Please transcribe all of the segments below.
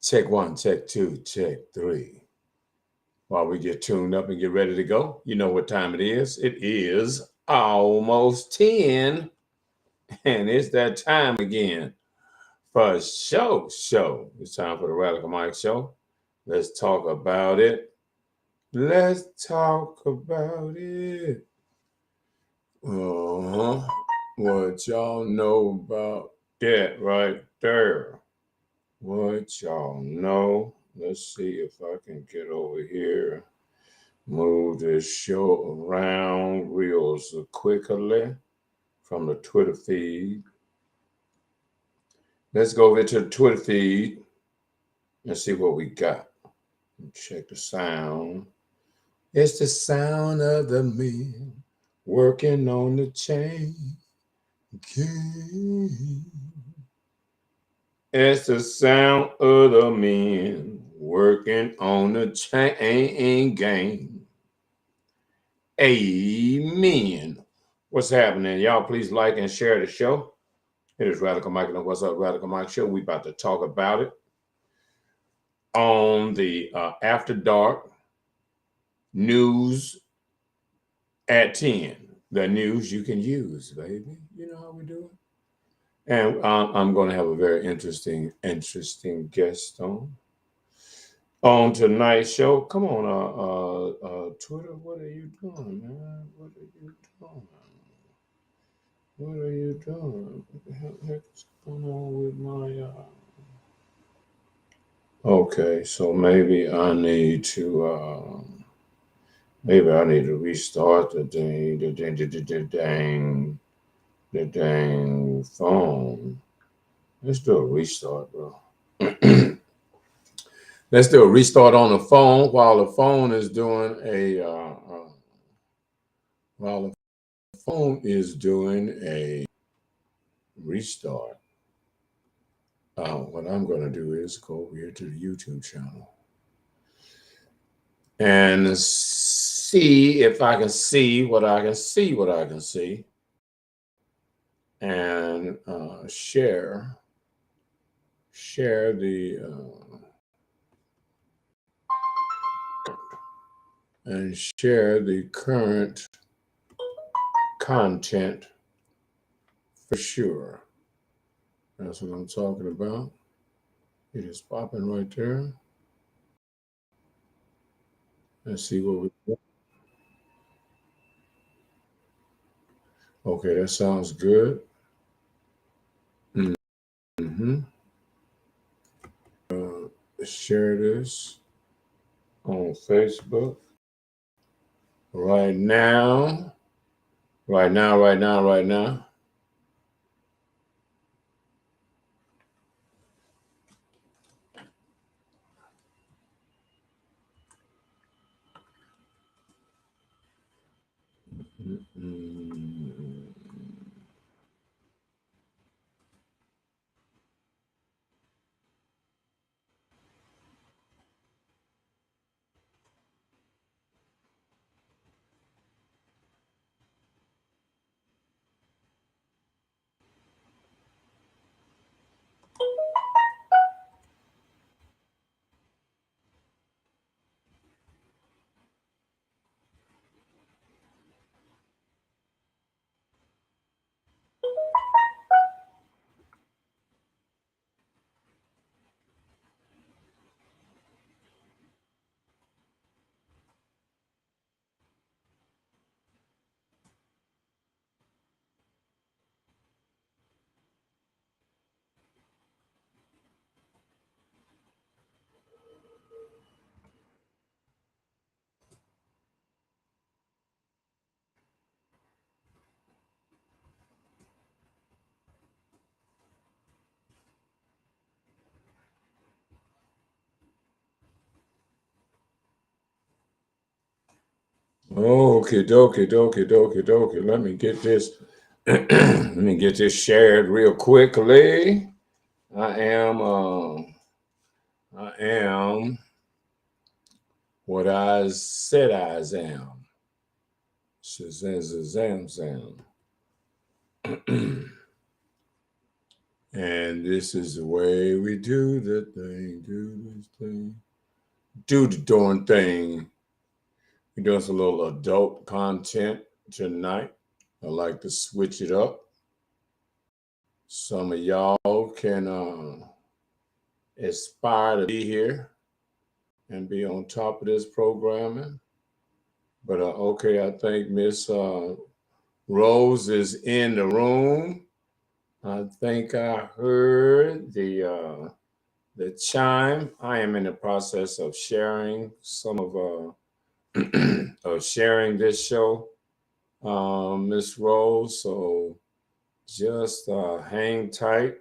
Check one, check two, check three. While we get tuned up and get ready to go, you know what time it is. It is almost 10, and it's that time again for show. It's time for the Radical Mike Show. Let's talk about it. Let's talk about it. What y'all know about that right there? What y'all know? Let's see if I can get over here. Move this show around real quickly from the Twitter feed. Let's go over to the Twitter feed and see what we got. Check the sound. It's the sound of the men working on the chain gang. It's the sound of the men working on the chain gang. Amen. What's happening? Y'all please like and share the show. It is Radical Mike and the What's Up Radical Mike Show. We about to talk about it on the After Dark News at 10. The news you can use, baby. You know how we do it. And I'm going to have a very interesting guest on tonight's show. Come on, Twitter. What are you doing, man? What are you doing? What are you doing? What the heck is going on with my? Okay, so maybe I need to. Maybe I need to restart the dang phone. Let's do a restart, bro. Let's do a restart on the phone while the phone is doing a restart. What I'm going to do is go over here to the YouTube channel and see if I can see what I can see, and share the current content for sure. That's what I'm talking about. It is popping right there. Let's see what we got. Okay, that sounds good. Share this on Facebook right now. Right now. Okay, dokie. Let me get this. Let me get this shared real quickly. I am what I said I am. Shazam. And this is the way we do the thing, do this thing, do the darn thing. We're doing some little adult content tonight. I like to switch it up. Some of y'all can aspire to be here and be on top of this programming. But okay, I think Miss Rose is in the room. I think I heard the chime. I am in the process of sharing some of sharing this show, Miss Rose. So just hang tight,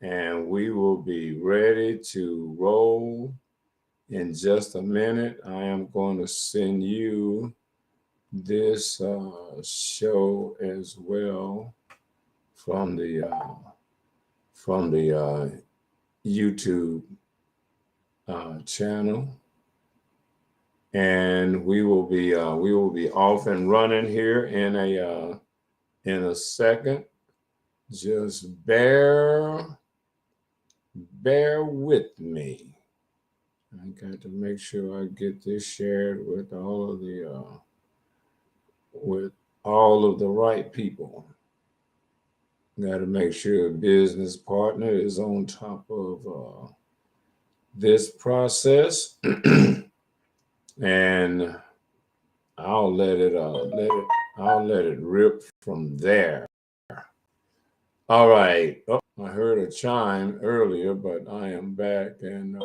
and we will be ready to roll in just a minute. I am going to send you this show as well from the YouTube channel, and we will be off and running here in a second. Just bear with me. I got to make sure I get this shared with all of the right people. Got to make sure a business partner is on top of this process, and I'll let it rip from there. All right. Oh, I heard a chime earlier, but I am back and.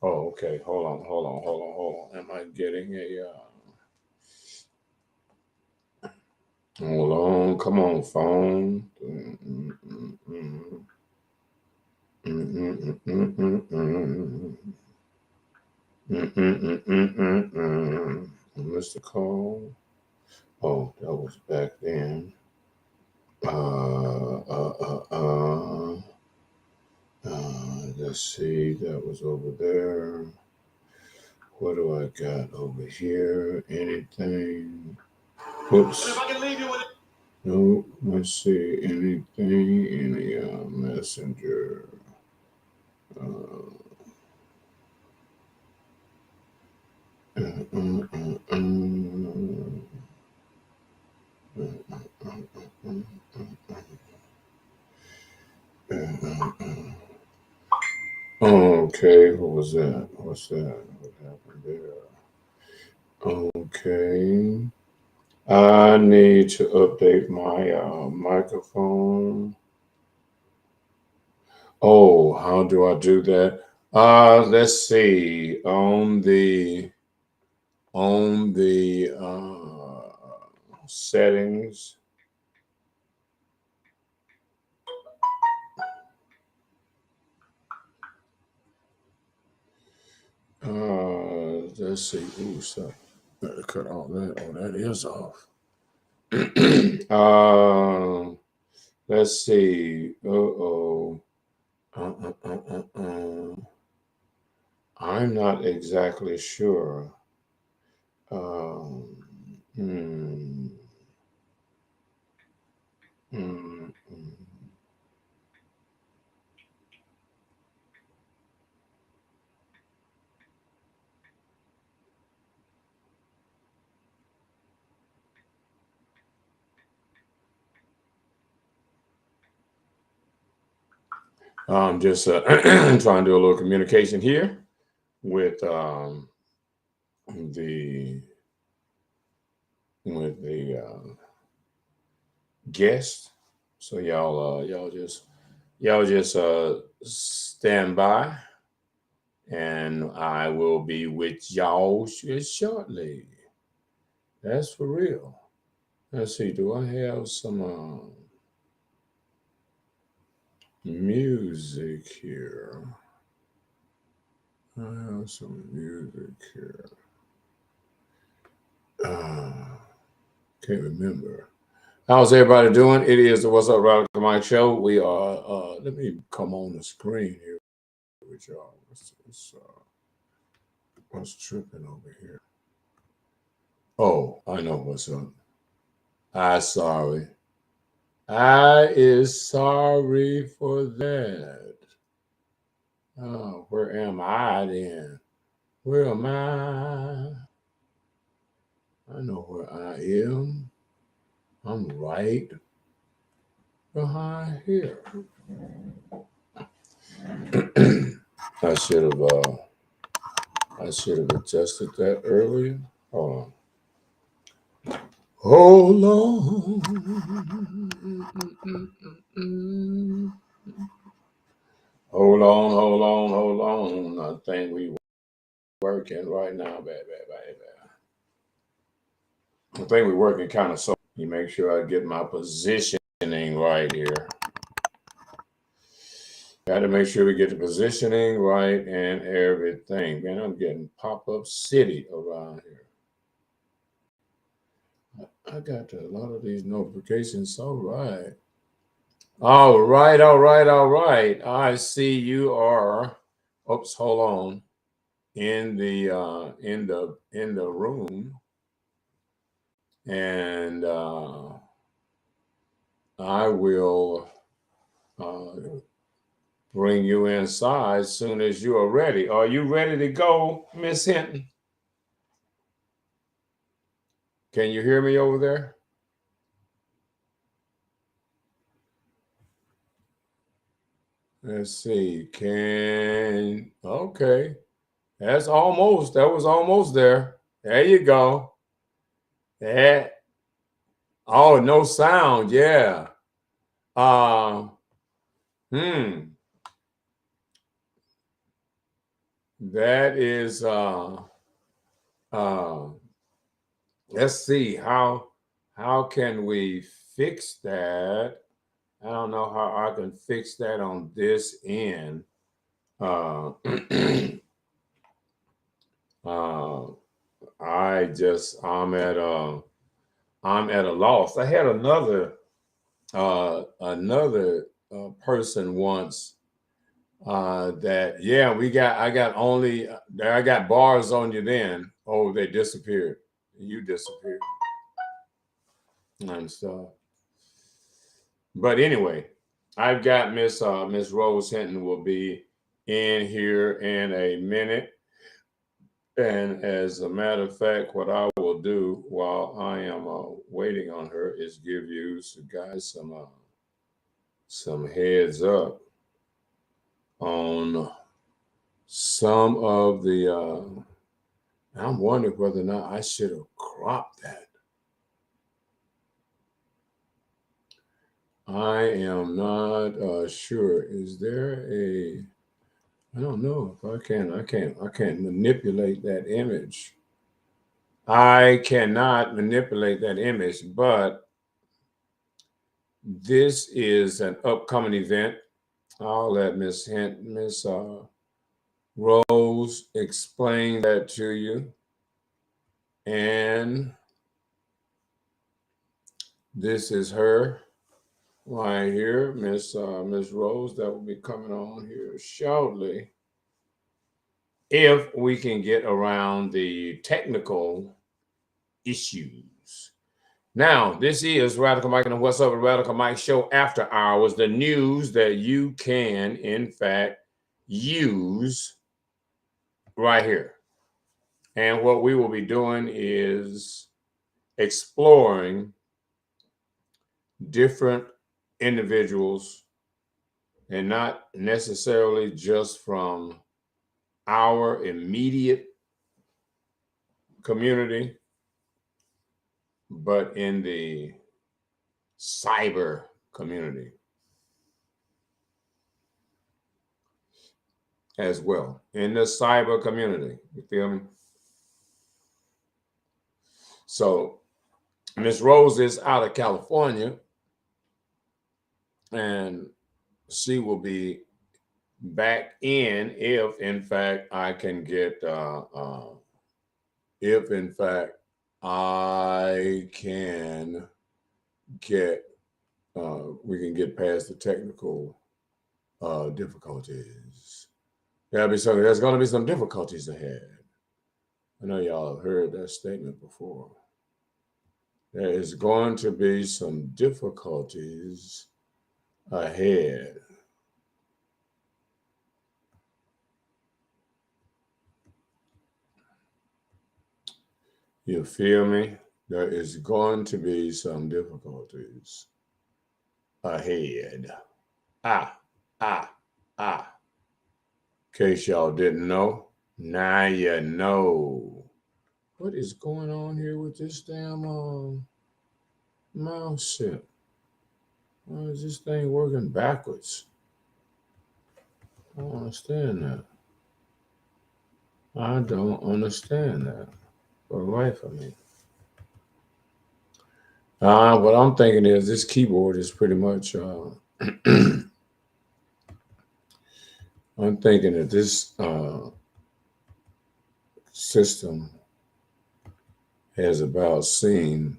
Oh, okay. Hold on. Am I getting a? Hold on. Come on, phone. Missed the call. Oh, that was back then. Let's see. That was over there. What do I got over here? Anything? Oops. No, let's see. Anything? Any messenger? Okay, what was that? What's that? What happened there? Okay. I need to update my microphone. Oh, how do I do that? Let's see. On the settings. Let's see. Ooh, stop. Better cut all that. Oh, that is off. Let's see. I'm not exactly sure. Um, hmm, hmm, hmm. I'm just trying to do a little communication here with the guest. So y'all just stand by, and I will be with y'all shortly. That's for real. Let's see. Do I have some music here? I have some music here. Can't remember. How's everybody doing? It is the What's Up Radicalmike show. We are. Let me come on the screen here with y'all. What's tripping over here? Oh, I know what's up. Sorry. I is sorry for that. Oh, where am I then? Where am I? I know where I am. I'm right behind here. I should have adjusted that earlier. Hold on. Hold on. Hold on, hold on, hold on. I think we working right now, baby. I think we're working kind of so. You make sure I get my positioning right here. Got to make sure we get the positioning right and everything. Man, I'm getting pop-up city around here. I got a lot of these notifications. All right. All right, all right, all right. I see you are. Oops, hold on. In the room, and I will bring you inside as soon as you are ready. Are you ready to go, Miss Hinton? Can you hear me over there? Let's see. Okay. That was almost there. There you go. That. Oh, no sound. Yeah. Uh, hmm. That is, let's see, how can we fix that? I don't know how I can fix that on this end. Uh, I'm at a loss. I had another person once that, yeah, I got bars on you then. Oh, they disappeared. You disappeared. And so, but anyway, I've got Miss Rose Hinton will be in here in a minute. And as a matter of fact, what I will do while I am waiting on her is give you guys some heads up on some of the. I'm wondering whether or not I should have cropped that. I am not sure. Is there a? I don't know if I can. I can't manipulate that image. I cannot manipulate that image, but this is an upcoming event. I'll let Miss Rose explain that to you. And this is her right here, Miss Rose, that will be coming on here shortly. If we can get around the technical issues. Now, this is Radical Mike and the What's Up with Radical Mike show after hours, the news that you can, in fact, use right here. And what we will be doing is exploring different individuals, and not necessarily just from our immediate community, but in the cyber community as well. In the cyber community, you feel me? So Miss Rose is out of California, and she will be back in if, in fact, I can get, if, in fact, I can get, we can get past the technical difficulties. There's going to be some difficulties ahead. I know y'all have heard that statement before. there is going to be some difficulties ahead. You feel me? There is going to be some difficulties ahead. Ah, ah, ah. In case y'all didn't know, now you know. What is going on here with this damn mouse set? Why is this thing working backwards? I don't understand that. I don't understand that for the life of me. What I'm thinking is this keyboard is pretty much. I'm thinking that this system has about seen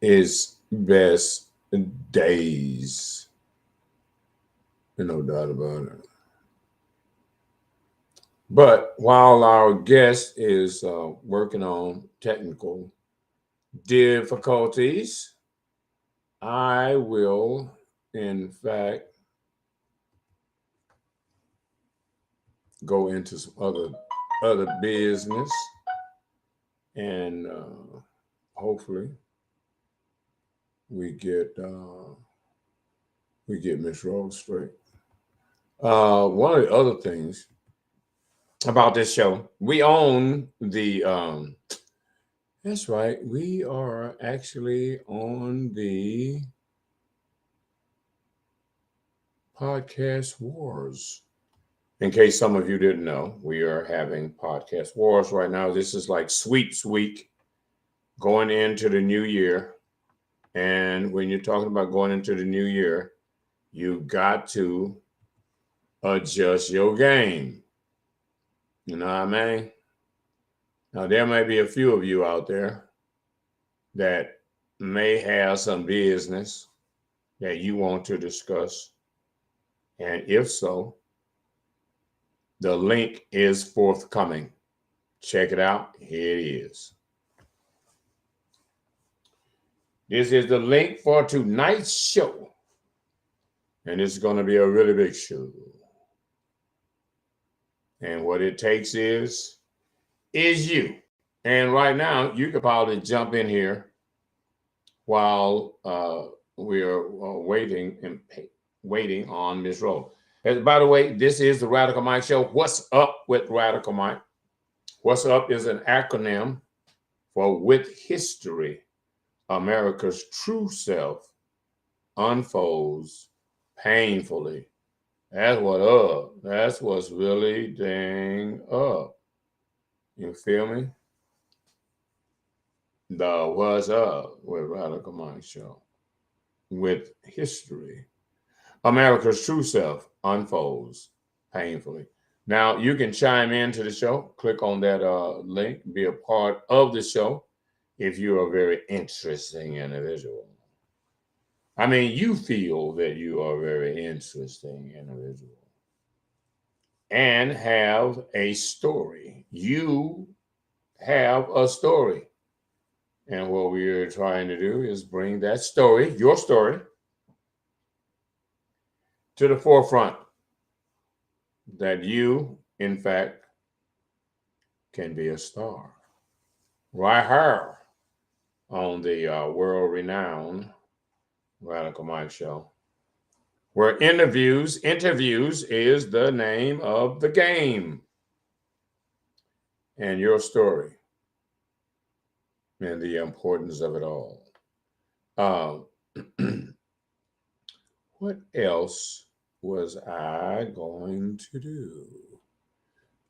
its best days. No doubt about it. But while our guest is working on technical difficulties, I will, in fact, go into some other business, and hopefully we get Miss Rose straight. One of the other things about this show, we own the. That's right. We are actually on the Podcast Wars. In case some of you didn't know, we are having Podcast Wars right now. This is like sweeps week going into the new year. And when you're talking about going into the new year, you got to adjust your game. You know what I mean? Now, there may be a few of you out there that may have some business that you want to discuss. And if so, the link is forthcoming. Check it out. Here it is. This is the link for tonight's show. And it's going to be a really big show. And what it takes is you. And right now, you could probably jump in here while we are waiting on Ms. Rose. And by the way, this is the Radical Mike Show. What's up with Radical Mike? What's up is an acronym for With History, America's True Self Unfolds Painfully. That's what up. That's what's really dang up. You feel me? The What's Up with Radical Mike Show. With History, America's True Self Unfolds Painfully. Now, you can chime into the show. Click on that link. Be a part of the show if you're a very interesting individual. I mean, you feel that you are a very interesting individual and have a story. You have a story. And what we are trying to do is bring that story, your story, to the forefront, that you, in fact, can be a star. Right here on the world-renowned Radical Mike Show, where interviews is the name of the game. And your story and the importance of it all. What else was I going to do?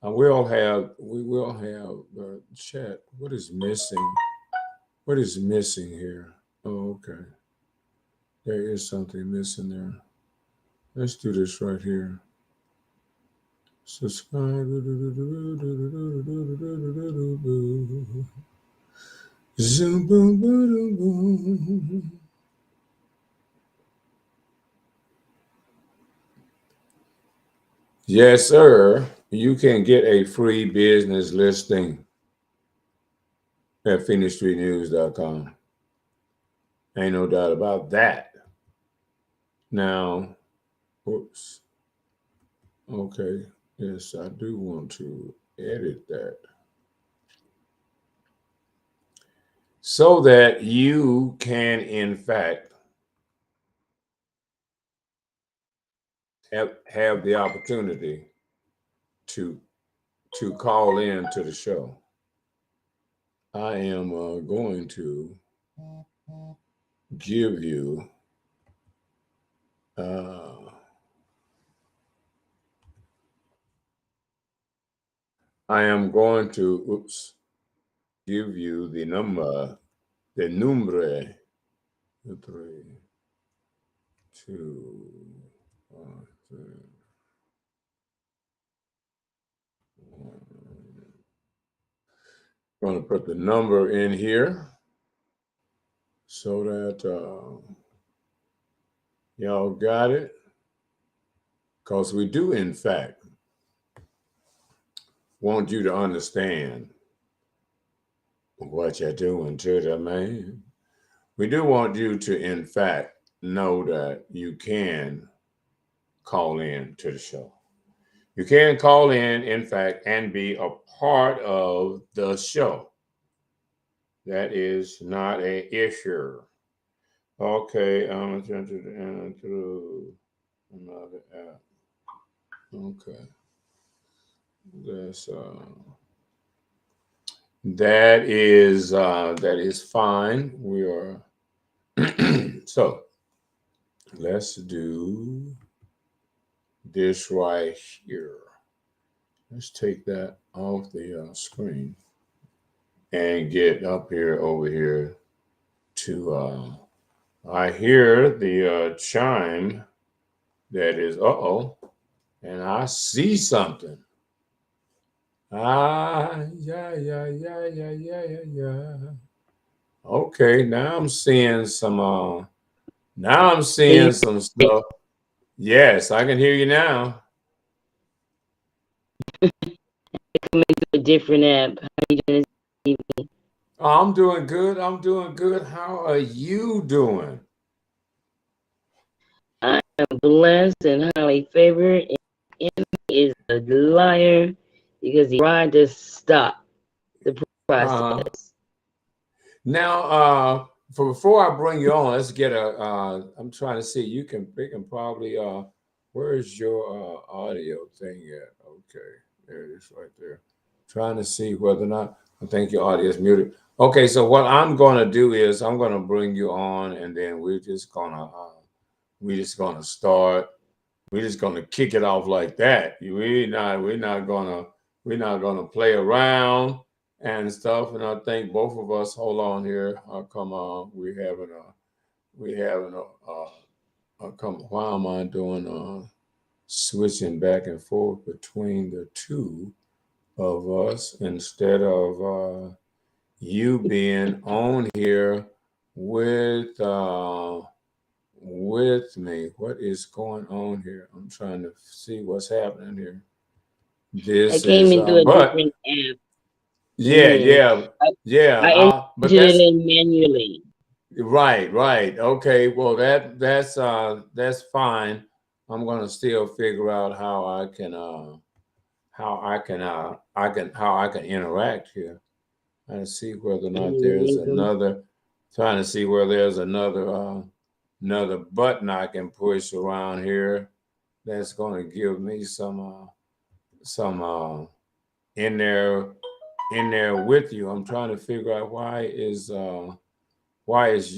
We will have the chat. What is missing? What is missing here? Oh, okay. There is something missing there. Let's do this right here. Subscribe. Zoom, boom, boom, boom. Yes, sir. You can get a free business listing. at PhoenixStreetNews.com. Ain't no doubt about that. Now, oops. Okay. Yes, I do want to edit that so that you can, in fact, have the opportunity to call in to the show. I am going to give you I am going to give you the number, the numbre, 3, 2, 1, 3, 1. I'm going to put the number in here so that y'all got it, because we do, in fact, want you to understand what you're doing to the man. We do want you to, in fact, know that you can call in to the show. You can call in fact, and be a part of the show. That is not an issue. Okay, I'm going to enter another app. Okay. That's that is fine. We are so let's do this right here. Let's take that off the screen and get up here over here to I hear the chime that is and I see something. Yeah. Okay, now I'm seeing some some stuff. Yes, I can hear you now. Coming to a different app. How are you doing this evening? Oh, I'm doing good. I'm doing good. How are you doing? I am blessed and highly favored, and the enemy is a liar because he tried to stop the process. Now, before I bring you on, let's get I'm trying to see. We can probably where's your audio thing at? Okay, there it is right there. Trying to see whether or not I think your audio is muted. Okay, so what I'm going to do is I'm going to bring you on, and then we're just gonna start. We're just gonna kick it off like that. We're not gonna play around and stuff. And I think both of us, hold on here. Come on, we having come. Why am I doing switching back and forth between the two of us instead of you being on here with me? What is going on here? I'm trying to see what's happening here. I This came is into a but different app. yeah. I But entered it in manually. right. Okay, well that's fine. I'm gonna still figure out how I can how I can interact here and see whether or not there's another, trying to see where there's another button I can push around here that's going to give me some in there with you. I'm trying to figure out why is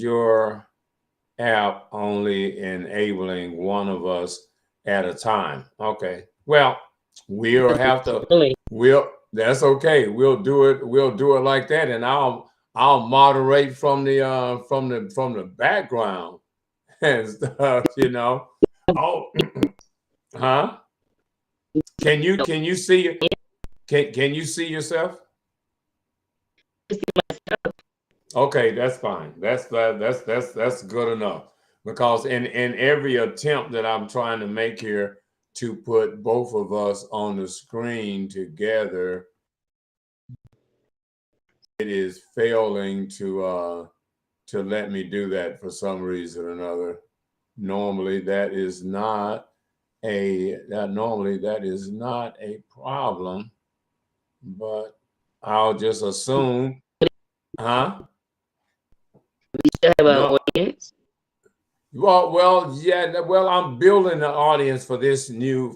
your app only enabling one of us at a time. Okay, well, we'll have to that's okay. We'll do it like that, and I'll moderate from the background and stuff, Oh, huh? Can you see can you see yourself? Okay, that's fine. That's good enough. Because in every attempt that I'm trying to make here to put both of us on the screen together, is failing to let me do that for some reason or another. Normally that is not a problem, but I'll just assume, huh? We still have an No. audience. Well, yeah. Well, I'm building the audience for this new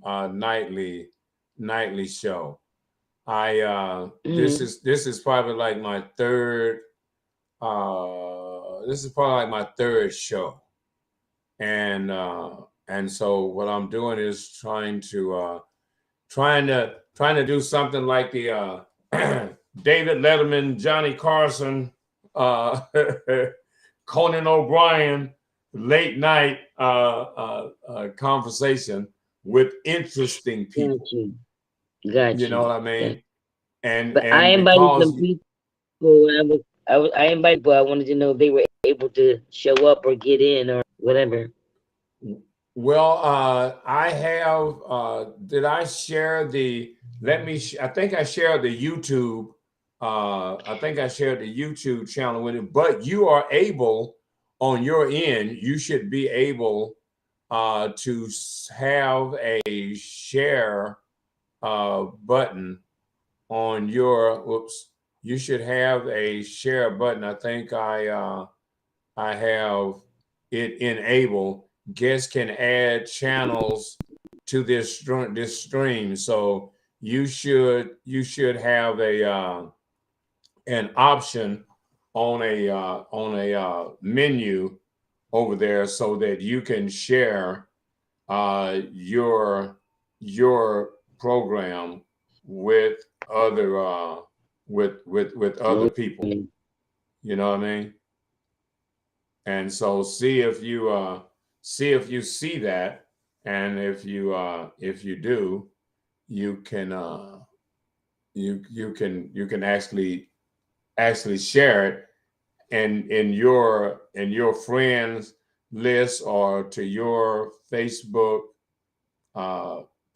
nightly show. Mm-hmm. This is probably like my third. This is probably like my third show, and so what I'm doing is trying to do something like the David Letterman, Johnny Carson, Conan O'Brien late night conversation with interesting Got people. you. Got You know you. what I mean? But I And invited because some people. I invited people. I wanted to know if they were able to show up or get in or whatever. well, I have. Did I share the? Let me. I think I shared the YouTube. I think I shared the YouTube channel with it. But you are able, on your end, you should be able to have a share button on your. Whoops. You should have a share button. I think I have it enabled. Guests can add channels to this stream, so you should have a an option on a menu over there so that you can share your program with other with other people. Okay. You know what I mean? And so see if you see that, and if you do, you can you can actually share it in your friends list or to your Facebook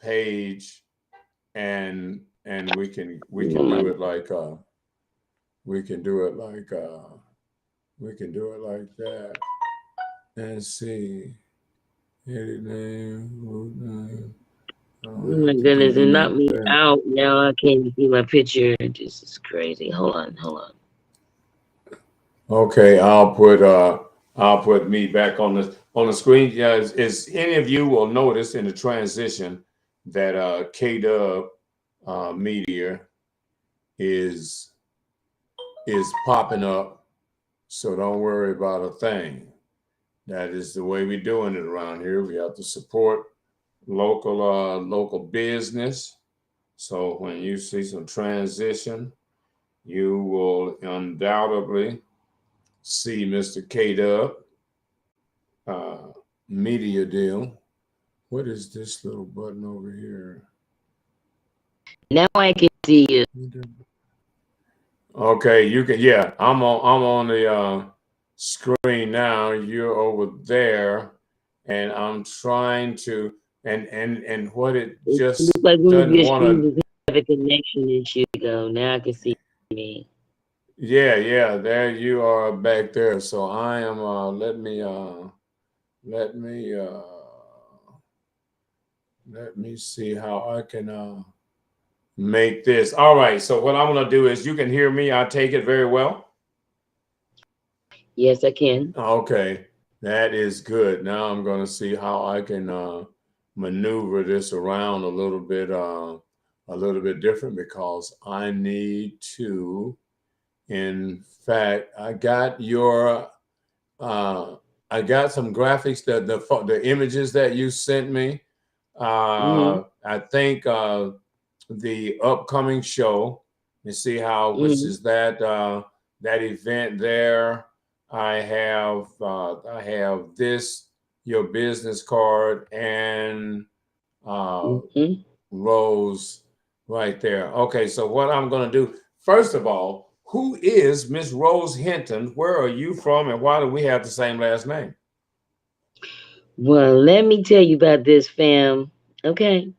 page, and we can do it like we can do it like we can do it like that. And see. Edit name, root name. I Oh don't my have to do goodness, it any knocked of me that. out. Now I can't even see my picture. This is crazy. Hold on, hold on. Okay, I'll put me back on the screen. Yeah, as any of you will notice in the transition that K Dub Media is popping up. So don't worry about a thing. That is the way we're doing it around here. We have to support local business. So when you see some transition, you will undoubtedly see Mr. K Dub uh, media deal. What is this little button over here? Now I can see you. Okay, you can. Yeah, I'm on the screen now. You're over there, and I'm trying to and what it It looks just like one of doesn't your want to. screens is have a connection issue. Go. Now I can see me. Yeah, there you are back there. So I am. Let me let me see how I can make this. All right. So what I'm gonna do is you can hear me. I take it very well. Yes, I can. Okay, that is good. Now I'm gonna see how I can maneuver this around a little bit different because I need to. In fact, uh, I got some graphics that the images that you sent me. Mm-hmm. I think the upcoming show. You see how which Mm-hmm. is that that event there. I have this your business card and uh, Mm-hmm. Rose right there. Okay, so what I'm going to do first of all, who is Miss Rose Hinton? Where are you from, and why do we have the same last name? Well, let me tell you about this, fam. Okay.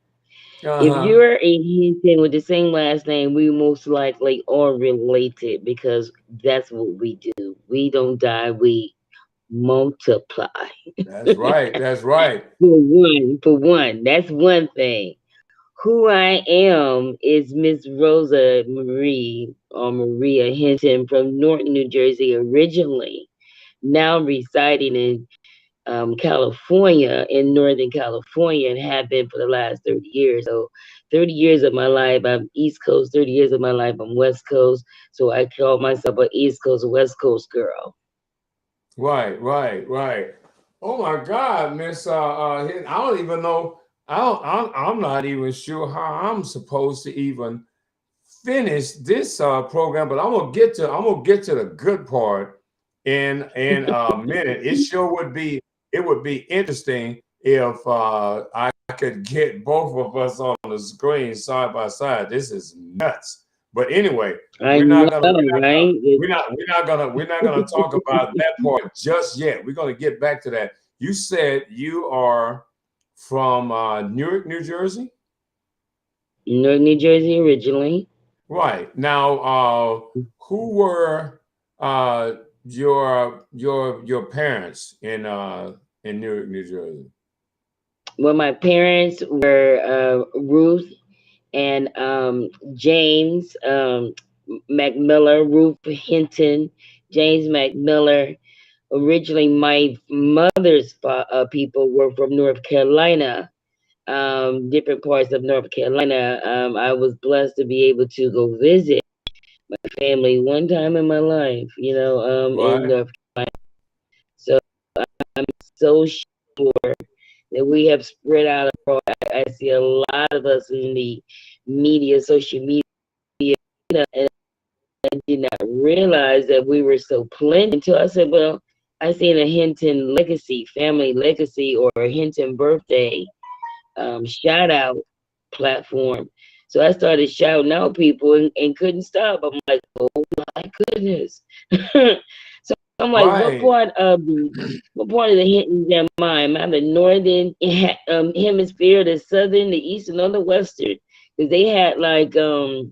If Uh-huh. you're a Hinton with the same last name, we most likely are related because that's what we do. We don't die, we multiply. That's right. That's right. For one, that's one thing. Who I am is Miss Rosa Marie or Maria Hinton from Norton, New Jersey originally, now residing in California, in Northern California, and have been for the last 30 years. So 30 years of my life, I'm East Coast, 30 years of my life, I'm West Coast. So I call myself an East Coast, West Coast girl. Right, right, right. Oh my God, Miss I don't even know. I'm not even sure how I'm supposed to even finish this program, but I'm gonna get to the good part in a minute. It would be interesting if I could get both of us on the screen side by side. This is nuts. But anyway, I know, right? we're not gonna talk about that part just yet. We're gonna get back to that. You said you are from Newark, New Jersey? Northern New Jersey originally. Right. Now, who were uh, your parents in Newark, New Jersey? Well, my parents were Ruth and James McMiller, Ruth Hinton, James McMiller. Originally, my mother's people were from North Carolina, different parts of North Carolina. I was blessed to be able to go visit my family one time in my life, in Right. North. So so sure that we have spread out abroad. I see a lot of us in the media, social media, and I did not realize that we were so plenty until I said, well, I seen a Hinton legacy, family legacy, or a Hinton birthday shout out platform. So I started shouting out people and couldn't stop. I'm like, oh my goodness. So I'm like, Right. what part of the Hintons am I? Am I the northern hemisphere, the southern, the eastern, or the western? Because they had like uh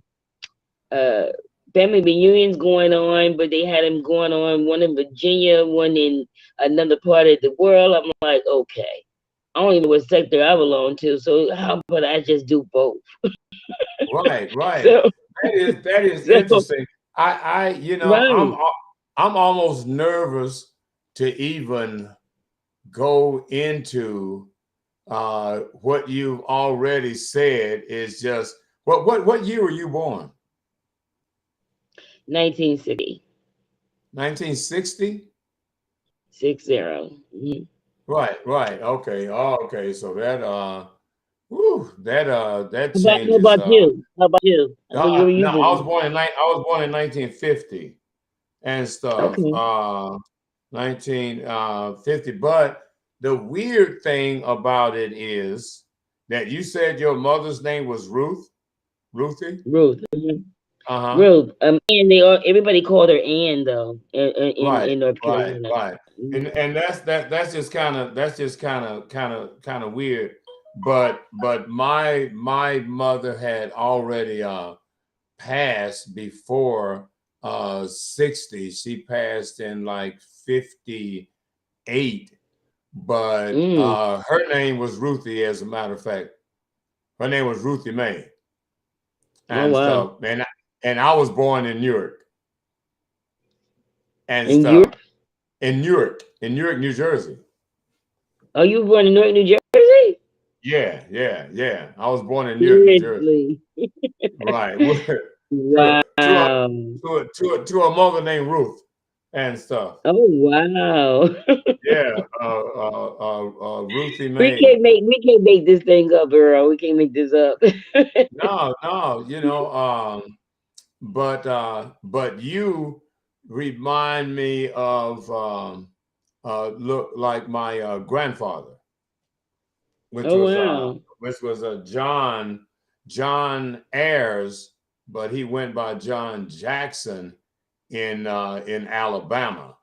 family reunions going on, but they had them going on, one in Virginia, one in another part of the world. I'm like, okay, I don't even know what sector I belong to, so how about I just do both? Right. Right. So, That is so interesting. right, I'm almost nervous to even go into what you've already said is just what year were you born? 1960, 1960? 60. Mhm. Right, right. Okay. Oh, okay. So that that How changes about you? How about you? What were no, you born? I was born in 1950 and stuff. Okay, 1950. But the weird thing about it is that you said your mother's name was Ruthie? Ruth. Mhm. Uh-huh. Ruth. And everybody called her Ann though Right, in North right, Carolina. right. Mhm. And that's just kind of weird. But my mother had already passed before 60. She passed in like 58, but Mm. her name was Ruthie, as a matter of fact. Her name was Ruthie Mae Oh and wow. stuff. And I was born in Newark and In stuff. Europe? In Newark, New Jersey. Oh, you were born in North New Jersey? Yeah, yeah, yeah. I was born in Newark, New Jersey. Seriously. Right. Wow. To a mother named Ruth and stuff. Oh wow. Yeah, Ruthie Mae. We can't make this thing up, Earl. We can't make this up. No, no, but you remind me of look like my grandfather, Oh wow. which was a John Ayers, but he went by John Jackson in Alabama.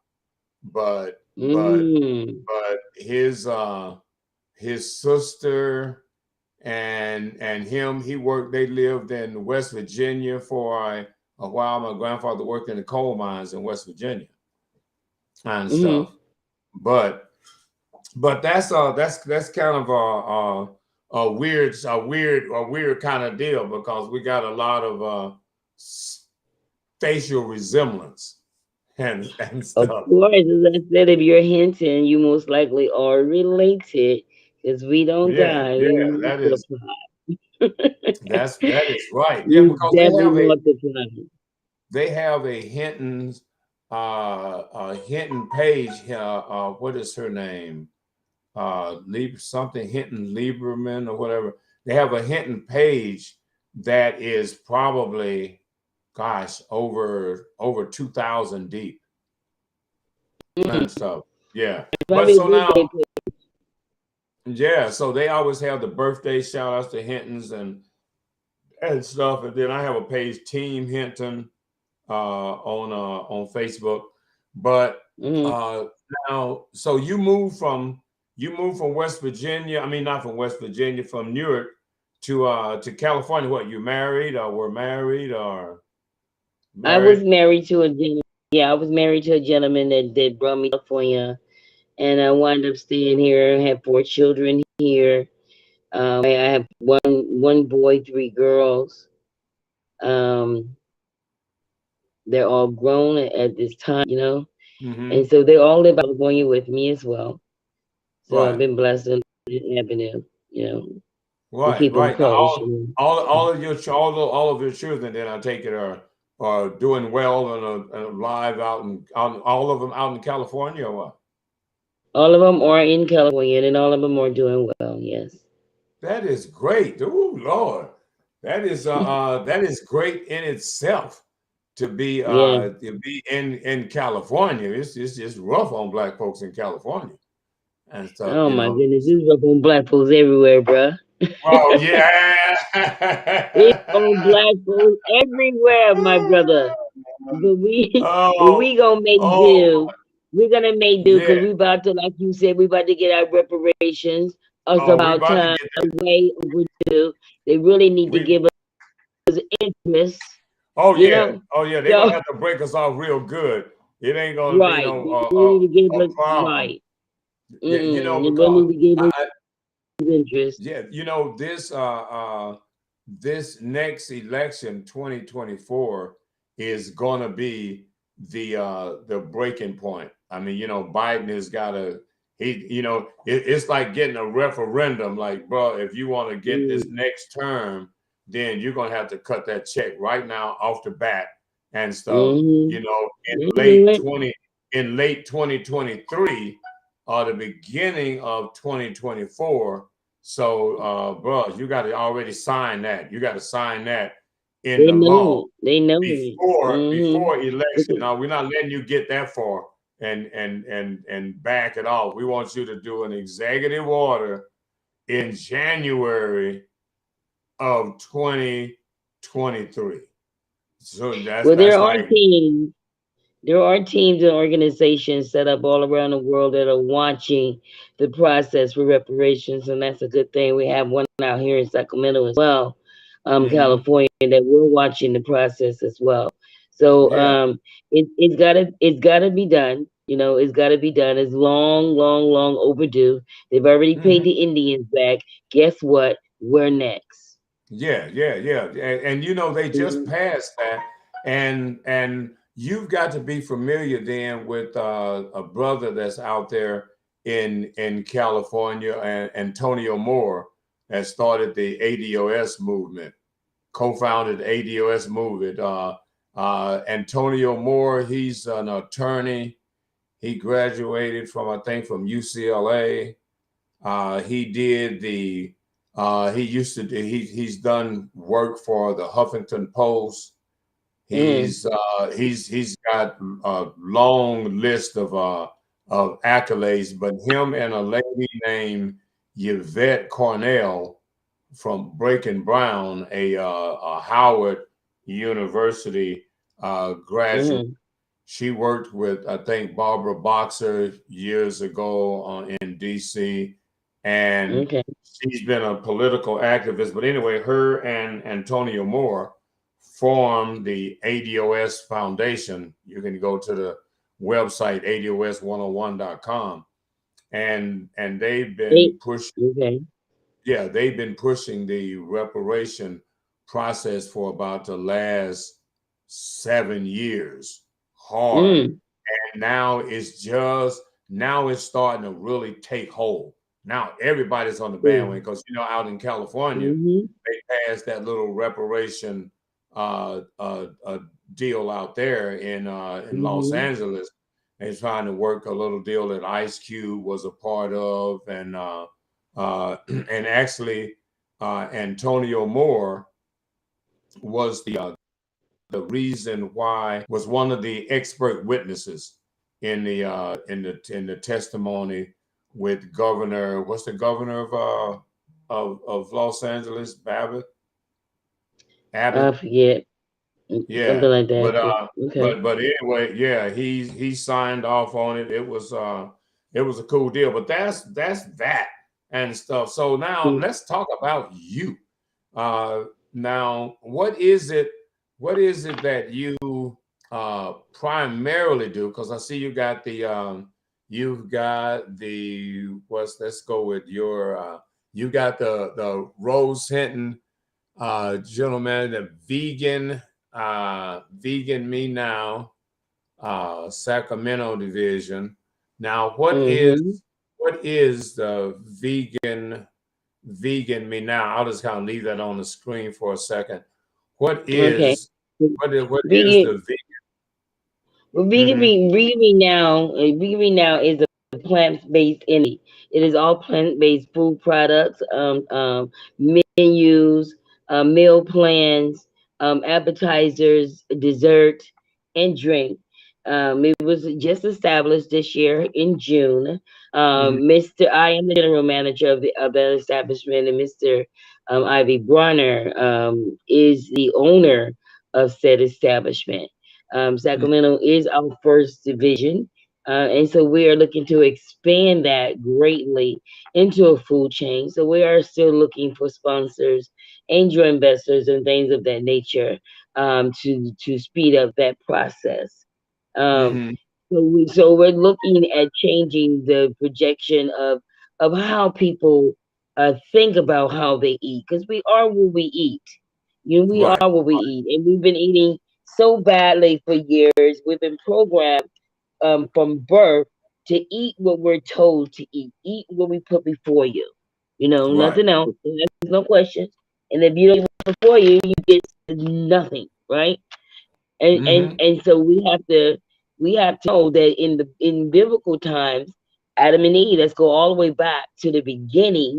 But Mm. his sister and he worked. They lived in West Virginia for a while. My grandfather worked in the coal mines in West Virginia and Mm-hmm. stuff. But that's kind of a weird kind of deal because we got a lot of facial resemblance and Of stuff. course, as I said, if you're Hinton, you most likely are related because we don't Yeah, die, we yeah, that is multiply. that is right. Yeah, We because definitely multiply. they have a Hinton page. What is her name? Something Hinton Lieberman or whatever. They have a Hinton page that is probably, gosh, over 2,000 deep and Mm, stuff. Yeah, but probably a so good now, day for yeah, so they always have the birthday shout outs to Hintons and stuff, and then I have a page, Team Hinton, on Facebook. But mm-hmm. uh, now, so you moved from West Virginia. I mean, not from West Virginia, from Newark to California. What, you married or were married or I was married? married to a gentleman. Yeah, I was married to a gentleman that brought me to California, and I wound up staying here. I have 4 children here. I have one boy, 3 girls. Um, they're all grown at this time. Mm-hmm. And so they all live out in California with me as well. So I've Right, been blessed in that avenue, and right, keep them right. Now, close. all of your children, then I take it are doing well and live out all of them out in California or what? All of them are in California, and all of them are doing well. Yes. That is great. Oh Lord, that is great in itself Yeah. to be in California. It's just rough on black folks in California and stuff, Oh you my know. goodness, it's up on black folks everywhere, bruh. Oh yeah. It's on black folks everywhere, my brother. But we, but Oh, we gonna make oh do. We're gonna make do yeah. because we about to, like you said, we about to get our reparations. It's Oh, we about about to time. get that. Way overdue. They really need to We give us interest. oh You yeah. know. Oh yeah. They're gonna So have to break us off real good. It ain't gonna be right, no they really need to give a us problem. right. Yeah, Mm-mm. They really because need to give us I, interest. yeah, this next election, 2024, is gonna be the breaking point. I mean, Biden has got to it's like getting a referendum. Like, bro, if you want to get this Mm. next term, then you're gonna have to cut that check right now off the bat and stuff. Mm-hmm. In late 2023 or the beginning of 2024. So, bro, you got to already sign that. You got to sign that in They the know law it. They know it. before election. Mm-hmm. Now, we're not letting you get that far and back it off. We want you to do an executive order in January of 2023. So Well, that's like, there are teams and organizations set up all around the world that are watching the process for reparations, and that's a good thing. We have one out here in Sacramento as well, mhm, California, that we're watching the process as well. So yeah, it's gotta be done. It's gotta be done. It's long, long, long overdue. They've already paid mhm. the Indians back. Guess what? We're next. Yeah, yeah, yeah. And they just Mhm. passed that. And you've got to be familiar then with a brother that's out there in California, and Antonio Moore, that started the ADOS movement, co-founded the ADOS movement. Antonio Moore, he's an attorney. He graduated I think, from UCLA. He did the he used to do, he's done work for the Huffington Post. Mhm. He's got a long list of accolades, but him and a lady named Yvette Cornell from Breaking Brown, a Howard University graduate. Mhm. She worked with, I think, Barbara Boxer years ago in DC. and Okay. she's been a political activist. But anyway, her and Antonio Moore formed the ADOS Foundation. You can go to the website ados101.com, and they've been Eight. pushing. Okay. Yeah, they've been pushing the reparation process for about the last 7 years hard. Mm. And now it's starting to really take hold. Now everybody's on the bandwagon Mm. because out in California, Mm-hmm. they passed that little reparation deal out there in Los Mm-hmm. Angeles. They're trying to work a little deal that Ice Cube was a part of, and actually, Antonio Moore was the reason why, was one of the expert witnesses in the testimony with Governor. What's the governor of Los Angeles? Abbott. I forget. Yeah, Something like that. but Okay. anyway, yeah, he signed off on it. It was a cool deal. But that's that and stuff. So now Mm. let's talk about you. Uh, Now, what is it? What is it that you primarily do? Because I see you've got the what's let's go with your you got the Rose Hinton gentleman, the vegan me now, Sacramento division. Now, Mm-hmm. what is the vegan me now? I'll just kind of leave that on the screen for a second. What Okay. is what is Vegan. the vegan? Well, Mm-hmm. vegan me now is a plant-based entity. It is all plant-based food products, menus, meal plans, appetizers, dessert, and drink. It was just established this year in June. Mm-hmm. I am the general manager of that establishment, and Mr. Ivy Bronner is the owner of said establishment. Sacramento is our first division. And so we are looking to expand that greatly into a food chain. So we are still looking for sponsors, angel investors, and things of that nature to speed up that process. Um, Mm-hmm. so we're looking at changing the projection of how people think about how they eat, because we are what we eat. We Right. are what we eat, and we've been eating so badly for years. We've been programmed from birth to eat what we're told to eat. Eat what we put before you. Right. Nothing else. There's no question. And if you don't eat before you, you get nothing, right? And Mm-hmm. and so we have to know that in biblical times, Adam and Eve, let's go all the way back to the beginning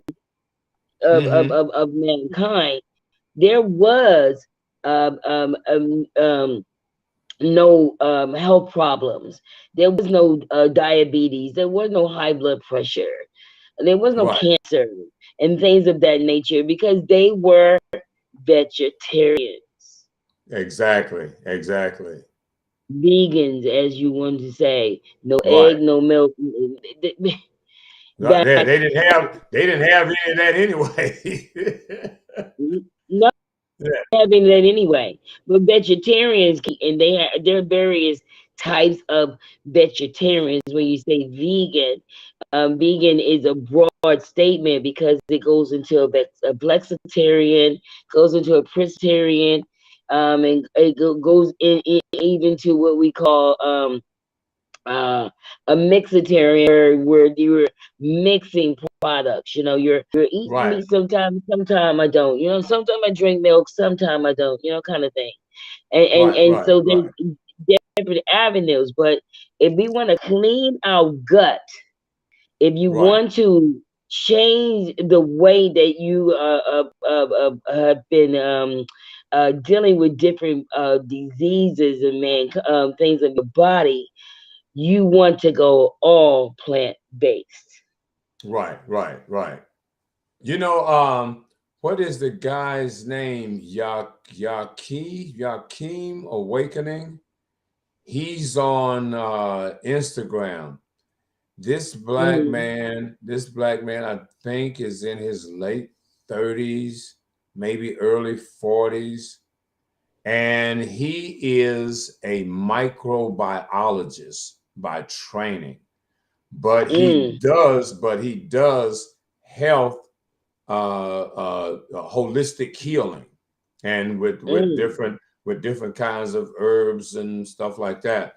of mankind. There was um, um, um, um, no health problems. There was no diabetes. There was no high blood pressure. There was no Right. cancer and things of that nature because they were vegetarians, Exactly. Exactly. vegans, as you want to say. No Right. egg, no milk. Right. They, That they didn't have they didn't have any of that anyway. not Yeah. having that anyway. But vegetarians, and there are various types of vegetarians. When you say vegan, vegan is a broad statement because it goes into a flexitarian, goes into a pescatarian, and it goes in even to what we call uh, a mixitarian, where you're mixing products. You're eating Right. meat sometimes I don't. Sometimes I drink milk, sometimes I don't. Kind of thing. And Right. and Right. so Right. there's different avenues. But if we want to clean our gut, if you Right. want to change the way that you have been dealing with different diseases and things in your body, you want to go all plant based. Right. Right. Right. You know, what is the guy's name? Yakeem Awakening. He's on Instagram. this black man, I think is in his late 30s, maybe early 40s. And he is a microbiologist by training, but he does health, holistic healing, and with different kinds of herbs and stuff like that.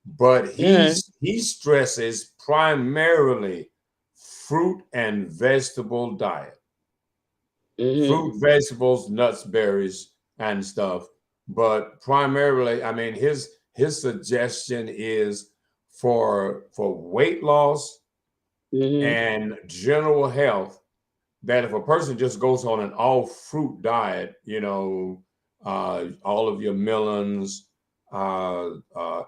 But he stresses primarily fruit and vegetable diet, fruit, vegetables, nuts, berries, and stuff. But primarily, I mean, his suggestion is for weight loss and general health, that if a person just goes on an all fruit diet, all of your melons,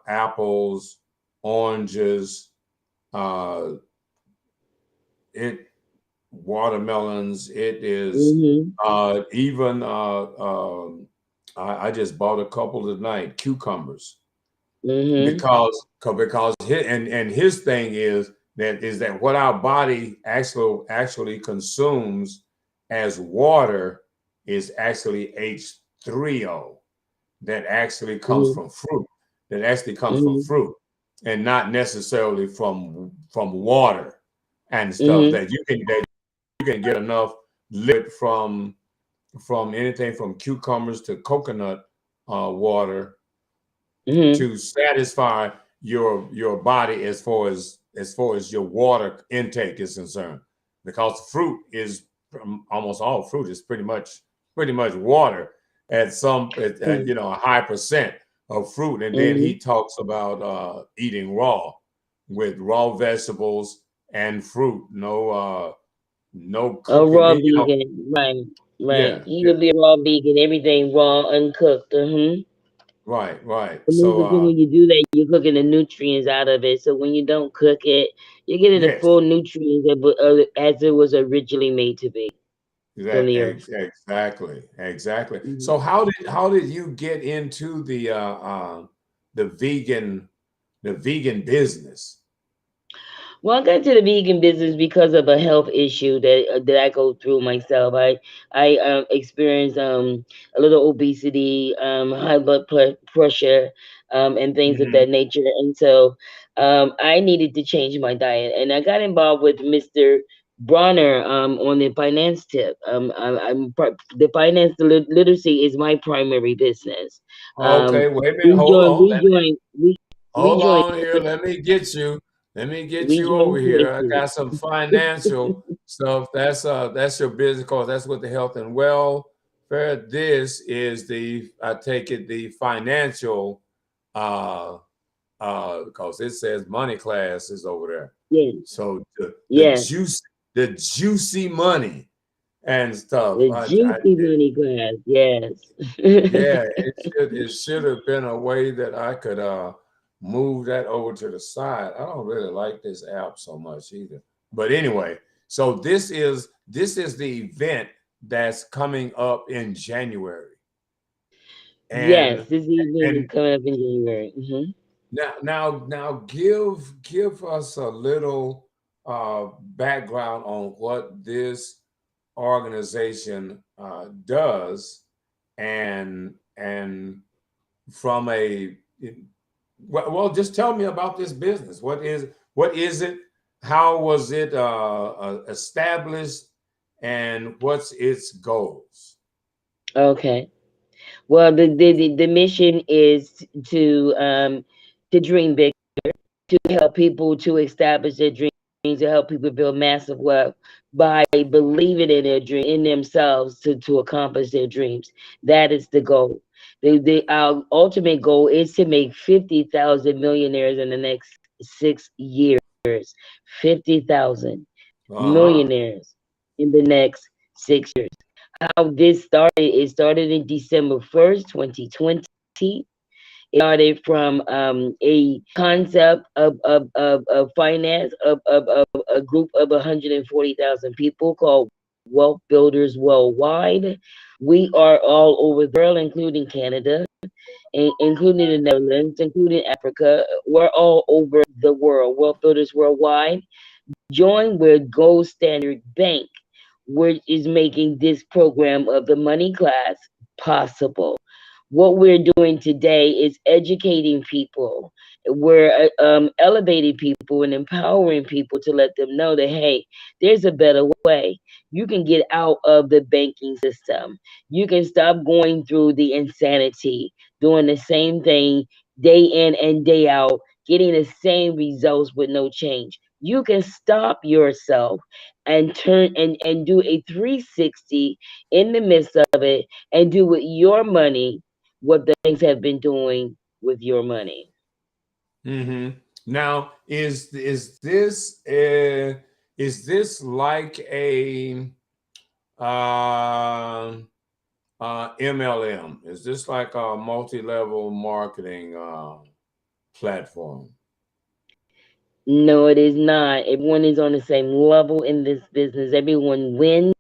apples, oranges, uh, it watermelons, it is even I just bought a couple tonight, cucumbers, because his thing is that what our body actually consumes as water is actually H3O, that actually comes from fruit, and not necessarily from water and stuff, that you can get enough liquid from anything from cucumbers to coconut water to satisfy your body as far as your water intake is concerned, because fruit is, almost all fruit is pretty much water at a high percent of fruit. And then he talks about eating raw, with raw vegetables and fruit, no cooking. Raw vegan, right. Yeah, You could be a raw vegan, everything raw, uncooked. right. And then because when you do that, you're cooking the nutrients out of it. So when you don't cook it, you're getting the Yes, full nutrients as it was originally made to be from the earth. exactly. So how did you get into the vegan business? Well, I got into the vegan business because of a health issue that I go through myself. I experienced a little obesity, high pressure, and things of that nature, and so I needed to change my diet, and I got involved with Mr. Bronner on the finance tip. The finance literacy is my primary business. Okay, wait a minute. We Hold joined. on. We joined. We Hold joined. on here. Let me get you. Let me get We you over joined here. I forces. got some financial stuff. That's your business, because that's what the health and welfare. This is I take it, the financial, because it says money class is over there. Yes. So Yes. the juicy money and stuff. The juicy money class. Yes. Yeah, it should have been a way that I could move that over to the side. I don't really like this app so much either. But anyway, so this is the event that's coming up in January. Yes, And this event is and coming up in January. now give us a little background on what this organization does, and from a well, just tell me about this business. What is it? How was it established, and what's its goals? Okay. Well, the mission is to dream big, to help people to establish their dreams, to help people build massive wealth by believing in their dream, in themselves to accomplish their dreams. That is the goal. Our ultimate goal is to make 50,000 millionaires in the next 6 years. 50,000 millionaires in the next 6 years. How this started, it started in December 1st, 2020. It started from a concept of finance of a group of 140,000 people called wealth builders worldwide. We are all over the world, including Canada, including the Netherlands, including Africa. We're all over the world, wealth builders worldwide. Join with Gold Standard Bank, which is making this program of the money class possible. What we're doing today is educating people. We're elevating people and empowering people to let them know that, hey, there's a better way. You can get out of the banking system. You can stop going through the insanity, doing the same thing day in and day out, getting the same results with no change. You can stop yourself and and do a 360 in the midst of it and do with your money what the banks have been doing with your money. Mm-hmm. Now, is this like a uh, MLM? Is this like a multi-level marketing platform? No, it is not. Everyone is on the same level in this business. Everyone wins.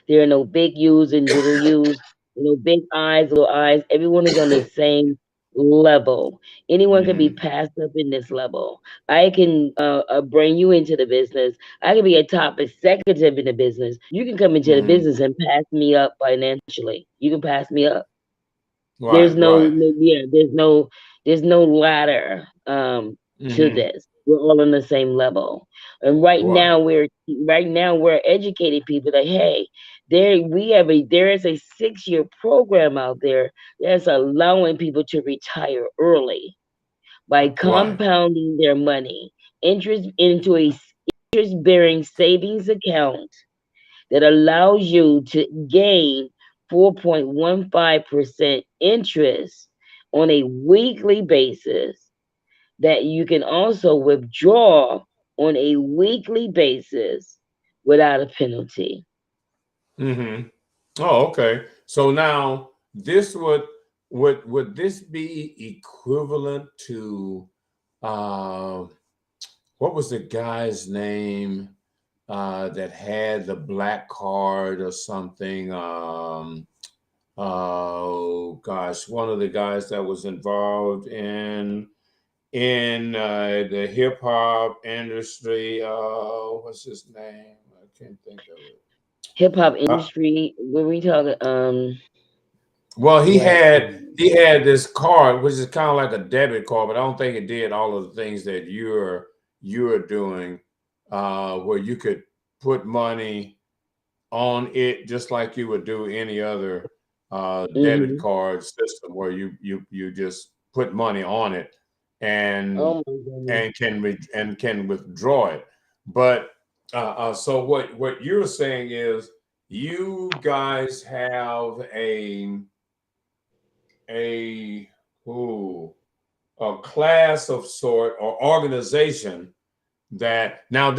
There are no big U's and little U's, no big I's, little I's. Everyone is on the same level. Anyone can be Mm-hmm. passed up in this level. I can bring you into the business. I can be a top executive in the business. You can come into the Mm-hmm. business and pass me up financially. You can pass me up. There's Right, right. yeah, there's no ladder to Mm-hmm. this. We're all on the same level. And Right. right now we're educating people that, hey, there is a 6-year program out there that's allowing people to retire early by Right. compounding their money interest into a interest bearing savings account that allows you to gain 4.15% interest on a weekly basis that you can also withdraw on a weekly basis without a penalty. Mm-hmm. Oh, okay. So now this would this be equivalent to uh what was the guy's name that had the black card or something? Oh gosh, one of the guys that was involved in the hip hop industry. What's his name? I can't think of it. Hip hop Uh, industry, when we talking, well, what? he had this card, which is kind of like a debit card, but I don't think it did all of the things that you're doing, where you could put money on it just like you would do any other debit Mm-hmm. card system, where you just put money on it and Oh my goodness. and can withdraw it. But so what you're saying is you guys have a who a class of sort or organization that now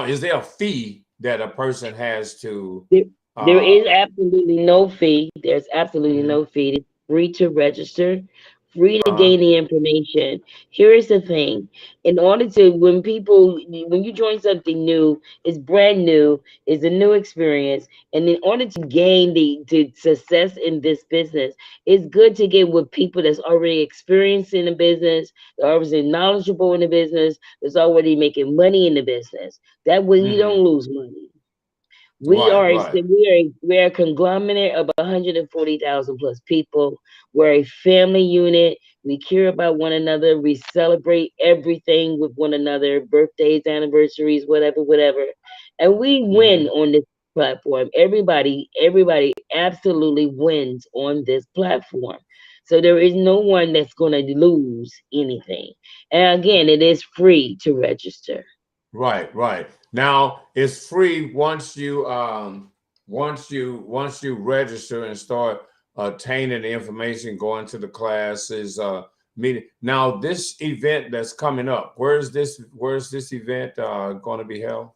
is there a fee that a person has to There, there uh is absolutely no fee. There's absolutely mhm, no fee. It's free to register, free to uh-huh, gain the information. Here is the thing. In order to, when you join something new, it's brand new, it's a new experience. And in order to gain the success in this business, it's good to get with people that's already experienced in the business, they're already knowledgeable in the business, that's already making money in the business. That way you don't mhm, lose money. We right, are right, we're a conglomerate of 140,000 plus people. We're a family unit. We care about one another. We celebrate everything with one another, birthdays, anniversaries, whatever, whatever. And we win mhm, on this platform. Everybody absolutely wins on this platform. So there is no one that's going to lose anything. And again, it is free to register. right. Now it's free once you register and start attaining the information, going to the classes, meeting. Now this event that's coming up, where's this event going to be held?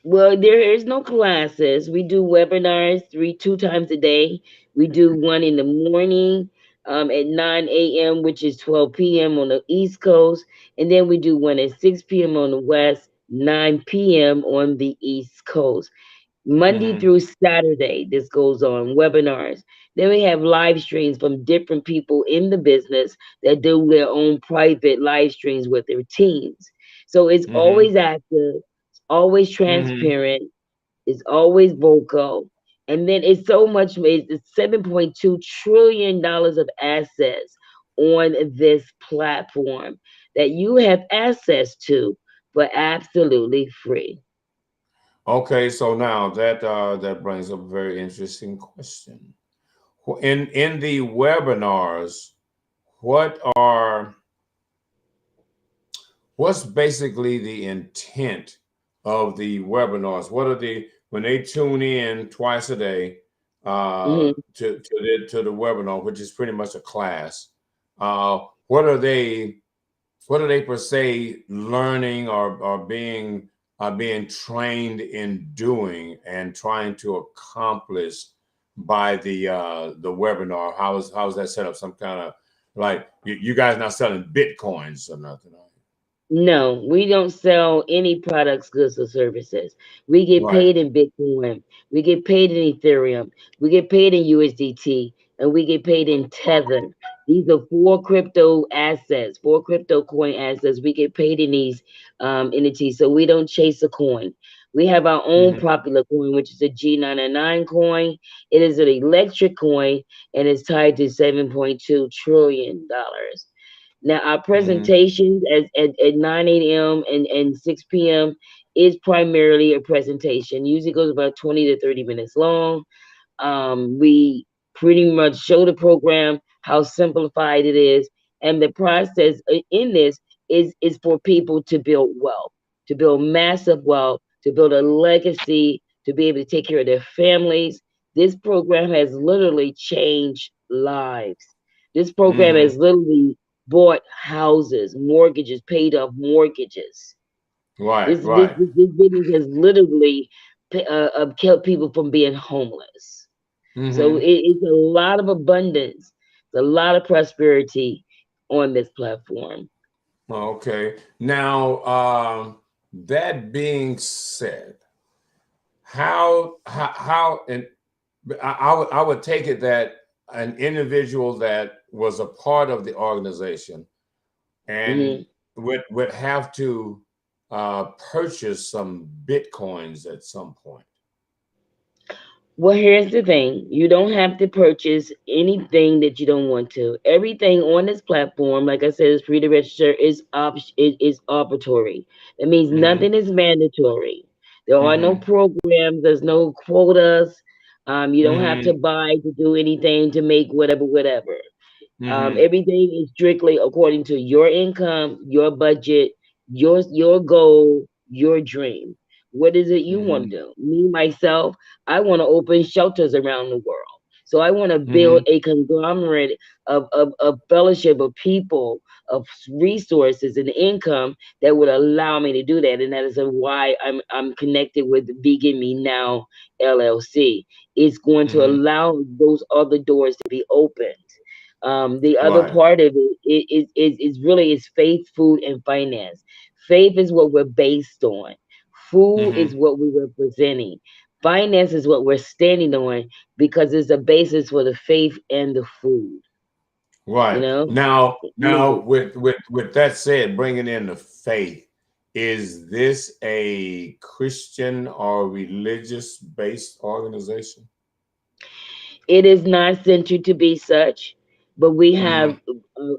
Well, there is no classes. We do webinars 2 times a day. We do one in the morning at 9 a.m., which is 12 p.m. on the East Coast. And then we do one at 6 p.m. on the West, 9 p.m. on the East Coast. Monday Mm-hmm. through Saturday, this goes on, webinars. Then we have live streams from different people in the business that do their own private live streams with their teams. So it's Mm-hmm. always active, it's always Mm-hmm. transparent, it's always vocal. And then it's so much, it's $7.2 trillion of assets on this platform that you have access to for absolutely free. Okay, so now that brings up a very interesting question. In the webinars, what are what's basically the intent of the webinars? What are the when they tune in twice a day Mhm. to the webinar, which is pretty much a class? Uh, what are they what are they per se learning or being trained in doing and trying to accomplish by the webinar? How is that set up? Some kind of like you guys not selling bitcoins or nothing, are No, we don't sell any products, goods, or services. We you? get Right. paid in Bitcoin. We get paid in Ethereum. We get paid in USDT. And we get paid in Tether. These are four crypto assets, four crypto coin assets. We get paid in these entities. So we don't chase a coin. We have our own Mm-hmm. popular coin, which is a G99 coin. It is an electric coin and it's tied to $7.2 trillion. Now, our Mm-hmm. presentations at 9 a.m. and 6 p.m. is primarily a presentation. Usually goes about 20 to 30 minutes long. We pretty much show the program how simplified it is, and the process in this is for people to build wealth, to build massive wealth, to build a legacy, to be able to take care of their families. This program has literally changed lives. This program Mm-hmm. has literally bought houses, mortgages, paid off mortgages. Right, right. This business has literally kept people from being homeless. So Mm-hmm. it's a lot of abundance, a lot of prosperity on this platform. Okay. Now, that being said, how and I would take it that an individual that was a part of the organization and Hmm. would have to purchase some bitcoins at some point. Well, here's the thing. You don't have to purchase anything that you don't want to. Everything on this platform, like I said, is free to register, is arbitrary. That means Mm-hmm. nothing is mandatory. There are no Mm-hmm. programs, there's no quotas. You don't have to Mm-hmm. buy to do anything to make whatever, whatever. Mm-hmm. Everything is strictly according to your income, your budget, your goal, your dream. What is it you want Mm-hmm. to do? Me, myself, I want to open shelters around the world. So I want to build Mm-hmm. a conglomerate of fellowship of people, of resources and income that would allow me to do that. And that is why I'm connected with Vegan Me Now LLC. It's going to Mm-hmm. allow those other doors to be opened. The other Right. part of it is really is faith, food, and finance. Faith is what we're based on. Food is Mm-hmm. what we're representing. Finance is what we're standing on because it's a basis for the faith and the food. You Right. know, Now, Mm. with that said, bringing in the faith, is this a Christian or religious based organization? It is not centered to be such, but we Mm-hmm. have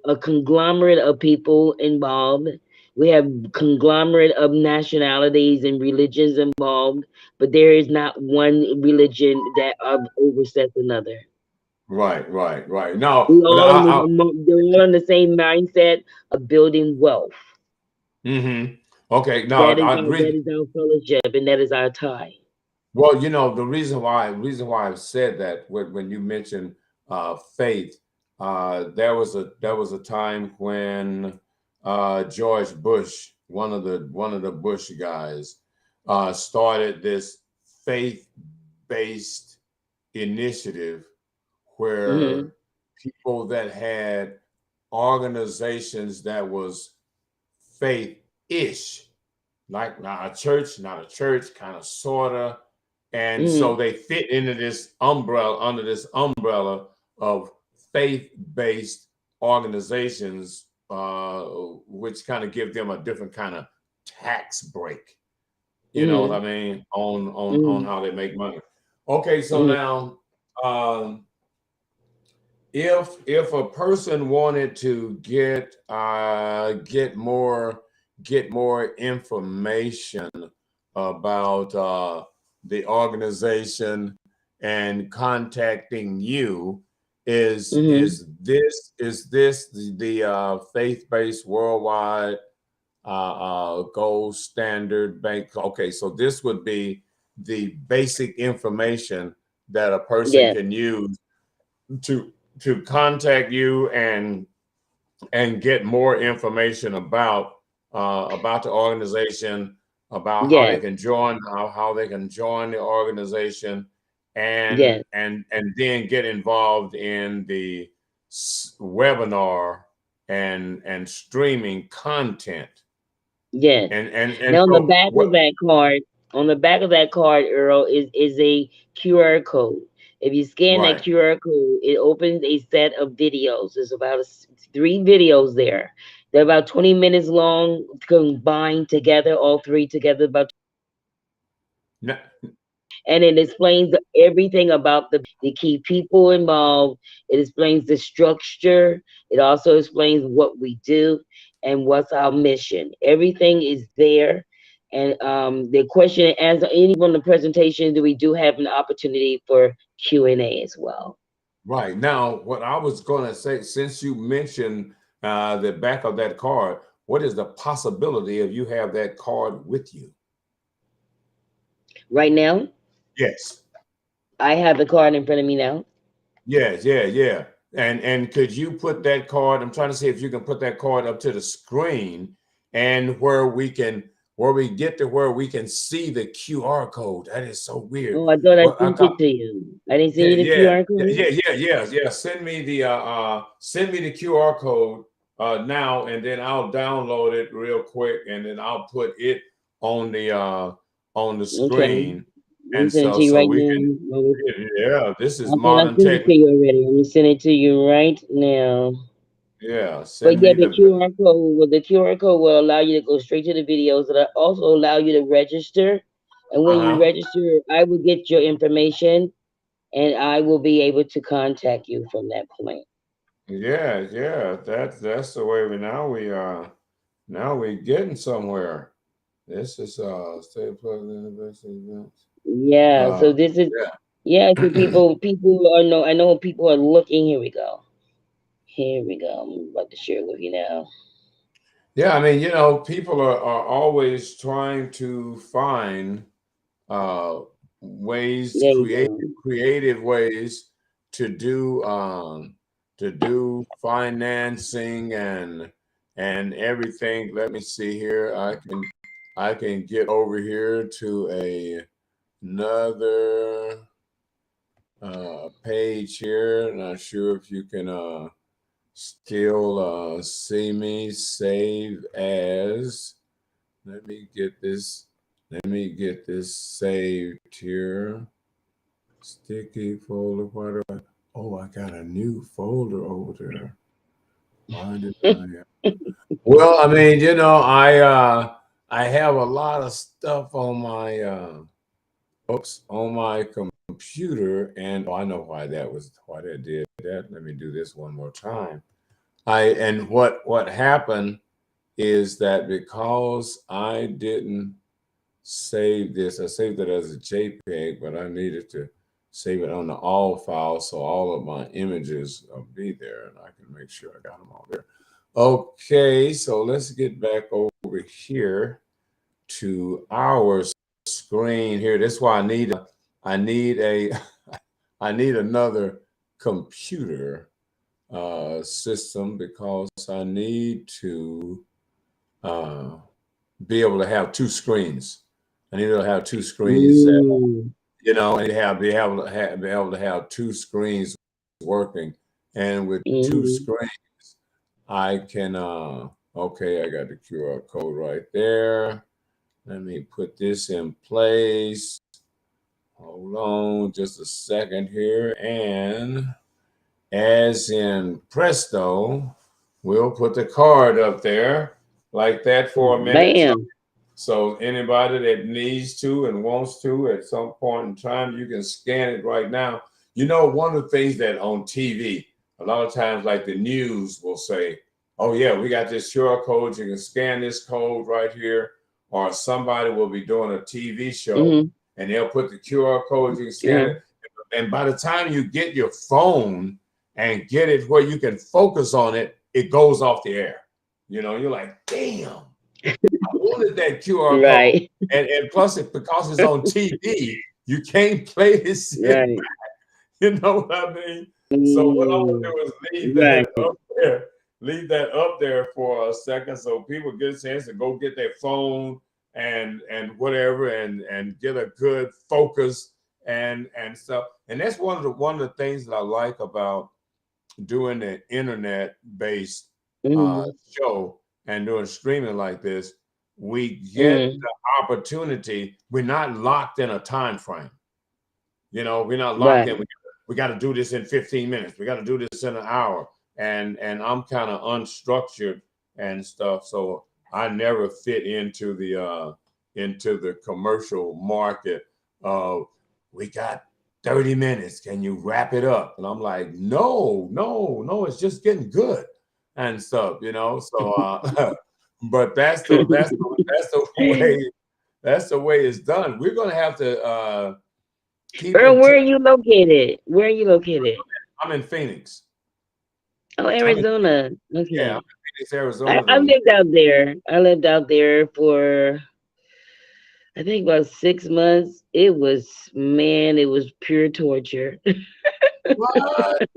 a conglomerate of people involved. We have conglomerate of nationalities and religions involved, but there is not one religion that oversets another. Right, right, right. No, We but all in they're all in the same mindset of building wealth. mm-hmm. Okay. No, That is I agree. that is our fellowship and that is our tie. Well, the reason why I said that when you mentioned faith, there was a time when George Bush, one of the Bush guys, started this faith-based initiative Hmm. where people that had organizations that was faith-ish, like not a church, kind of sorta. And so they fit into this umbrella, under this umbrella of faith-based organizations, which kind of give them a different kind of tax break. You know what I mean? On how they make money. Okay, so now if a person wanted to get more information about the organization and contacting you, is this the faith-based worldwide gold standard bank? Okay, so this would be the basic information that a person can use to contact you and get more information about the organization, about how they can join, how they can join the organization, and then get involved in the webinar and streaming content. Yes. And Now on the so back what? of that card, Earl, is a QR code. If you scan that Right. QR code, it opens a set of videos. There's about 3 videos there. They're about 20 minutes long, combined together, all 3 together, about. No, And it explains everything about the key people involved. It explains the structure. It also explains what we do and what's our mission. Everything is there. And the question and answer, any one of the presentation, we do have an opportunity for Q&A as well. right. Now, what I was going to say, since you mentioned the back of that card, what is the possibility of you have that card with you? Right now? Yes. I have the card in front of me now. Yes, yeah. And could you put that card? I'm trying to see if you can put that card up to the screen, and where we get to where we can see the QR code. That is so weird. Oh, I thought I Well, sent it to you. I didn't send you the QR code? Yeah. Send me the QR code now, and then I'll download it real quick, and then I'll put it on the screen. I'm And sending it so to you right we can, now. yeah, this I is thought I modern sent it tech. to you already. Let me send it to you right now. Yeah, But send yeah, me the QR code will allow you to go straight to the videos. It'll also allow you to register. And when you register, I will get your information and I will be able to contact you from that point. Yeah. That's the way now we getting somewhere. This is stay plugged in the best events. Yeah, so this is so people are I know people are looking. Here we go. I'm about to share with you now. Yeah, I mean, people are always trying to find ways, There you go. creative ways to do financing and everything. Let me see here. I can get over here to another page here. Not sure if you can still see me. Save as. Let me get this saved here. Sticky folder. Why do I? Oh, I got a new folder over there. Why did I? Well, I mean, I have a lot of stuff on my on my computer, and I know why that did that. Let me do this one more time. And what happened is that because I didn't save this, I saved it as a JPEG, but I needed to save it on the all file so all of my images will be there, and I can make sure I got them all there. Okay, so let's get back over here to our screen here. That's why I need a I need another computer system, because I need to be able to have 2 screens. I need to have 2 screens. And be able to have 2 screens working, and with 2 screens, I can. Okay, I got the QR code right there. Let me put this in place. Hold on just a second here. And as in presto, we'll put the card up there like that for a minute. Bam. So anybody that needs to and wants to at some point in time, you can scan it right now. You know, one of the things that on TV, a lot of times like the news will say, oh yeah, we got this QR code. You can scan this code right here. Or somebody will be doing a TV show and they'll put the QR code, you can scan it. And by the time you get your phone and get it where you can focus on it, it goes off the air. You know, you're like, damn. I wanted that QR code, and plus, because it's on TV, you can't play this shit back. You know what I mean? So what I'm gonna do is leave that up there, leave that up there for a second, so people get a chance to go get their phone and whatever, and get a good focus and stuff. And that's one of the things that I like about doing the internet based show and doing streaming like this. We get the opportunity. We're not locked in a time frame. You know, we're not locked in. We got to do this in 15 minutes. We got to do this in an hour. And I'm kind of unstructured and stuff, so I never fit into the commercial market of we got 30 minutes. Can you wrap it up? And I'm like, no, it's just getting good and stuff, you know. So but that's the way it's done. We're gonna have to keep Earl, where are you located? Where are you located? I'm in Phoenix. Oh, Arizona. Okay. Yeah, I'm in Phoenix, Arizona. I lived out there. I lived out there for I think about 6 months. It was pure torture. What?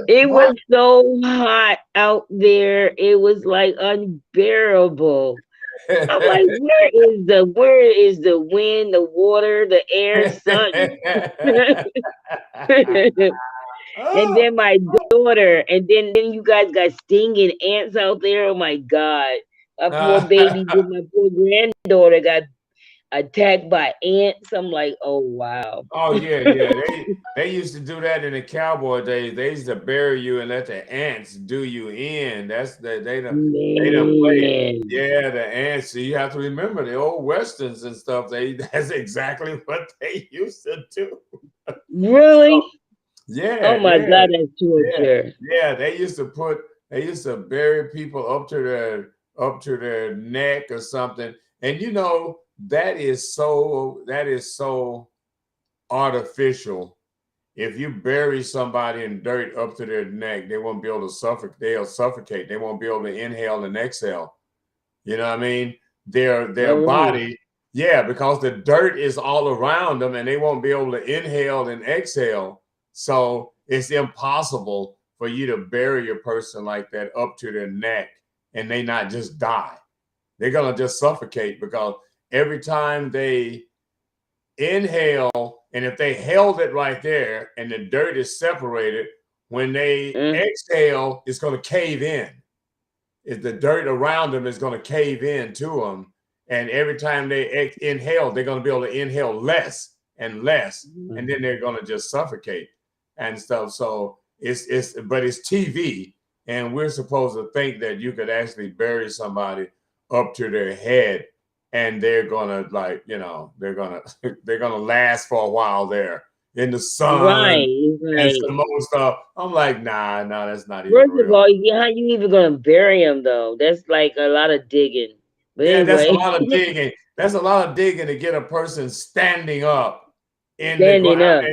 It was so hot out there. It was like unbearable. I'm like, where is the wind, the water, the air, sun? And then my daughter, and then you guys got stinging ants out there. Oh my God. My poor baby, my poor granddaughter got attacked by ants. I'm like, oh wow. Oh yeah. They used to do that in the cowboy days. They used to bury you and let the ants do you in. That's they done played. Yeah, the ants. So you have to remember the old westerns and stuff. That's exactly what they used to do. Really? So, yeah. Oh my God, that's torture. Yeah, they used to bury people up to their neck or something. And you know, that is so artificial. If you bury somebody in dirt up to their neck, they won't be able to suffocate. They'll suffocate. They won't be able to inhale and exhale. You know what I mean? Their body, yeah, because the dirt is all around them and they won't be able to inhale and exhale. So it's impossible for you to bury a person like that up to their neck and they not just die. They're gonna just suffocate because every time they inhale, and if they held it right there and the dirt is separated, when they exhale, it's going to cave in. If the dirt around them is going to cave in to them, and every time they inhale, they're going to be able to inhale less and less, and then they're going to just suffocate and stuff. So it's TV, and we're supposed to think that you could actually bury somebody up to their head and they're gonna they're gonna last for a while there in the sun and some more stuff. I'm like, nah, that's not even First of all, how you even gonna bury them though? That's like a lot of digging. But anyway. That's a lot of digging. That's a lot of digging to get a person standing up in the ground.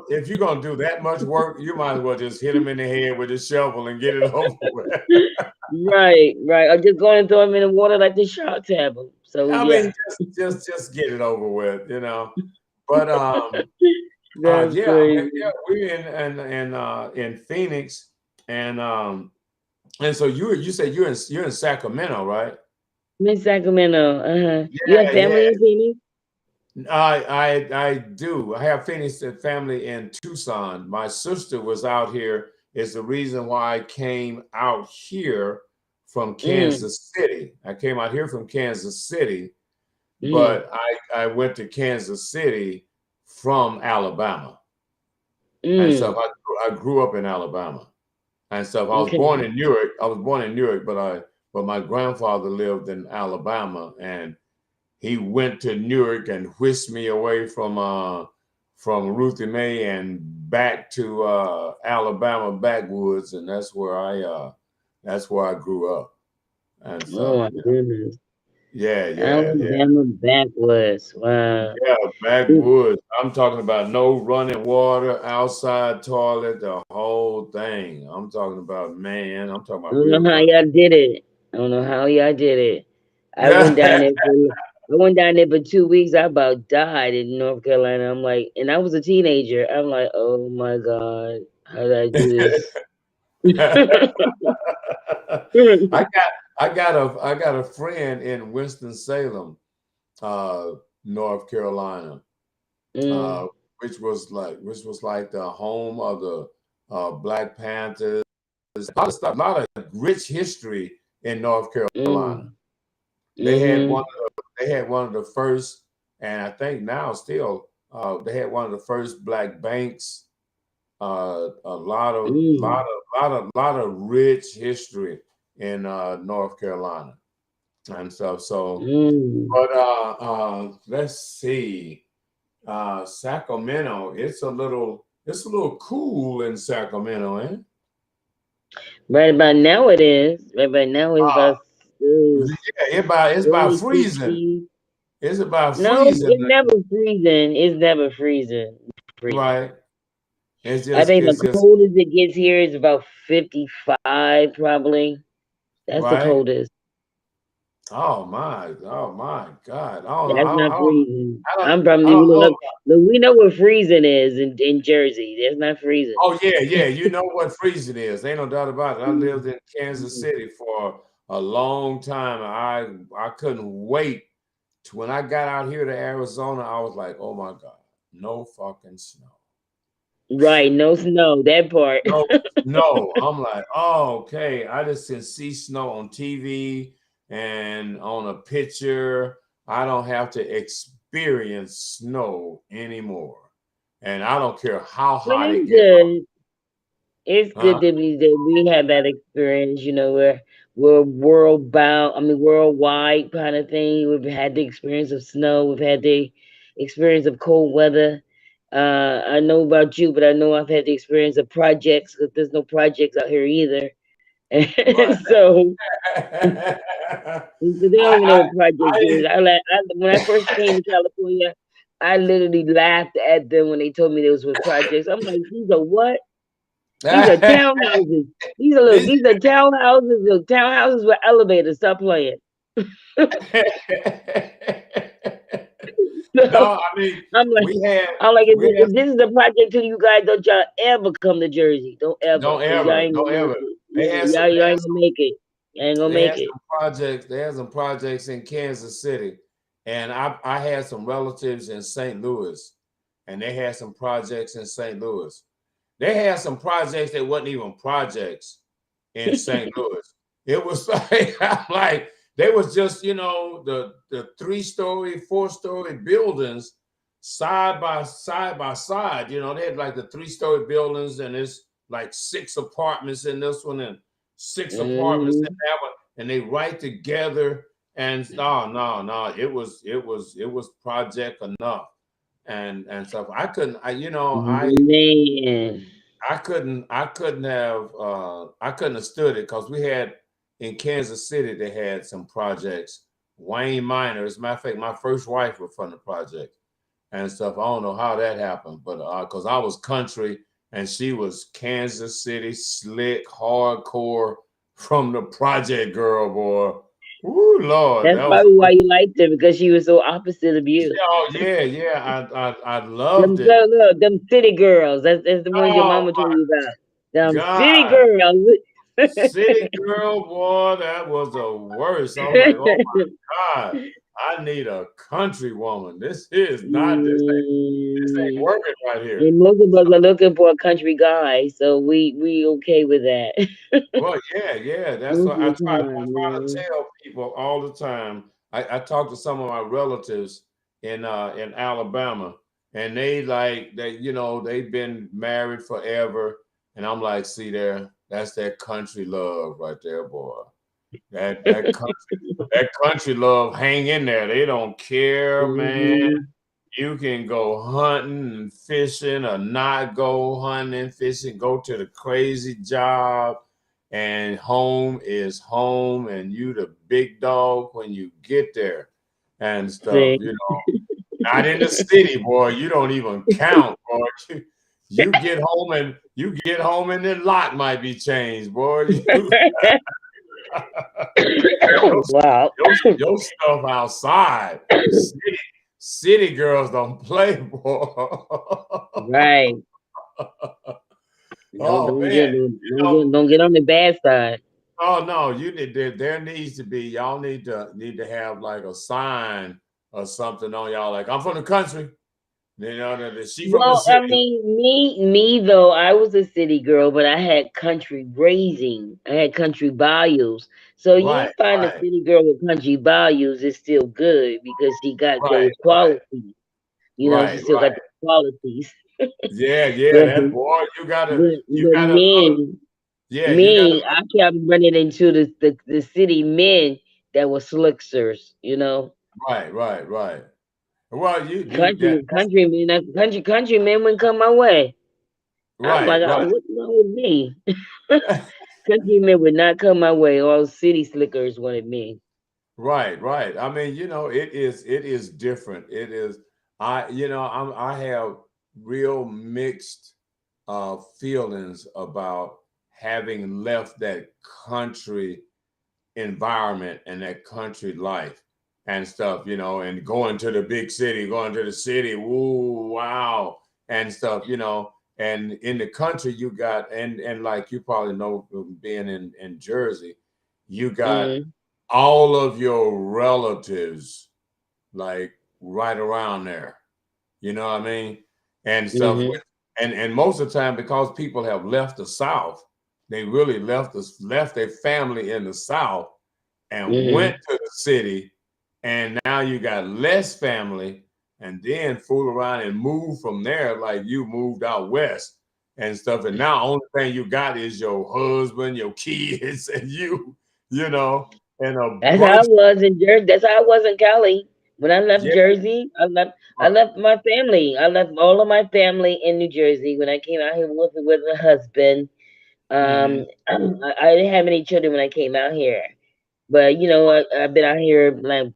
If you're gonna do that much work, you might as well just hit them in the head with a shovel and get it over with. Right. Or just go and throw them in the water like the sharks have them. So I mean, just get it over with, you know. But we're in Phoenix, and so you said you're in Sacramento, right? I'm in Sacramento. You have family in Phoenix? I do. I have Phoenix family in Tucson. My sister was out here. Is the reason why I came out here from Kansas City. I came out here from Kansas City but I went to Kansas City from Alabama. And so I grew up in Alabama. And so I was born in Newark. But my grandfather lived in Alabama, and he went to Newark and whisked me away from Ruthie Mae and back to Alabama backwoods, and that's where I grew up. And so, my goodness. yeah. Alabama backwoods. Wow. Yeah, backwoods. I'm talking about no running water, outside toilet, the whole thing. I'm talking about, man, I'm talking I about don't real know how country. y'all did it. I don't know how y'all did it. I went down there for 2 weeks. I about died in North Carolina. I'm like, and I was a teenager. I'm like, oh my God, how did I do this? I got a friend in Winston-Salem, North Carolina, which was like the home of the Black Panthers. A lot of stuff, a lot of rich history in North Carolina. They had one of the first, and I think now still, they had one of the first black banks. A lot of rich history in North Carolina and stuff. So, but let's see, Sacramento. It's a little cool in Sacramento, eh? Right about now it is. Right about now it's about It's about freezing. 50. It's about No, freezing. it's never freezing. It's never freezing. Right. It's I think the just coldest it gets here is about 55, probably. That's the right. coldest. Oh my God. That's not freezing. I don't, I'm from I don't know. look, we know what freezing is in Jersey. That's not freezing. Oh yeah. You know what freezing is. Ain't no doubt about it. I lived in Kansas City for a long time. I couldn't wait to, when I got out here to Arizona, I was like, oh my God, no fucking snow. Right, no snow, that part. No. I'm like, oh, okay. I just can see snow on TV and on a picture. I don't have to experience snow anymore. And I don't care how But hot it it's gets. good. It's good that we had that experience, we're worldwide kind of thing. We've had the experience of snow, we've had the experience of cold weather. I know about you, but I know I've had the experience of projects because there's no projects out here either. Right. So they don't even know I, what project is. When I first came to California, I literally laughed at them when they told me there was with projects. I'm like, these are what? These are townhouses. These are townhouses. Look, townhouses with elevators. Stop playing. No, So I mean, I'm like, we had, if this is a project to you guys, don't y'all ever come to Jersey. Don't ever, because y'all ain't don't gonna make ever. it. They Yeah, had some, y'all ain't gonna make it. You ain't gonna they make had it. some projects. They had some projects in Kansas City, and I had some relatives in St. Louis, and they had some projects in St. Louis. They had some projects that wasn't even projects in St. Louis. It was like, I'm like, they was just, the 3-story, 4-story buildings side by side. They had like the 3-story buildings, and it's like 6 apartments in this one and 6 apartments in that one, and they right together. And no, it was project enough and stuff. I couldn't, Man. I couldn't have stood it, because we had in Kansas City, they had some projects. Wayne Minor, as a matter of fact, my first wife was from the project and stuff. I don't know how that happened, but because I was country and she was Kansas City, slick, hardcore from the project girl, boy. Ooh, Lord, That's that was. probably why you liked her, because she was so opposite of you. Oh yeah. I Them loved it. look, them city girls. That's the ones your Oh mama told my you about. Them city God. girls. City girl, boy, that was the worst. I was like, oh my God, I need a country woman. This ain't Mm, working right here. and most of us are looking for a country guy, so we okay with that. Well, yeah. That's Most what of I the try time, to tell people all the time. I talked to some of my relatives in Alabama, and they've been married forever, and I'm like, see there, that's that country love right there, boy. That country love hang in there. They don't care, man. Mm-hmm. You can go hunting and fishing or not go hunting and fishing, go to the crazy job, and home is home, and you the big dog when you get there and stuff, See, Not in the city, boy. You don't even count, boy. You get home and the lock might be changed, boy. your, wow. your stuff outside. City girls don't play, boy. Right. Don't Oh don't man, get don't, you don't know. get don't get on the bad side. Oh no, you need there needs to be y'all need to have like a sign or something on y'all like I'm from the country. She from the Well, I city. mean, me though, I was a city girl, but I had country raising. I had country values. So Right, you find a right, city girl with country values is still good because she got right, those right, qualities. She right, still got right. the qualities. Yeah, yeah, But that boy, you but gotta look. Yeah, you gotta I kept running into the city men that were slicksters. right, right, right. Well, you Country men wouldn't come my way. I'm right, like, oh, right. what's wrong with me? Country men would not come my way. All city slickers wanted me. Right, right. I mean, it is different. It is I have real mixed feelings about having left that country environment and that country life and stuff, and going to the big city, going to the city, woo, wow, and stuff, and in the country you got and like you probably know from being in Jersey, you got Mm, all of your relatives like right around there. You know what I mean? And stuff mm-hmm, with and most of the time because people have left the South, they really left their family in the South and mm-hmm. went to the city, and now you got less family, and then fool around and move from there like you moved out west and stuff. And now only thing you got is your husband, your kids, and and a That's how I bunch. was in Jersey. That's how I was in Cali. When I left Yeah, Jersey, I left my family. I left all of my family in New Jersey. When I came out here with my husband, mm-hmm. I didn't have any children when I came out here. But I've been out here like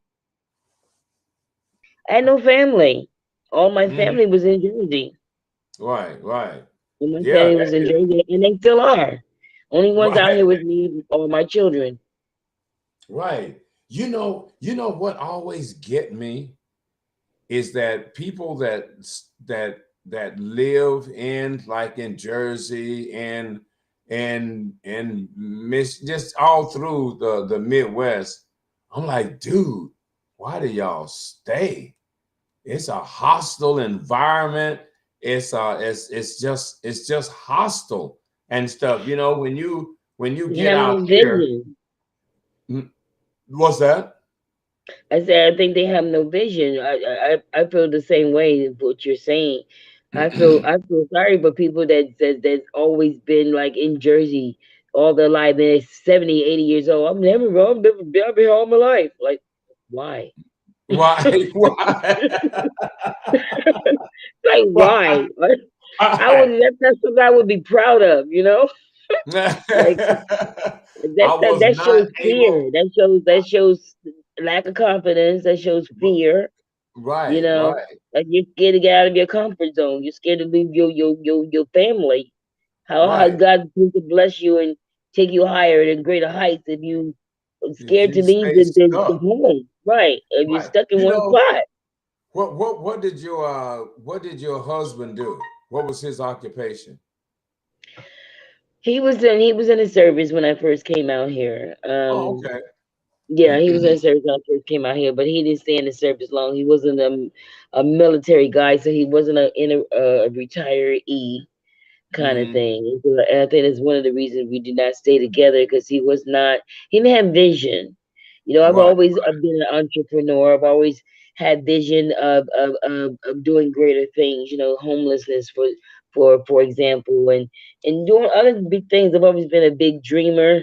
15 years. I had no family. All my Mm-hmm. family was in Jersey. Right, right. And my Yeah, family that was in is Jersey, and they still are. Only ones out right, here with me are my children. right. You know what always get me is that people that live in like in Jersey and miss just all through the Midwest. I'm like, dude, why do y'all stay? It's a hostile environment. It's just hostile and stuff. When you They get have out no here, vision. mm, what's that? I said I think they have no vision. I feel the same way with what you're saying. I feel sorry for people that's always been like in Jersey all their life and they're 70, 80 years old. I've been here all my life. Like, why? Why? Why? Like, why? Like, Why? that's something I would be proud of. Like I was that not shows able. fear. That shows lack of confidence. That shows fear. You Right, know, right, like you're scared to get out of your comfort zone. You're scared to leave your family. How right. God going to bless you and take you higher and greater heights if you If scared you to leave stay the stuck, home, right? If you're right. stuck in You one know spot. what did your husband do? What was his occupation? He was in the service when I first came out here. Oh, okay. Yeah, he was in the service when I first came out here, but he didn't stay in the service long. He wasn't a military guy, so he wasn't a retiree kind of Hmm. thing. And I think that's one of the reasons we did not stay together because he didn't have vision. I've Right. always been an entrepreneur. I've always had vision of doing greater things. Homelessness for example, and doing other big things. I've always been a big dreamer.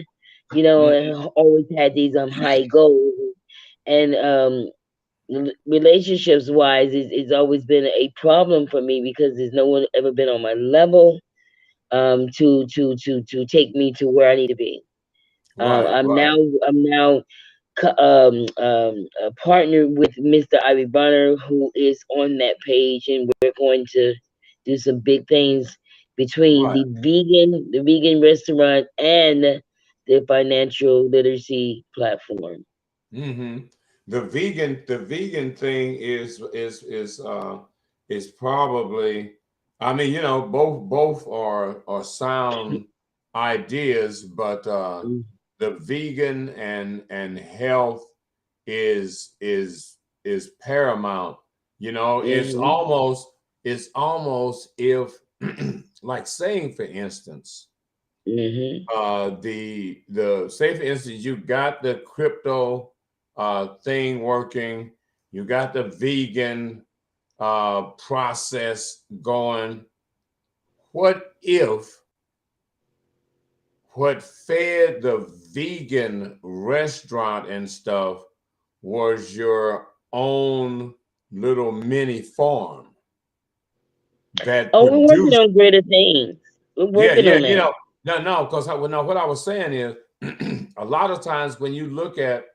Mhm. And always had these high goals. And relationships wise, it's always been a problem for me because there's no one ever been on my level to take me to where I need to be. Right. I'm Right. now partnered with Mr. Ivy Bonner, who is on that page, and we're going to do some big things between Right. the vegan restaurant and the financial literacy platform. Hmm. The vegan thing is probably, I mean, both are sound ideas, but the vegan and health is paramount. It's Mm-hmm. almost if like saying, for instance, Mm-hmm. the say for instance, you got the crypto thing working, you got the vegan process going. What if what fed the vegan restaurant and stuff was your own little mini farm that Oh, we're working produced? on greater things. We're Yeah, working yeah, on that. no, because what I was saying is a lot of times when you look at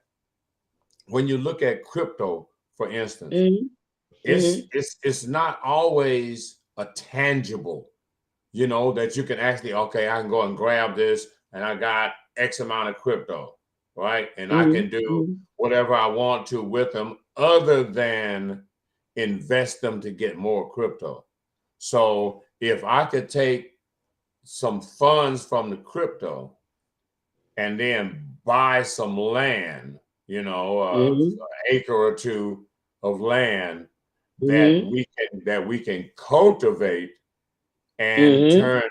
crypto, for instance, Mm-hmm. Mm-hmm. it's not always a tangible, that you can actually, okay, I can go and grab this and I got X amount of crypto, right? And I can do Mm-hmm. whatever I want to with them other than invest them to get more crypto. So if I could take some funds from the crypto and then buy some land, an Mm-hmm. acre or two of land that Mm-hmm. we can cultivate and Mm-hmm. turn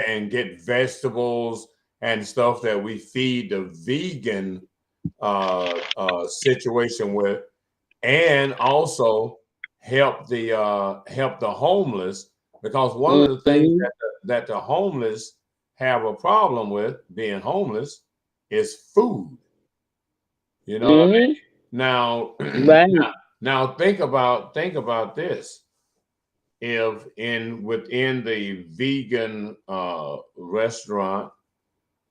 and get vegetables and stuff that we feed the vegan situation with, and also help the homeless, because one of the things Mm-hmm. that the homeless have a problem with being homeless is food. You know what I Mm-hmm. mean? Now, Right. now think about this. If within the vegan restaurant,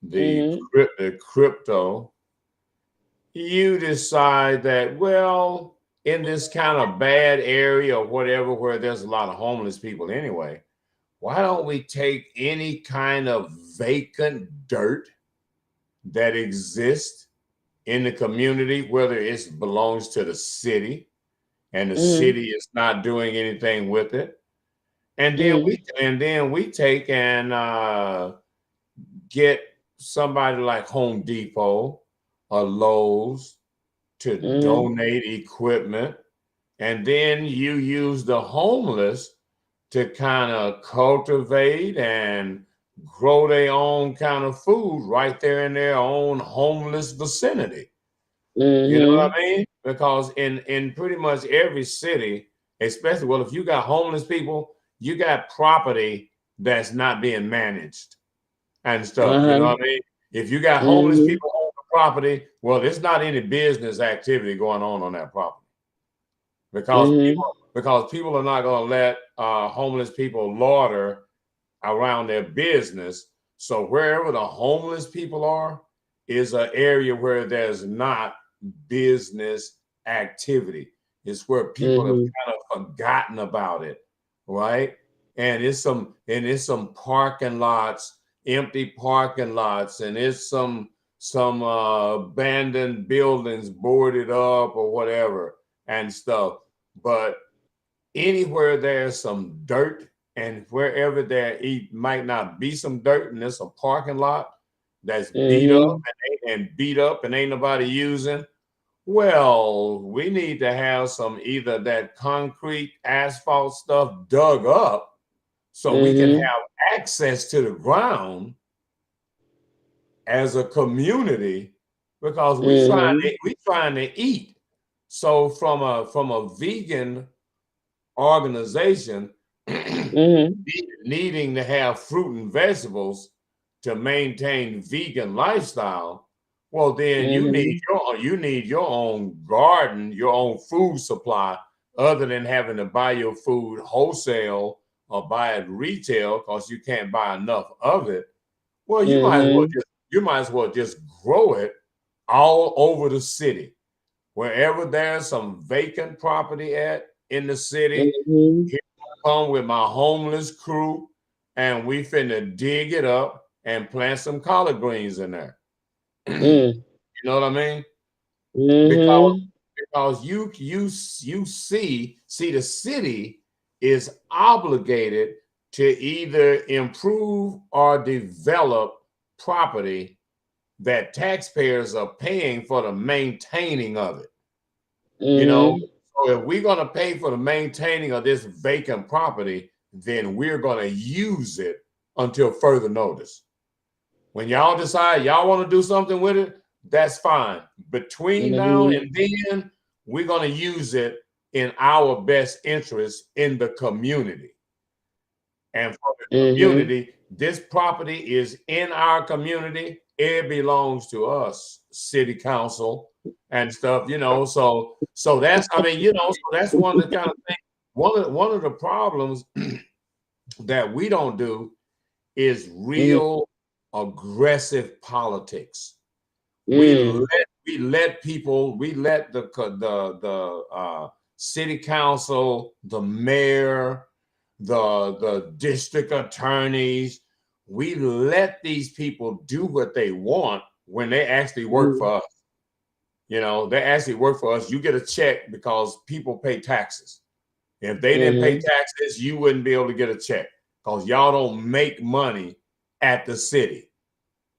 the Mm-hmm. crypto, you decide that, well, in this kind of bad area or whatever, where there's a lot of homeless people anyway, why don't we take any kind of vacant dirt that exists in the community, whether it belongs to the city and the Mm-hmm. city is not doing anything with it, and then Mm-hmm. we take and get somebody like Home Depot or Lowe's to Mm-hmm. donate equipment, and then you use the homeless to kind of cultivate and grow their own kind of food right there in their own homeless vicinity. You know what Mm-hmm. I mean? Because in pretty much every city, especially, well, if you got homeless people, you got property that's not being managed and stuff. You know Uh-huh. what I mean? If you got homeless Mm-hmm. people on the property, well, there's not any business activity going on that property, because Mm-hmm. people are not going to let homeless people loiter around their business. So wherever the homeless people are is an area where there's not business activity. It's where people have Mm-hmm. kind of forgotten about it, right? And it's some parking lots, empty parking lots, and it's some abandoned buildings boarded up or whatever and stuff. But anywhere there's some dirt, and wherever there might not be some dirt and there's a parking lot that's beat up Mm-hmm. and beat up and ain't nobody using, well, we need to have some, either that concrete asphalt stuff dug up so we can Mm-hmm. have access to the ground as a community because we trying to eat. So from a vegan organization needing to have fruit and vegetables to maintain vegan lifestyle, well then you need your own garden, your own food supply, other than having to buy your food wholesale or buy it retail because you can't buy enough of it. Well, you might as well just grow it all over the city. Wherever there's some vacant property at in the city, here I come with my homeless crew, and we finna dig it up and plant some collard greens in there. You know what I mean? Because you see the city is obligated to either improve or develop property that taxpayers are paying for the maintaining of it. You know, so if we're going to pay for the maintaining of this vacant property, then we're going to use it until further notice. When y'all decide y'all want to do something with it, that's fine. Between now and then, we're going to use it in our best interest in the community. And for the community, this property is in our community. It belongs to us, city council and stuff, you know. So that's, I mean, you know, so that's one of the kind of things. One of the problems that we don't do is real aggressive politics. We let people, we let the city council, the mayor, the district attorneys, we let these people do what they want when they actually work for us. You know, they actually work for us. You get a check because people pay taxes. If they didn't pay taxes, you wouldn't be able to get a check because y'all don't make money at the city.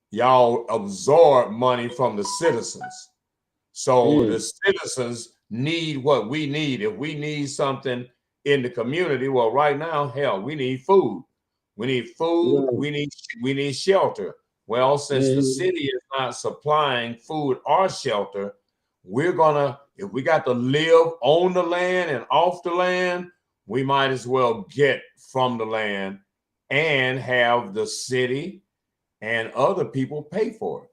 Y'all absorb money from the citizens. So the citizens need what we need. If we need something in the community, well, right now, hell, we need food. We need food. We need shelter. Well, since the city is not supplying food or shelter, we're gonna, if we got to live on the land and off the land, we might as well get from the land and have the city and other people pay for it.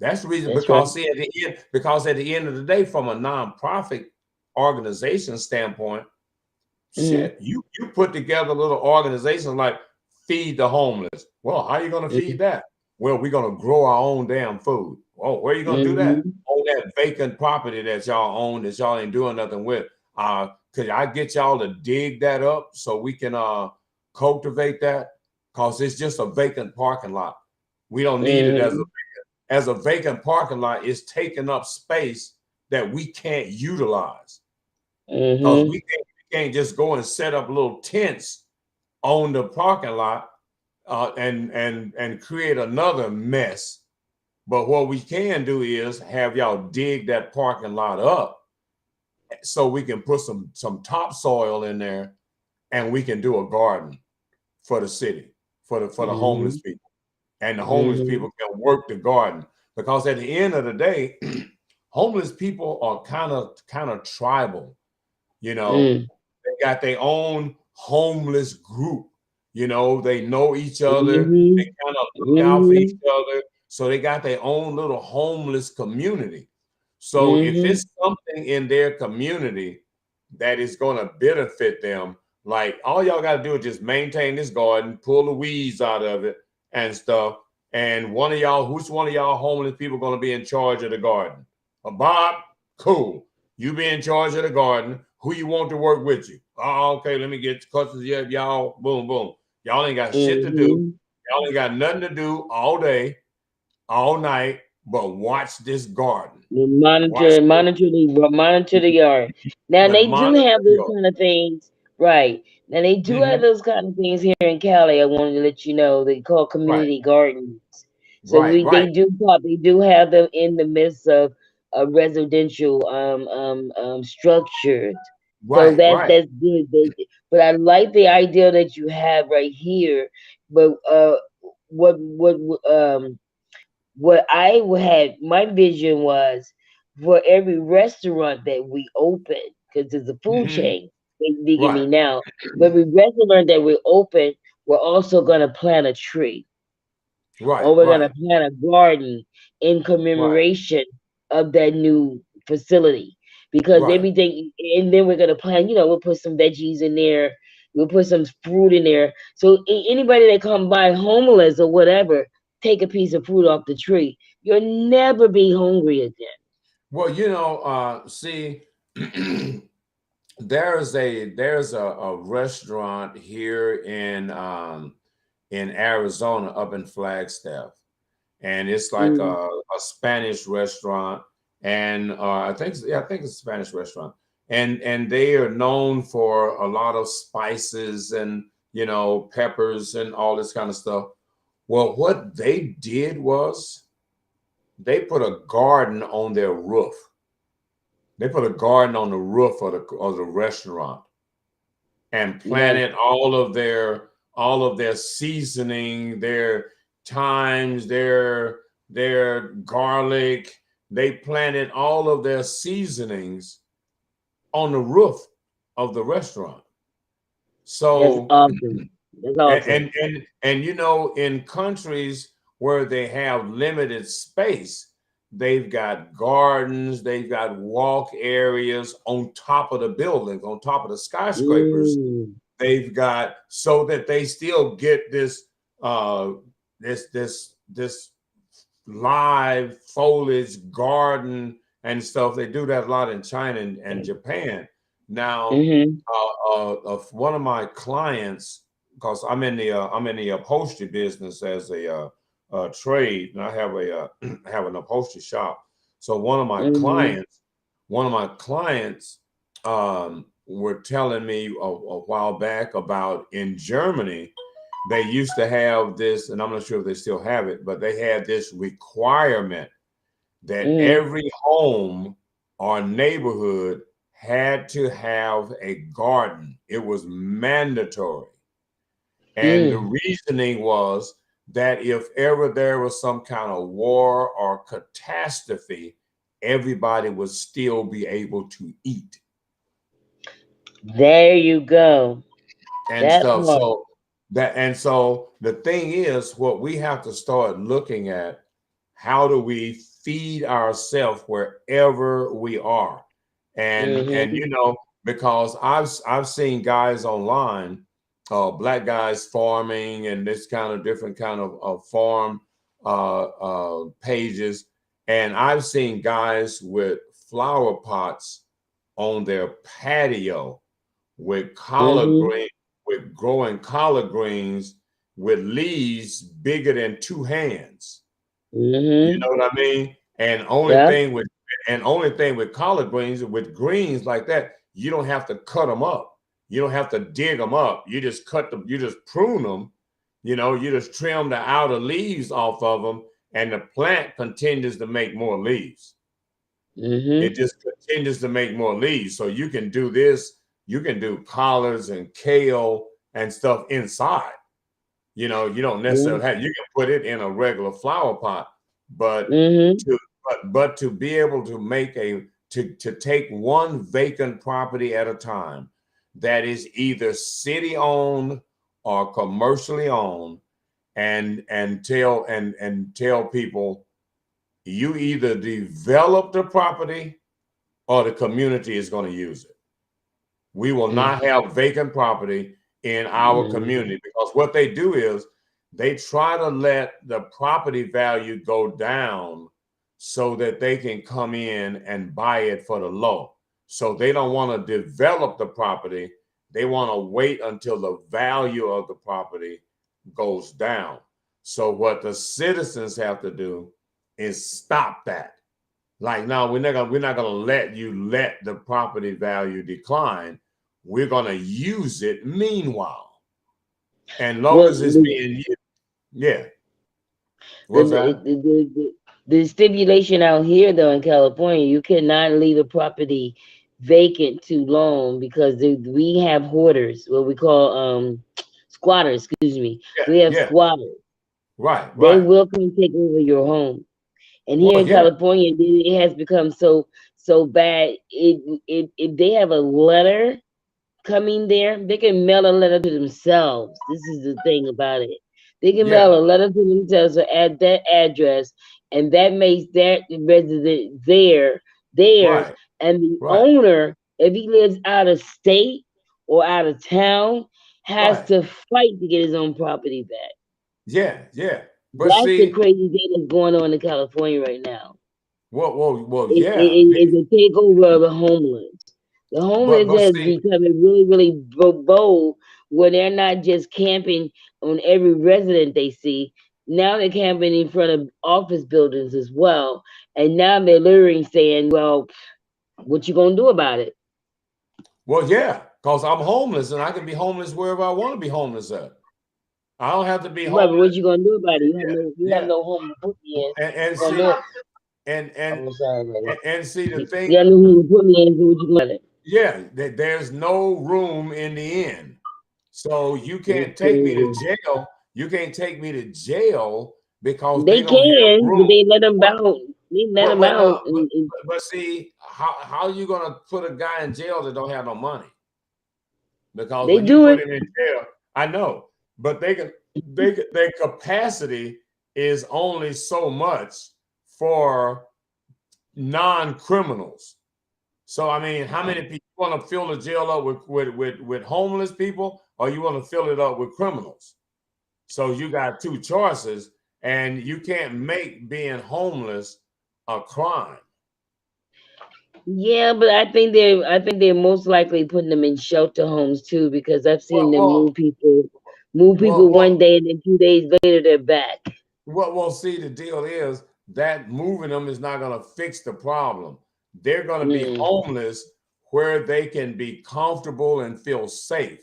That's the reason, because see, at the end of the day, from a nonprofit organization standpoint, shit, you put together a little organization like Feed the Homeless. Well, how are you going to feed that? Well, we're going to grow our own damn food. Oh, where are you going to do that? On that vacant property that y'all own that y'all ain't doing nothing with. Could I get y'all to dig that up so we can cultivate that? Because it's just a vacant parking lot. We don't need it as a vacant parking lot. It's taking up space that we can't utilize. Because we can't just go and set up little tents on the parking lot and create another mess. But what we can do is have y'all dig that parking lot up so we can put some topsoil in there and we can do a garden for the city, for the homeless people. And the homeless people can work the garden. Because at the end of the day, homeless people are kind of tribal. You know, they got their own homeless group. You know, they know each other. They kind of look out for each other. So they got their own little homeless community. So if it's something in their community that is going to benefit them, like all y'all got to do is just maintain this garden, pull the weeds out of it and stuff. And which one of y'all homeless people going to be in charge of the garden? Bob, cool. You be in charge of the garden. Who you want to work with you? Oh, okay, let me get custody of y'all. Boom, boom. Y'all ain't got shit to do. Y'all ain't got nothing to do all day, all night, but watch this garden. Monitor the yard. Now they do have those kind of things, right? Now they do have those kind of things here in Cali. I wanted to let you know they call community gardens. So they do have them in the midst of residential structures. So that's good. But I like the idea that you have right here. But what what I had, my vision was for every restaurant that we open, because it's a food Hmm. chain, they digging Right, me now. For every restaurant that we open, we're also gonna plant a tree, or right, we're gonna right, plant a garden in right, commemoration of that new facility. Because right. everything, and then we're gonna plant, we'll put some veggies in there, we'll put some fruit in there. So anybody that come by homeless or whatever, take a piece of fruit off the tree. You'll never be hungry again. Well, see, there's a restaurant here in Arizona up in Flagstaff, and it's like Mm, a Spanish restaurant, and I think it's a Spanish restaurant, and they are known for a lot of spices and peppers and all this kind of stuff. Well, what they did was they put a garden on their roof. They put a garden on the roof of the restaurant and that's planted all of their seasoning, their thymes, their garlic. They planted all of their seasonings on the roof of the restaurant. that's So awesome. That's and awesome. and and, and in countries where they have limited space, they've got gardens, they've got walk areas on top of the buildings, on top of the skyscrapers. Mm, They've got so that they still get this live foliage garden and stuff. They do that a lot in China and Japan. Now, mm-hmm, of one of my clients, because I'm in the upholstery business as a trade, and I have have an upholstery shop. So mm-hmm, one of my clients were telling me a while back about in Germany they used to have this, and I'm not sure if they still have it, but they had this requirement that mm-hmm, every home or neighborhood had to have a garden. It was mandatory. And the mm. reasoning was that if ever there was some kind of war or catastrophe, everybody would still be able to eat There you go. and That stuff. part. So the thing is, what we have to start looking at, how do we feed ourselves wherever we are? And Mm-hmm. because I've seen guys online, black guys farming and this kind of different kind of farm pages, and I've seen guys with flower pots on their patio with collard Mm-hmm. green, with growing collard greens with leaves bigger than two hands. You Mm-hmm. know what I mean? Yeah. And only thing with collard greens, with greens like that, you don't have to cut them up. You don't have to dig them up. You just cut them, you just prune them, you just trim the outer leaves off of them, and the plant continues to make more leaves. It Mm-hmm. just continues to make more leaves. So you can do this, you can do collards and kale and stuff inside. You don't Yeah. necessarily have, you can put it in a regular flower pot, but Mm-hmm. to be able to to take one vacant property at a time that is either city owned or commercially owned, and tell people, you either develop the property or the community is going to use it. We will not have vacant property in our Mm-hmm. community, because what they do is they try to let the property value go down so that they can come in and buy it for the low. So they don't want to develop the property. They want to wait until the value of the property goes down. So what the citizens have to do is stop that. Like, no, we're not gonna let you let the property value decline. We're gonna use it meanwhile. And long Well, as it's being used, yeah. the, What's the, that? the, the, the the stipulation out here, though, in California, you cannot leave a property vacant too long, because we have hoarders, what we call squatters. Excuse me, Yeah, we have yeah, squatters. Right, They right. will come take over your home. And here Well, in yeah, California, it has become so bad. If they have a letter coming there, they can mail a letter to themselves. This is the thing about it. They can mail yeah, a letter to themselves or add that address, and that makes that resident theirs. right, And the right, owner, if he lives out of state or out of town, has right. to fight to get his own property back. Yeah, yeah. But That's the see, crazy thing that's going on in California right now. well, It, yeah. it, it's a takeover of the homeless. The homeless But has see, become really, really bold where they're not just camping on every resident they see. Now they're camping in front of office buildings as well. And now they're literally saying, well, what you gonna do about it? well, yeah, because I'm homeless and I can be homeless wherever I want to be homeless at. I don't have to be Right, but what homeless. you gonna do about it? You have Yeah, no home to put me in. and What you gonna see, do? and and I'm sorry, brother. and see the thing. You got no home to put me in, so what you gonna do? Yeah, there's no room in the inn, so you It's can't take me to crazy. jail. You can't take me to jail because They they don't have can, but room. they let them What? out. They let them Well, out, no, but see, how you gonna put a guy in jail that don't have no money? Because they when you do put it. him in jail, I know, but their capacity is only so much for non-criminals. So I mean, how many people want to fill the jail up with homeless people, or you want to fill it up with criminals? So you got two choices, and you can't make being homeless a crime. Yeah, but I think they're most likely putting them in shelter homes too, because I've Well, seen them well, move well, people one well, day and then 2 days later they're back. well. See, the deal is that moving them is not going to fix the problem. They're going to be Mm, homeless where they can be comfortable and feel safe.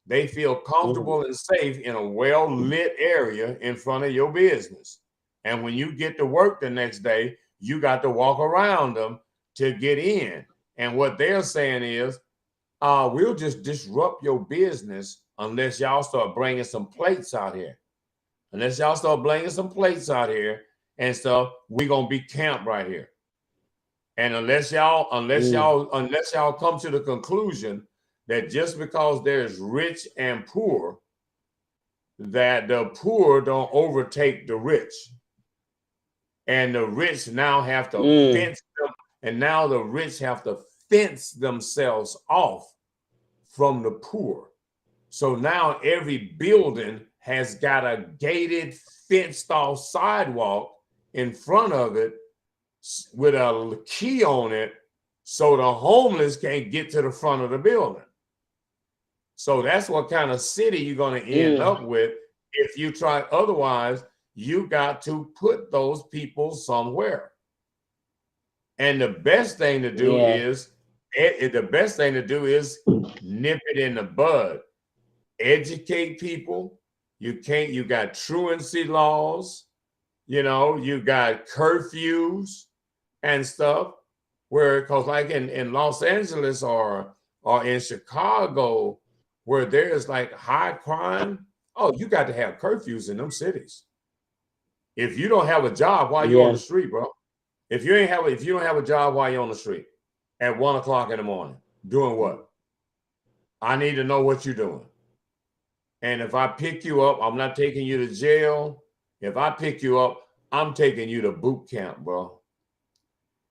They feel mm, comfortable and safe in a well lit area in front of your business. And when you get to work the next day, you got to walk around them to get in. And what they're saying is, we'll just disrupt your business unless y'all start bringing some plates out here. Unless y'all start bringing some plates out here and stuff, we gonna be camped right here. And mm. unless y'all come to the conclusion that just because there's rich and poor, that the poor don't overtake the rich, and the rich now have to Mm. fence them, and now the rich have to fence themselves off from the poor. So now every building has got a gated, fenced off sidewalk in front of it with a key on it so the homeless can't get to the front of the building. So that's what kind of city you're going to end Mm. up with if you try. Otherwise, you got to put those people somewhere. And the best thing to do Yeah. is nip it in the bud. Educate people. You got truancy laws, you got curfews and stuff where, because like in Los Angeles or in Chicago, where there's like high crime, oh, you got to have curfews in them cities. If you don't have a job while you're on Yeah. the street, bro, if you don't have a job while you're on the street at 1 o'clock in the morning, doing what? I need to know what you're doing. And if I pick you up, I'm not taking you to jail. If I pick you up, I'm taking you to boot camp, bro.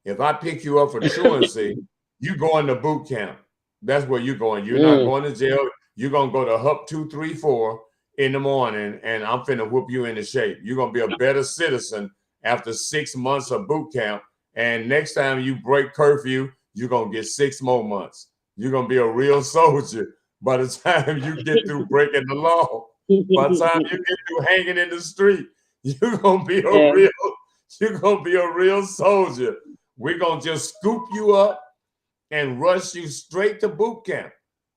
If I pick you up for truancy, you going to boot camp. That's where you're going. You're not Mm. going to jail. You're gonna go to HUP 234 in the morning, and I'm finna whoop you into shape. You're gonna be a better citizen after 6 months of boot camp. And next time you break curfew, you're gonna get 6 more months. You're gonna be a real soldier by the time you get through breaking the law. By the time you get through hanging in the street, you're gonna be a Yeah. real you're gonna be a real soldier. We're gonna just scoop you up and rush you straight to boot camp.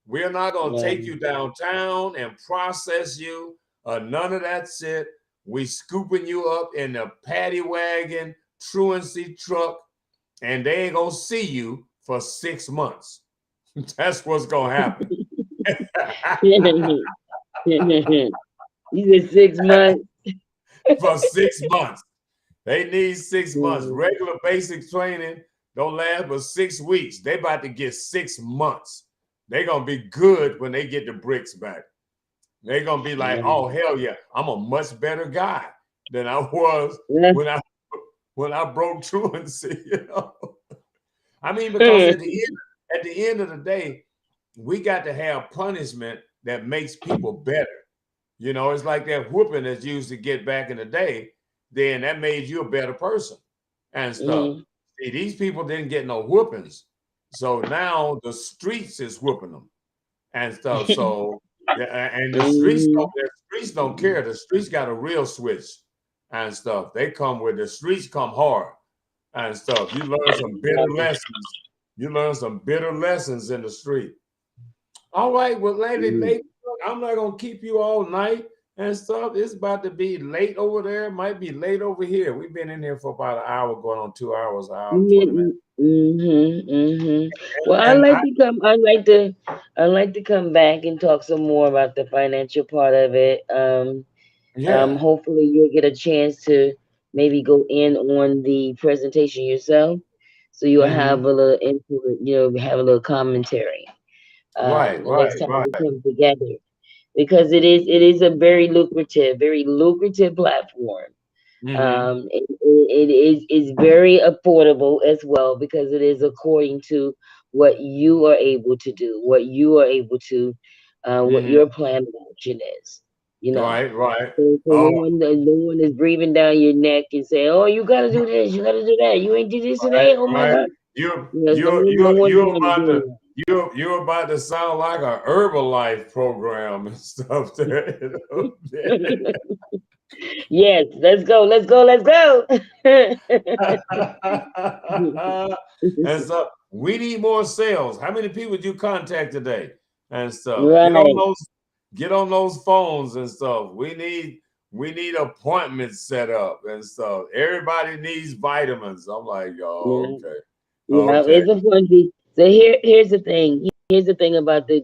We're not gonna Yeah. take you downtown and process you. None of that shit. We scooping you up in the paddy wagon, truancy truck, and they ain't gonna see you for 6 months. That's what's gonna happen. You said 6 months. for 6 months. They need 6 months. Regular basic training don't last but 6 weeks. They about to get 6 months. They're gonna be good when they get the bricks back. They're gonna be like, oh hell yeah, I'm a much better guy than I was when I broke truancy, you know. I mean, because at the end of the day, we got to have punishment that makes people better. You know, it's like that whooping that's used to get back in the day, then that made you a better person and stuff. See, these people didn't get no whoopings. So now the streets is whooping them and stuff. So and the streets don't care. The streets got a real switch and stuff. They come with the streets come hard and stuff. You learn some bitter lessons. You learn some bitter lessons in the street. All right, well, lady, I'm not gonna keep you all night and stuff. It's about to be late over there. It might be late over here. We've been in here for about an hour, going on 2 hours, an hour, 20 minutes. Well, I like to come back and talk some more about the financial part of it. Hopefully you'll get a chance to maybe go in on the presentation yourself, so you'll have a little input, have a little commentary. The next time we come together, because it is a very lucrative platform. It is very affordable as well, because it is according to what you are able to do, what you are able to, what your plan of action is. You know, right. So no one is breathing down your neck and saying, "Oh, you got to do this, you got to do that. You ain't do this today. Oh my God." You're about to sound like a Herbalife program and stuff there. You know? Yes, let's go. And so we need more sales. How many people did you contact today and stuff? Right. Get on those phones and stuff. We need appointments set up and stuff. Everybody needs vitamins. I'm like, oh, okay. Yeah, it's a fun thing. So here's the thing. Here's the thing about the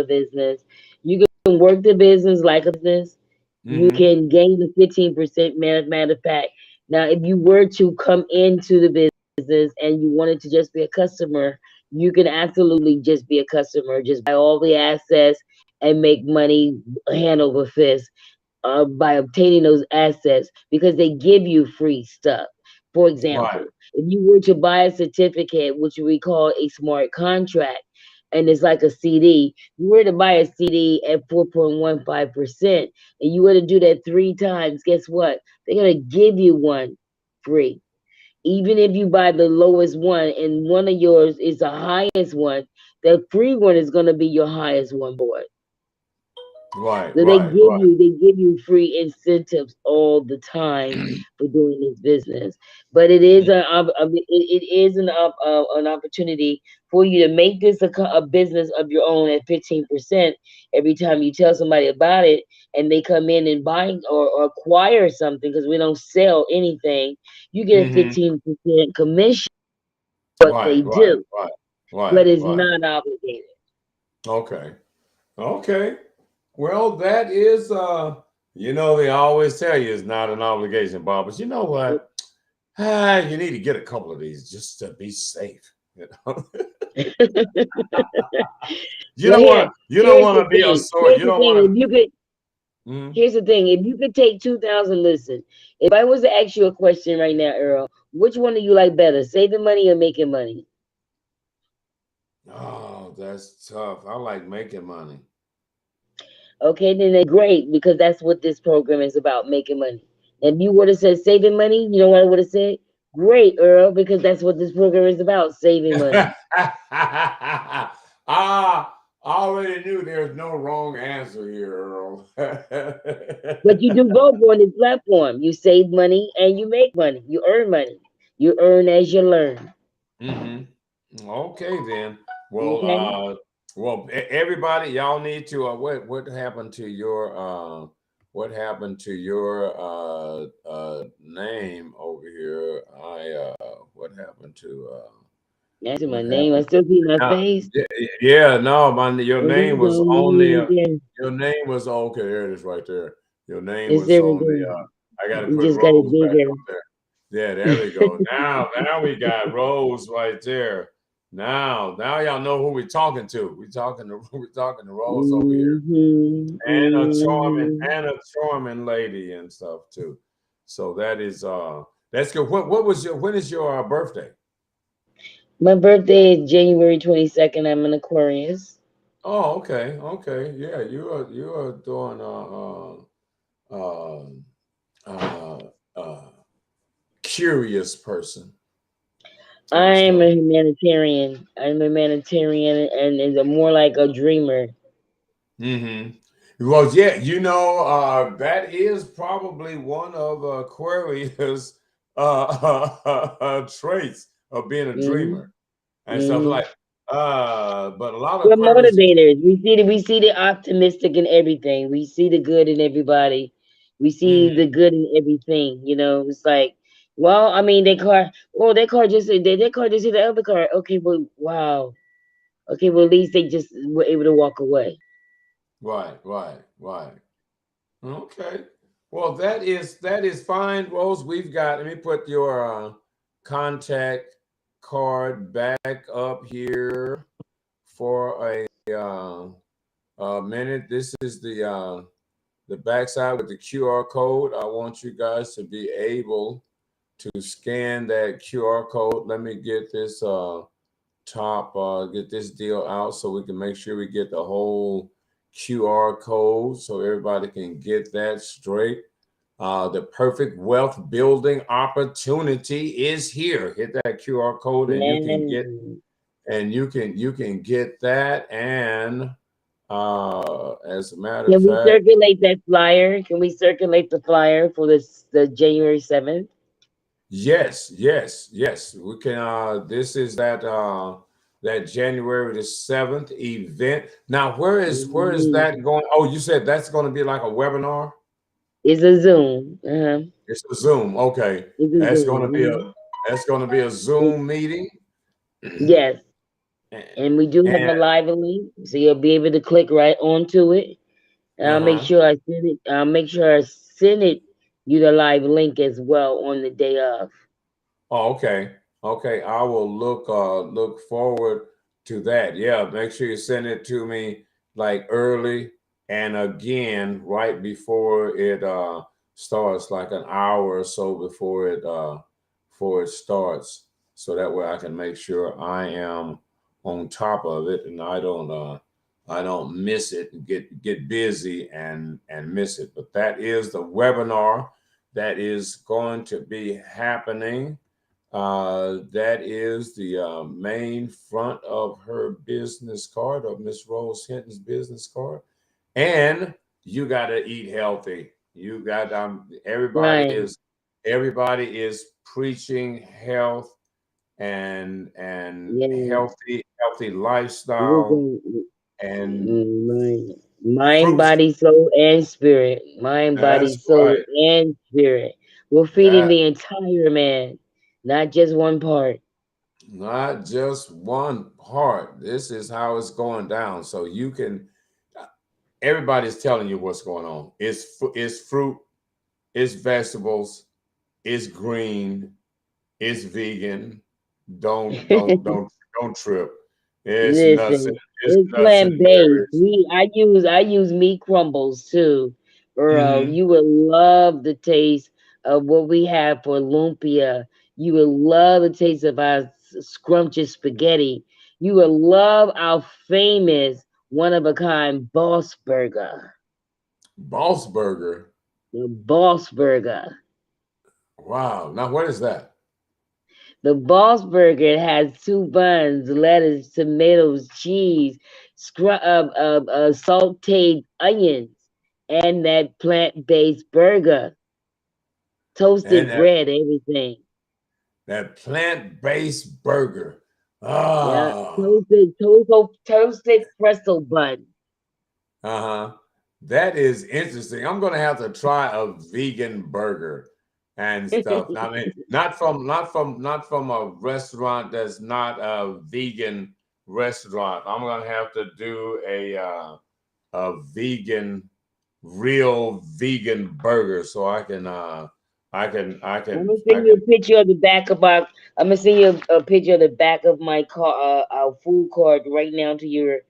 business. You can work the business like a business. You can gain the 15%. Matter of fact, now if you were to come into the business and you wanted to just be a customer, you can absolutely just be a customer. Just buy all the assets and make money hand over fist by obtaining those assets, because they give you free stuff. For example, if you were to buy a certificate, which we call a smart contract, and it's like a CD, you were to buy a CD at 4.15%, and you were to do that 3 times, guess what? They're going to give you one free. Even if you buy the lowest one and one of yours is the highest one, the free one is going to be your highest one, boy. So they give you free incentives all the time for doing this business. But it is an opportunity for you to make this a business of your own at 15%. Every time you tell somebody about it and they come in and buy or acquire something, because we don't sell anything, you get a 15% commission for what they do. But it's not obligated. Okay. Well, that is, they always tell you it's not an obligation, Bob. But you know what? You need to get a couple of these just to be safe. You know, you don't want to be a sort. You don't want to. Here's the thing: if you could take 2,000, listen. If I was to ask you a question right now, Earl, which one do you like better, saving money or making money? Oh, that's tough. I like making money. Okay, then that's great, because that's what this program is about, making money. If you would have said saving money, you know what I would have said? Great, Earl, because that's what this program is about, saving money. I already knew there's no wrong answer here, Earl. But you do both on this platform. You save money and you make money. You earn money. You earn as you learn. Okay, then. Well, everybody, y'all need to. What happened to your name over here? What happened to? That's my name. I still see my face. Yeah, no, your name was on the. Your name was okay. There it is, right there. Your name was on the. I got to You put just got it Rose back bigger. up there. Yeah, there we go. Now we got Rose right there. Now y'all know who we're talking to. We're talking to Rose over here, Mm-hmm, mm-hmm. and a charming lady and stuff too. So that's good. When is your birthday? My birthday is January 22nd. I'm an Aquarius. Oh, okay, okay, yeah. You are doing uh, uh, uh, curious person type I'm stuff. a humanitarian. I'm a humanitarian and is a more like a dreamer. Well, yeah, that is probably one of Aquarius' traits of being a dreamer and stuff Mm-hmm. like. But a lot of We're Aquarius. motivators. We see the optimistic in everything. We see the good in everybody. We see Mhm. the good in everything. You know, it's like, well, I mean, their car just their car just hit the other car. Okay, well, wow. Okay, well, at least they just were able to walk away. Right, right, right. Okay. Well, that is fine, Rose. We've got. Let me put your contact card back up here for a minute. This is the backside with the QR code. I want you guys to be able to scan that QR code. Let me get this get this deal out so we can make sure we get the whole QR code so everybody can get that straight. The perfect wealth building opportunity is here. Hit that QR code and you can get Man. that. And as a matter of Can we fact, circulate that flyer? Can we circulate the flyer for the January 7th? yes, yes, yes. We can this is that January the 7th event. Now, where is Mhm. that going? Oh, you said that's going to be like a webinar? It's a Zoom. Uh-huh. It's a Zoom. Okay. It's a That's going Zoom. to be a It- Zoom meeting. yes. and, And we do have and a live link, so you'll be able to click right onto it. And I'll make uh-huh. sure I send it. I'll make sure I send it you the live link as well on the day of. Oh, okay. Okay. I will look forward to that. Yeah, make sure you send it to me like early and again right before it starts, like an hour or so before it starts. So that way I can make sure I am on top of it and I don't miss it and get busy and miss it. But that is the webinar that is going to be happening. That is the main front of her business card, of Miss Rose Hinton's business card. And you got to eat healthy. You got Right. everybody is preaching health and Yeah. healthy We're lifestyle going and mind, fruits. body, soul, and spirit. Mind, body, That's soul, right. and spirit. We're feeding That the entire man, not just one part. Not just one part. This is how it's going down. So you can. Everybody's telling you what's going on. It's fruit. It's vegetables. It's green. It's vegan. Don't trip. It's nuts. Listen, It's it's nuts and plant based. berries. I use meat crumbles too, bro. Hmm. You will love the taste of what we have for lumpia. You will love the taste of our scrumptious spaghetti. You will love our famous one of a kind Boss Burger. Boss Burger. The Boss Burger. Wow. Now what is that? The Boss Burger has two buns, lettuce, tomatoes, cheese, sauteed onions, and that plant-based burger, And toasted bread, everything. that plant-based burger. Yeah, Ah. toasted pretzel bun. Uh-huh. That is interesting. I'm gonna have to try a vegan burger and stuff. I mean, not from a restaurant that's not a vegan restaurant. I'm gonna have to do a vegan real vegan burger, so I can I'm gonna send you a picture of the back of our. I'm gonna send you a picture of the back of my car, our food cart right now to your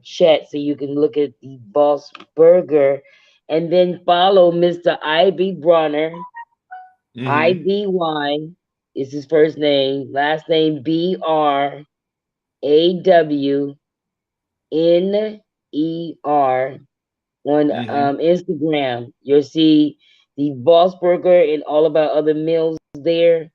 chat, so you can look at the Boss Burger, and then follow Mr. Ivy Bronner. IBY is his first name, last name BRAWNER on Instagram. You'll see the Boss Burger and all of our other meals there.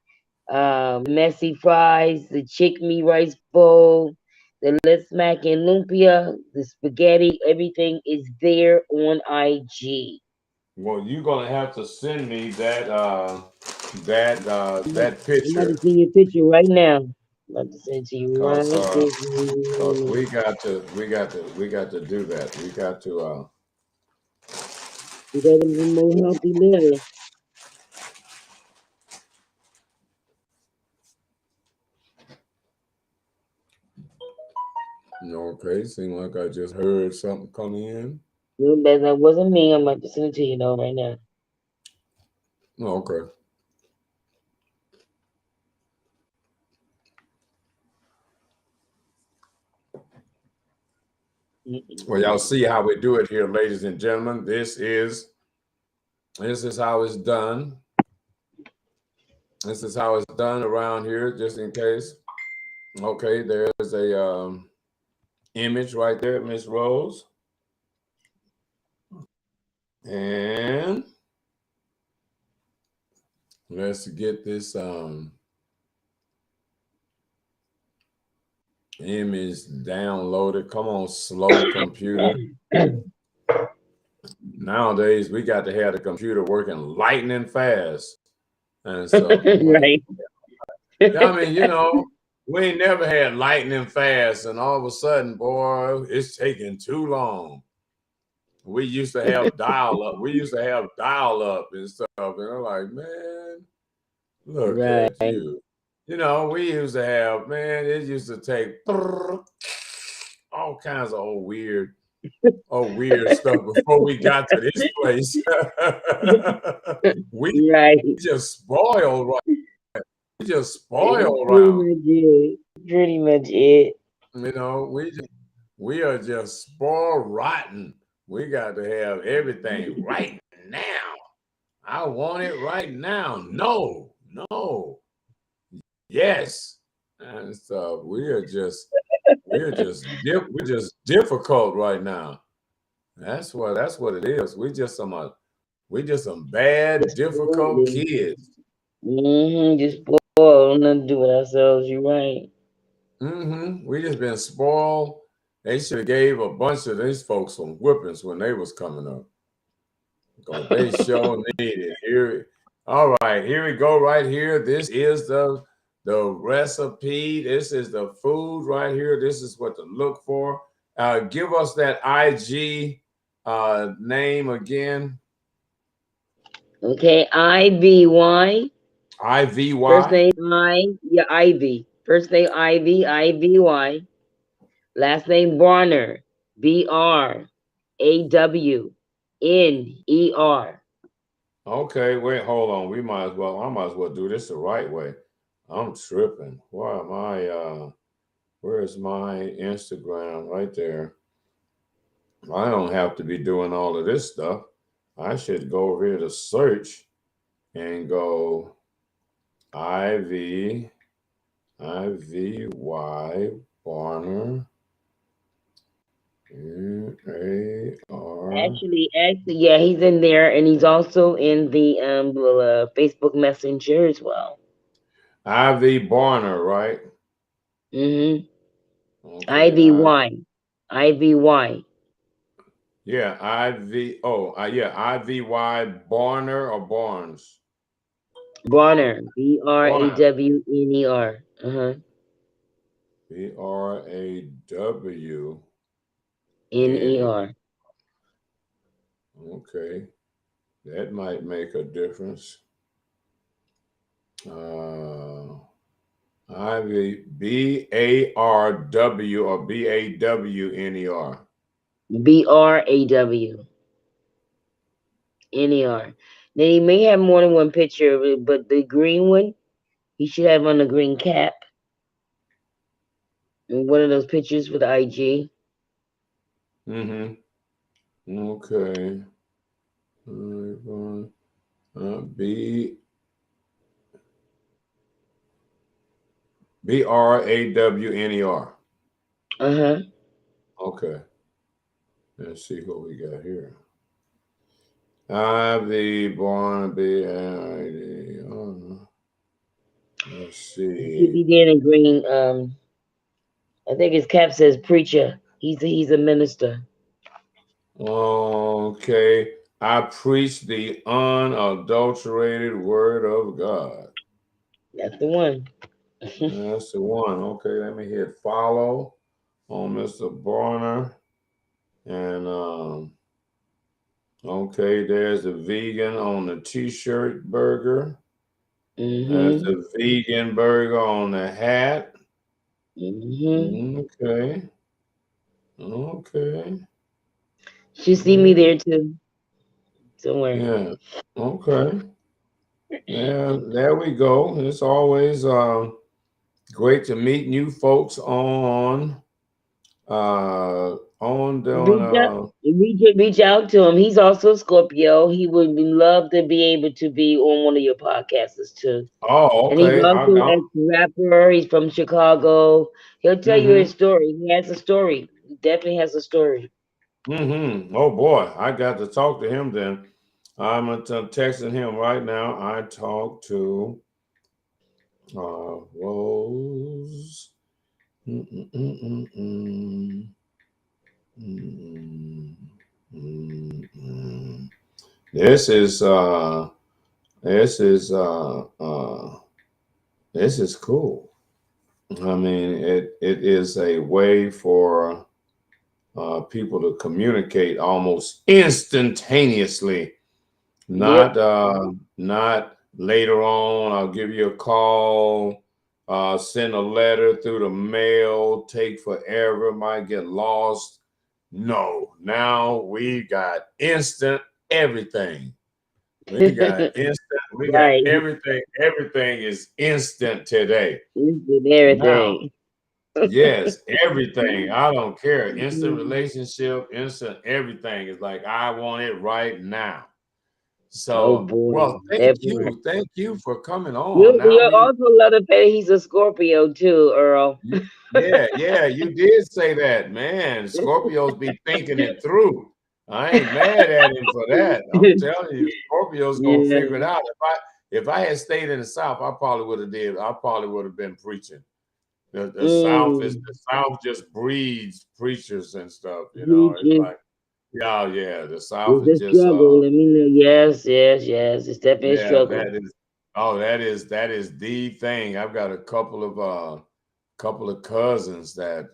Messy fries, the chickpea rice bowl, the Let's Smack and Lumpia, the spaghetti, everything is there on IG. Well, you're gonna have to send me that I'm about to picture, see your picture right now. I'm about to send it to you right cause this we got to do that. We got to You gotta be more healthy living. okay. Seems like I just heard something come in. That wasn't me. I'm about to send it to you though right now. Okay. Well, y'all see how we do it here, ladies and gentlemen. This is how it's done. This is how it's done around here, just in case. Okay, there's a image right there, Miss Rose. And let's get this image downloaded. Come on, slow computer. Nowadays, we got to have the computer working lightning fast. And so, Right. I mean, we ain't never had lightning fast, and all of a sudden, boy, it's taking too long. We used to have dial up. We used to have dial up and stuff. And I'm like, man, look Right. at you. We used to have, man, it used to take all kinds of weird stuff before we got to this place. we Right. just spoiled right. We just spoiled Pretty much it. We are just spoiled rotten. We got to have everything right now. I want it right now. No, yes. And so we're just difficult right now. That's what it is. We just some bad, difficult kids. Just spoiled. Nothing to do with ourselves. You're right. We just been spoiled. They should have gave a bunch of these folks some whippings when they was coming up. Because they sure need it. All right, here we go right here. This is the recipe. This is the food right here. This is what to look for. Give us that IG name again. Okay, IVY. IVY. First name Ivy. First name IVY. Last name Bronner. BRAWNER. Okay, wait, hold on. I might as well do this the right way. I'm tripping. Why am I where's my Instagram right there? I don't have to be doing all of this stuff. I should go over here to search and go IV IVY Barner AR. Actually, yeah, he's in there, and he's also in the Facebook Messenger as well. IV Barner, right? Okay, IVY. Yeah, IVY Barner or Barnes. Bronner. BRAWNER. BRAW NER. Okay, that might make a difference. BARW or BAWNER. BRAWNER. Then he may have more than one picture of it, but the green one, he should have on the green cap. And one of those pictures with the IG. Mm-hmm. Okay. B BRAWNER. Uh-huh. Okay. Let's see what we got here. I born B. Let's He should see. be there in the green. I think his cap says preacher. He's a minister. Okay. I preach the unadulterated word of God. That's the one. That's the one. Okay, let me hit follow on Mr. Barner. And okay, there's the vegan on the t-shirt burger. That's Mm-hmm. the vegan burger on the hat. Mm-hmm. Okay. Okay. She see me Yeah. there too. Somewhere. Yeah. Okay. Yeah, there we go. It's always great to meet new folks on doing Reach up, reach out to him. He's also Scorpio. He would love to be able to be on one of your podcasts too. oh, And he's okay. I also got ex rapper. He's from Chicago. He'll tell you his mm-hmm. story. He has a story. He definitely has a story. Mm-hmm. Oh boy, I got to talk to him then. I'm texting him right now. I talked to Rose. Mm-mm-mm-mm-mm. Mm-mm-mm-mm. This is this is this is cool. I mean, it is a way for people to communicate almost instantaneously. Yep. Not later on. I'll give you a call. Send a letter through the mail. Take forever. Might get lost. No. Now we got instant everything. We got instant. We got Right. everything. Everything is instant today. He did Now, everything. yes, everything. I don't care. Instant relationship, instant everything. Is like I want it right now. Oh So, boy, well, that part. thank you for coming on. You Now we, also love the fact that he's a Scorpio too, Earl. yeah, you did say that, man. Scorpios be thinking it through. I ain't mad at him for that. I'm telling you, Scorpios gonna Yeah. figure it out. If I had stayed in the South, I probably would have did. I probably would have been preaching. The South is Mm. the South just breeds preachers and stuff. You know, it's Preaching. like, yeah. The South It's is a just struggle. Let me know. Yes. It's definitely a yeah, struggle. that is the thing. I've got a couple of cousins that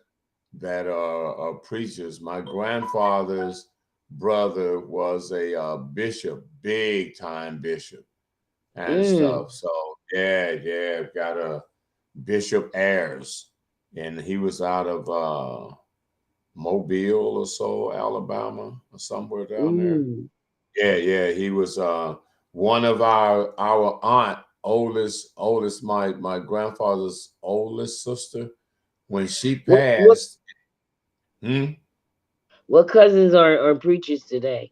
are preachers. My grandfather's brother was a bishop, big time bishop and Mm. stuff. So got a Bishop Ayers, and he was out of Mobile or so, Alabama, or somewhere down there. Mm. He was one of our aunt oldest my grandfather's oldest sister when she What passed. Hmm? what cousins are preachers today?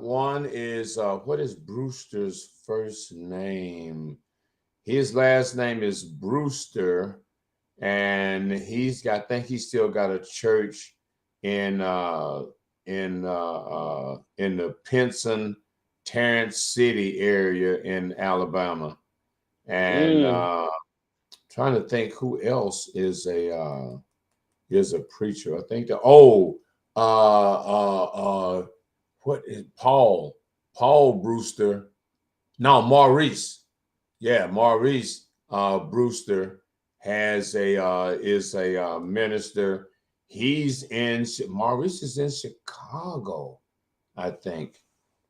One is what is Brewster's first name? His last name is Brewster, and I think he's still got a church in in the Pinson, Terrence City area in Alabama. And Mm. trying to think who else is a preacher. I think what is Paul Brewster? No, Maurice. Yeah, Maurice Brewster has a is a minister. Maurice is in Chicago, I think,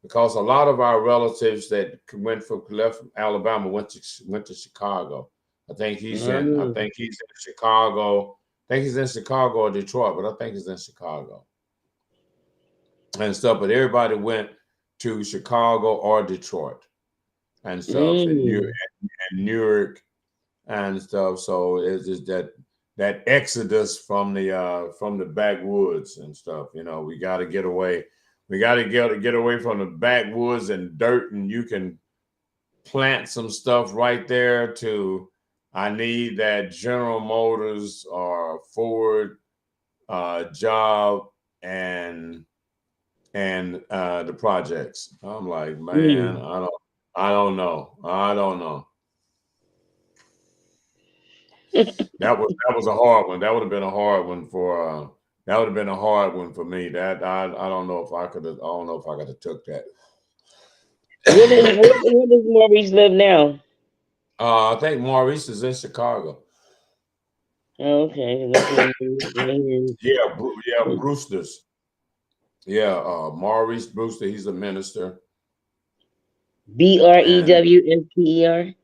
because a lot of our relatives that left from Alabama went to Chicago. I think he's in Mm. Chicago. think he's in Chicago or Detroit, but I think he's in Chicago and stuff. But everybody went to Chicago or Detroit and stuff, and Newark and stuff. So it's just that exodus from the backwoods and stuff. You know, we got to get away. We got to get away from the backwoods and dirt, and you can plant some stuff right there. To I need that General Motors or Ford job and the projects. I'm like, man, I don't know. That was a hard one. That would have been a hard one for me. That I don't know if I could have. I don't know if I could have took that. Where does Maurice live now? I think Maurice is in Chicago. Oh, okay. Yeah, Brewster's. Yeah, Maurice Brewster. He's a minister. BREWSTER.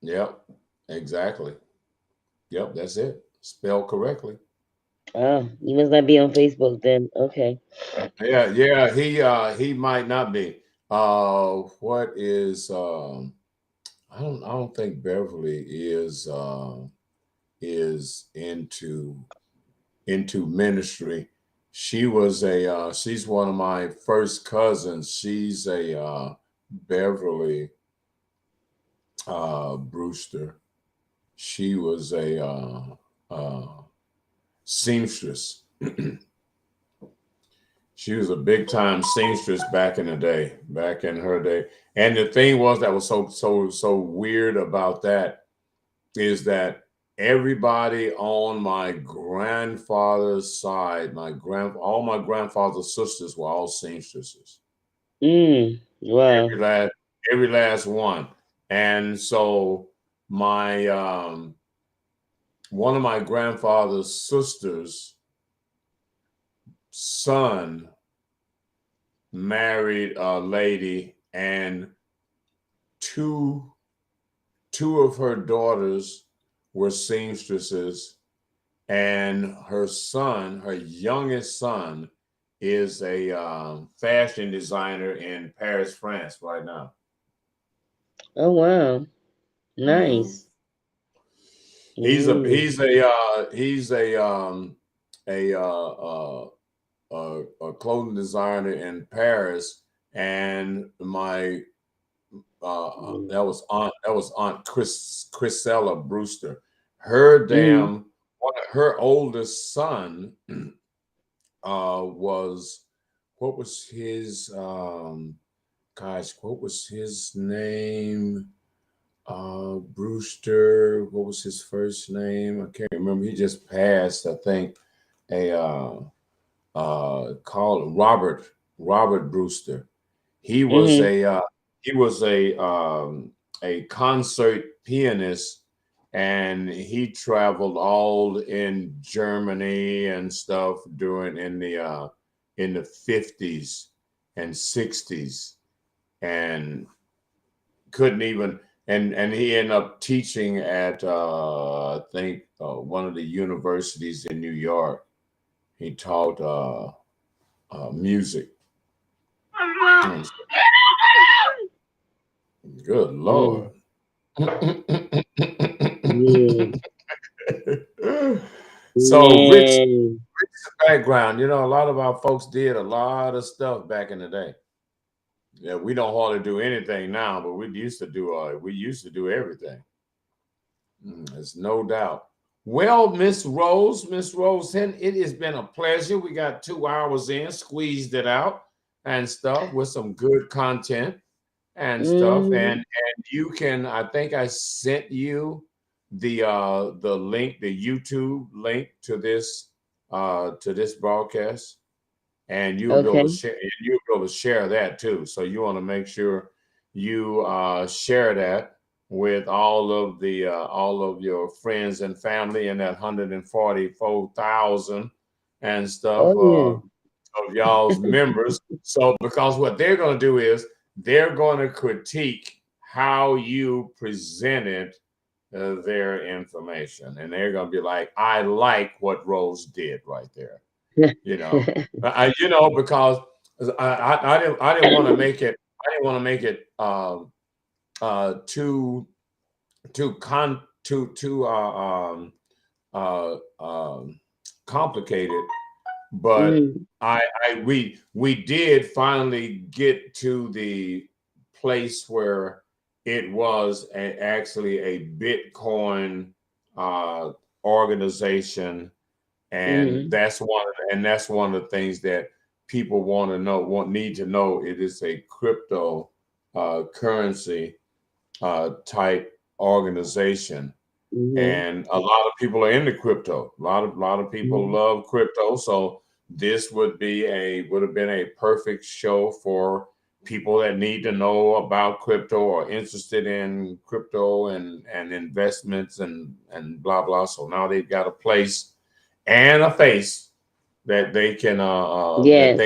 Yep, exactly. Yep, that's it. Spelled correctly. Oh, you must not be on Facebook then. Okay. Yeah. He might not be. What is? I don't think Beverly is into ministry. She's one of my first cousins. She's a Beverly Brewster. She was a seamstress. She was a big time seamstress back in the day, back in her day. And the thing was that was so weird about that is that everybody on my grandfather's side, all my grandfather's sisters were all seamstresses. Wow. Every last one. And so my one of my grandfather's sisters' son married a lady, and two of her daughters were seamstresses, and her youngest son, is a fashion designer in Paris, France, right now. Oh wow, nice. He's a clothing designer in Paris, and my that was Aunt Chrisella Brewster. Her her oldest son was, what was his what was his name? Brewster. What was his first name? I can't remember. He just passed, I think. Called Robert Brewster. He was a concert pianist, and he traveled all in Germany and stuff in the 50s and 60s, and couldn't even and he ended up teaching at I think one of the universities in New York. He taught music. Good Lord. So rich background. You know, a lot of our folks did a lot of stuff back in the day. Yeah, we don't hardly do anything now, but we used to do everything. There's no doubt. Well, Miss Rose Hinton, it has been a pleasure. We got 2 hours in, squeezed it out and stuff with some good content and stuff. And you can, I think I sent you the link, the YouTube link to this broadcast, and you'll be able to share that too. So you want to make sure you share that with all of your friends and family, and that 144,000 and stuff of y'all's members. So because what they're going to do is they're going to critique how you presented their information, and they're gonna be like, "I like what Rose did right there," you know. Because I didn't want to make it. I didn't want to make it too complicated, but Mm, we did finally get to the place where it was actually a Bitcoin uh, organization, and mm, that's one of the things that people want to know, need to know. It is a crypto currency type organization, mm, and a lot of people are into crypto. A lot of people mm, love crypto, so this would have been a perfect show for people that need to know about crypto or interested in crypto and investments and blah blah. So now they've got a place and a face that they can yes.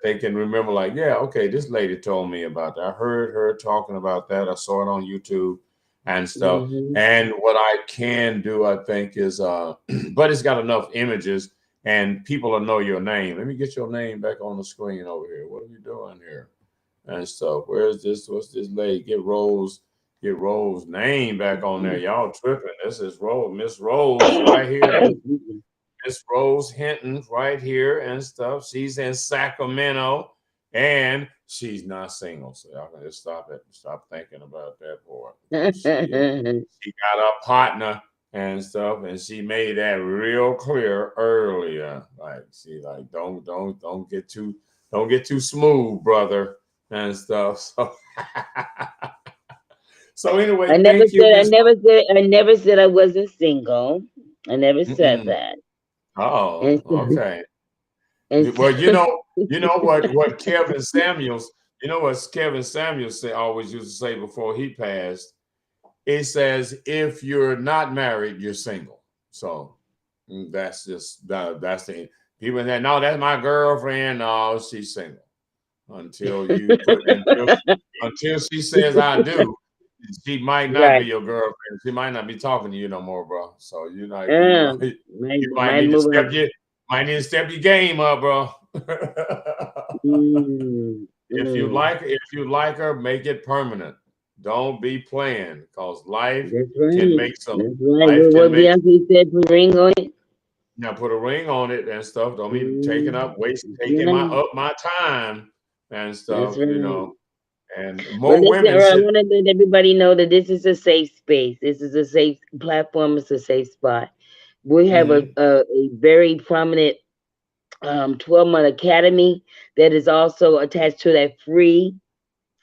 they can remember, like, yeah, okay, this lady told me about that. I heard her talking about that. I saw it on YouTube and stuff. Mm-hmm. And what I can do, I think, is but it's got enough images and people will know your name. Let me get your name back on the screen over here. What are you doing here? And stuff. Where's this? What's this lady? Get Rose name back on there. Y'all tripping. This is Rose, Miss Rose right here. Miss Rose Hinton right here and stuff. She's in Sacramento and she's not single. So y'all can just stop it. Stop thinking about that boy. She got a partner and stuff, and she made that real clear earlier. Like, she like, don't get too smooth, brother, and stuff. So so anyway, thank you, Miss. I never said I wasn't single. I never said Mm-mm. that. Oh, And okay. and Well, so, you know what Kevin Samuels, what Kevin Samuels always used to say before he passed. He says, if you're not married, you're single. So that's just that's the people that, no, that's my girlfriend. No, she's single until you put until she says I do. She might not be right. your girlfriend. She might not be talking to you no more, bro. So Might, you might might need to move on. step your game up, bro. Mm, mm. If you like her, make it permanent. Don't be playing, because That's right. That's right. life can What make, Beyonce said, put a ring on it. now put a ring on it and stuff. Don't be Mm, taking right. my time and That's stuff, right. And Well, more listen, women I should. want to let everybody know that this is a safe space. This is a safe platform. It's a safe spot. We have Mm-hmm, a very prominent 12-month academy that is also attached to that free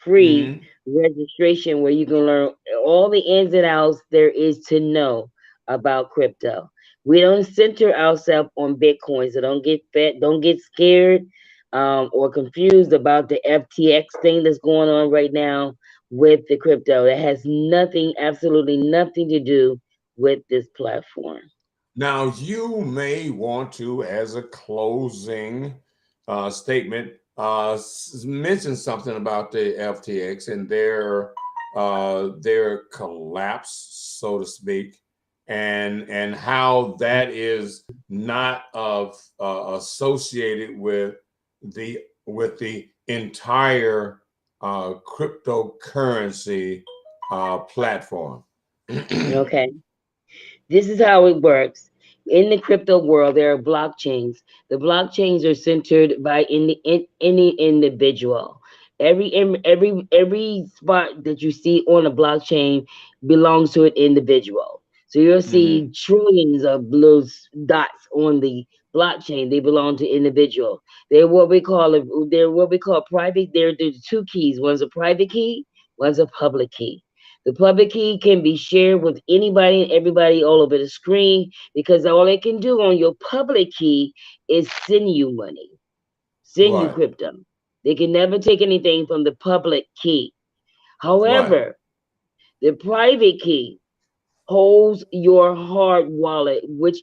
mm-hmm. registration where you can learn all the ins and outs there is to know about crypto. We don't center ourselves on Bitcoin, so don't get scared or confused about the FTX thing that's going on right now with the crypto. That has nothing, absolutely nothing to do with this platform. Now, you may want to, as a closing statement, mention something about the FTX and their collapse, so to speak, and how that is not associated with the entire cryptocurrency platform. Okay. This is how it works. In the crypto world, there are blockchains. The blockchains are centered by any individual. Every spot that you see on a blockchain belongs to an individual. So you'll Hmm. see trillions of little dots on the blockchain. They belong to individual. They're what we call private. There's two keys. One's a private key. One's a public key. The public key can be shared with anybody and everybody all over the screen because all they can do on your public key is send you money, send you Right. crypto. They can never take anything from the public key. Right. However, the private key holds your hard wallet, which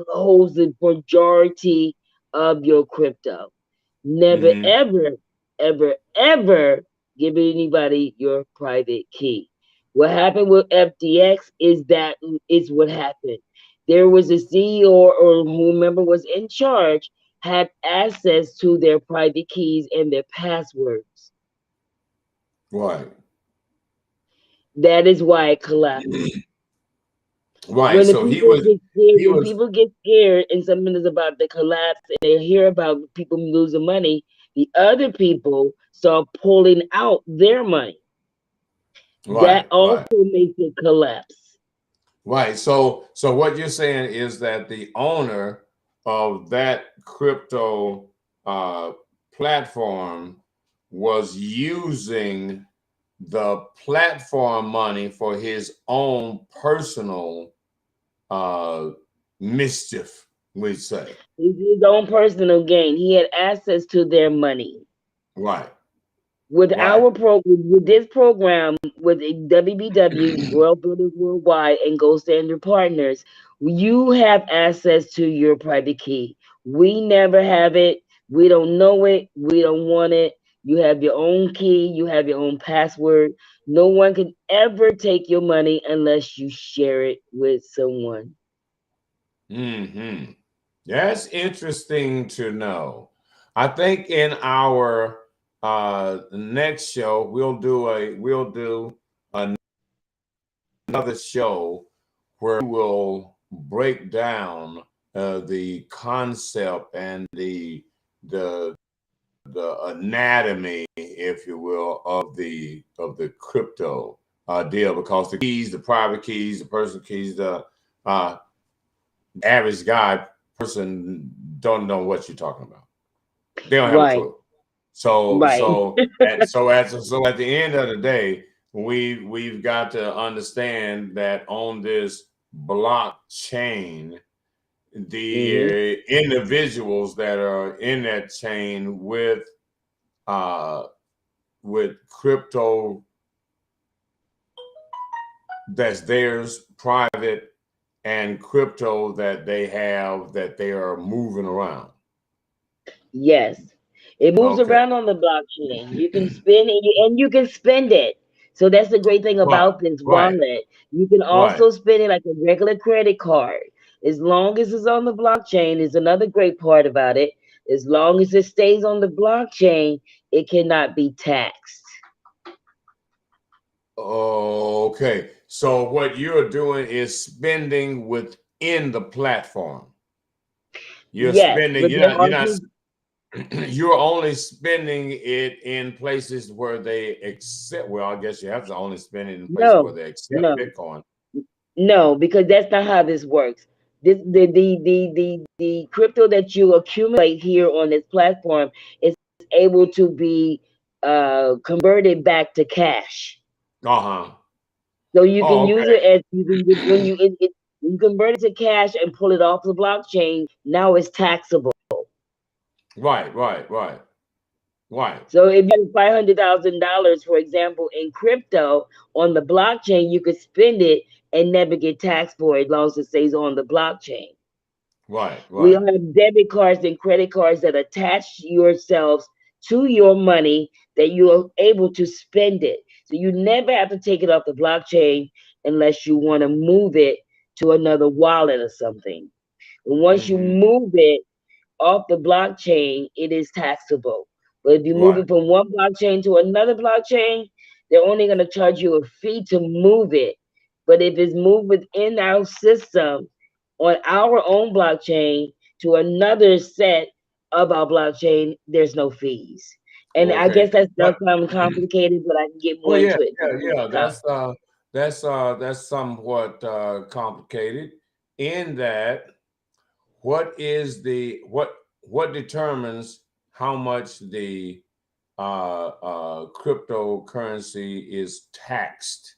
holds the majority of your crypto. Never, Hmm. ever, ever, ever give anybody your private key. What happened with FTX is what happened. There was a CEO or whomever was in charge had access to their private keys and their passwords. Right. That is why it collapsed. Right. When the So he people was get scared, he when was people get scared and something is about to collapse and they hear about people losing money, the other people start pulling out their money. That right, also right. makes it collapse. Right. So what you're saying is that the owner of that crypto uh, platform was using the platform money for his own personal uh, mischief, we say. It's his own personal gain. He had access to their money. Right. With Right. with this program with WBW World Builders Worldwide and Gold Standard Partners, you have access to your private key. We never have it. We don't know it. We don't want it. You have your own key. You have your own password. No one can ever take your money unless you share it with someone. Hmm. That's interesting to know. I think in our next show we'll do another show where we will break down the concept and the the anatomy, if you will, of the crypto deal, because the keys, the private keys, the personal keys, the uh, average guy person don't know what you're talking about. They don't have a Right, clue. So right, so at the end of the day, we've got to understand that on this blockchain, hmm the individuals that are in that chain uh with crypto that's theirs private and crypto that they have that they are moving around. yes. It moves Okay. around on the blockchain. You can spin it and you can spend it. So that's the great thing Right, about this right, wallet. You can right. also spend it like a regular credit card. As long as it's on the blockchain, is another great part about it. As long as it stays on the blockchain, it cannot be taxed. Okay. So what you're doing is spending within the platform. You're Yes, spending, but you're there not, are you're not, people. you're only spending it in places where they accept, well, I guess you have to only spend it in places where No, they accept no. Bitcoin. No, because that's not how this works. This the crypto that you accumulate here on this platform is able to be converted back to cash. Uh-huh. So you can Oh, use okay. it as you can when you convert it to cash and pull it off the blockchain. Now it's taxable. Right, right, right, right, So if you have $500,000, for example, in crypto on the blockchain, you could spend it and never get taxed for it as long as it stays on the blockchain. right, We right. have debit cards and credit cards that attach yourselves to your money that you are able to spend it. So you never have to take it off the blockchain unless you want to move it to another wallet or something. And once you Mm-hmm. move it off the blockchain, it is taxable. But if you move Right. it from one blockchain to another blockchain, they're only going to charge you a fee to move it. But if it's moved within our system on our own blockchain to another set of our blockchain, there's no fees. And I Okay. guess that But does sound complicated, but I can get oh more yeah, into it. yeah, yeah. That's somewhat complicated in that what determines how much the cryptocurrency is taxed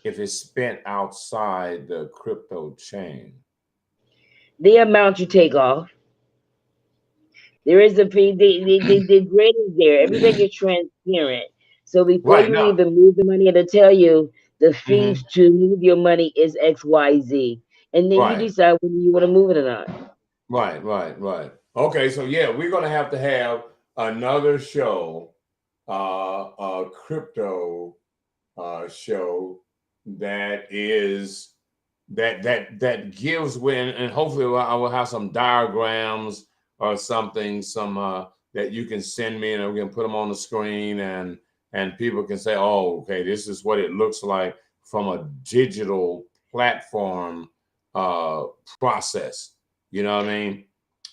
if it's spent outside the crypto chain. The amount you take off. There is a fee. The grid is there. Everything is transparent. So before Right you now. even move the money, it'll tell you the fee Hmm. to move your money is XYZ. And then you Right, decide whether you want to move it or not. right, right, right. Okay, so yeah, we're gonna have another show, a crypto show that is that gives when, and hopefully I will have some diagrams or something, some that you can send me, and we can put them on the screen, and people can say, oh, okay, this is what it looks like from a digital platform process. You know what I mean?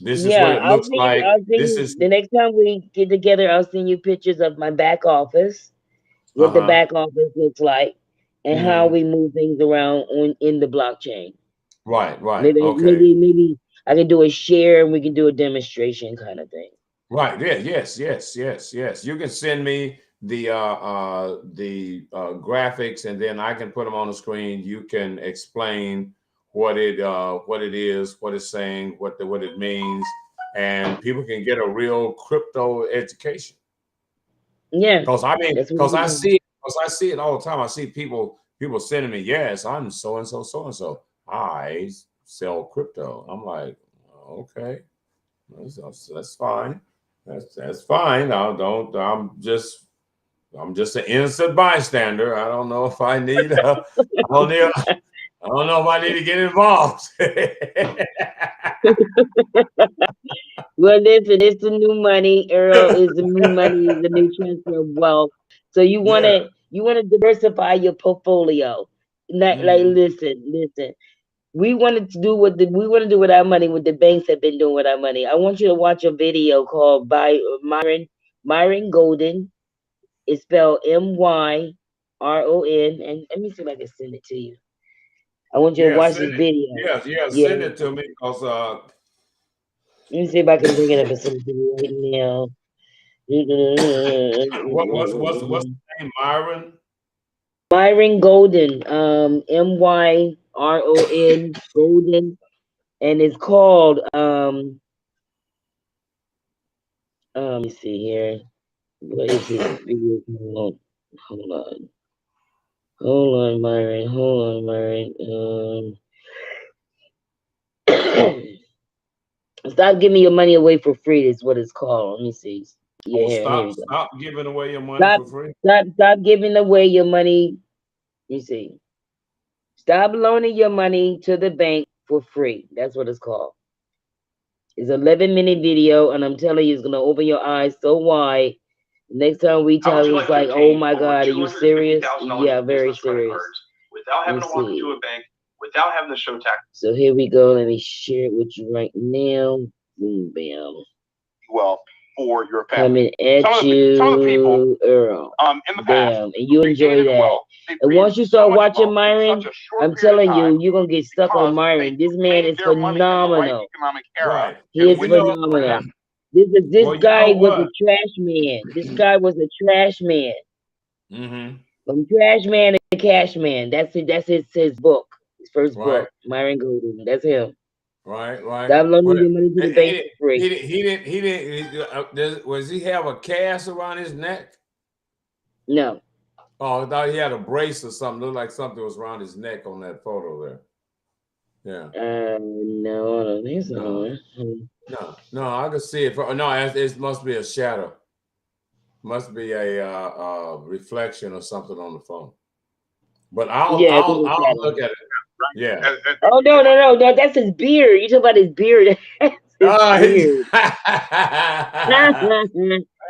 This is what Yeah, it looks like. I'll send This you is the next time we get together. I'll send you pictures of my back office, what the uh-huh. back office looks like, and how Hmm. we move things around in the blockchain. Right. Okay. Maybe I can do a share and we can do a demonstration kind of thing. Right. Yeah. Yes. You can send me the graphics, and then I can put them on the screen. You can explain what it is, what it's saying, what it means, and people can get a real crypto education. Yeah, Because I mean, that's what we're doing. because I see it all the time. I see people sending me, yes, I'm so and so, so and so. I sell crypto. I'm like, okay. That's fine. That's fine. I'm just an innocent bystander. I don't know if I need I don't know if I need to get involved. Well, listen, it's the new money. Earl is the new money, is the new transfer of wealth. So Yeah. you wanna diversify your portfolio. Like Hmm. listen. We wanted to do we want to do with our money what the banks have been doing with our money. I want you to watch a video called by Myron Golden. It's spelled MYRON. And let me see if I can send it to you. I want you to Yeah, watch send this it. video. Yeah, Yeah. send it to me because Let me see if I can bring it up and send it to you right now. what's the name? Myron? Myron Golden, MYRON Golden, and it's called let me see here. What is his video called? Hold on. Hold on, Myron. Hold on, Myron. Stop giving your money away for free is what it's called. Let me see. Yeah, Oh, here we go. stop giving away your money Stop, for free. stop giving away your money. Let me see. Stop loaning your money to the bank for free. That's what it's called. It's an 11-minute video, and I'm telling you, it's gonna open your eyes so wide. Next time we tell you, it's like, oh my God, are you serious? Yeah, very serious. Without having to walk into a bank, without having to show tax. So here we go. Let me share it with you right now. Boom, bam. Well, for your family. Coming at some of the people, Earl. In the past, bam, and you enjoy that. And once you start watching Myron, I'm telling you, you're gonna get stuck on Myron. This man is phenomenal. Right. He is We know. phenomenal. This Well, you guy know was a what? trash man. This guy was a trash man. Mm-hmm. From trash man to cash man. That's it. That's his book. His first Right. book, Myron Golden. That's him. Right. Stop loaning Well, your money to the bank for free. was he have a cast around his neck? No. Oh, I thought he had a brace or something. Looked like something was around his neck on that photo there. Yeah. No, I don't think No. so. No, I could see it. No, it must be a shadow. Must be a reflection or something on the phone. But Yeah, I think it's I'll shadow. look at it. Yeah. Oh no, that's his beard. You talking about his beard? That's his beard.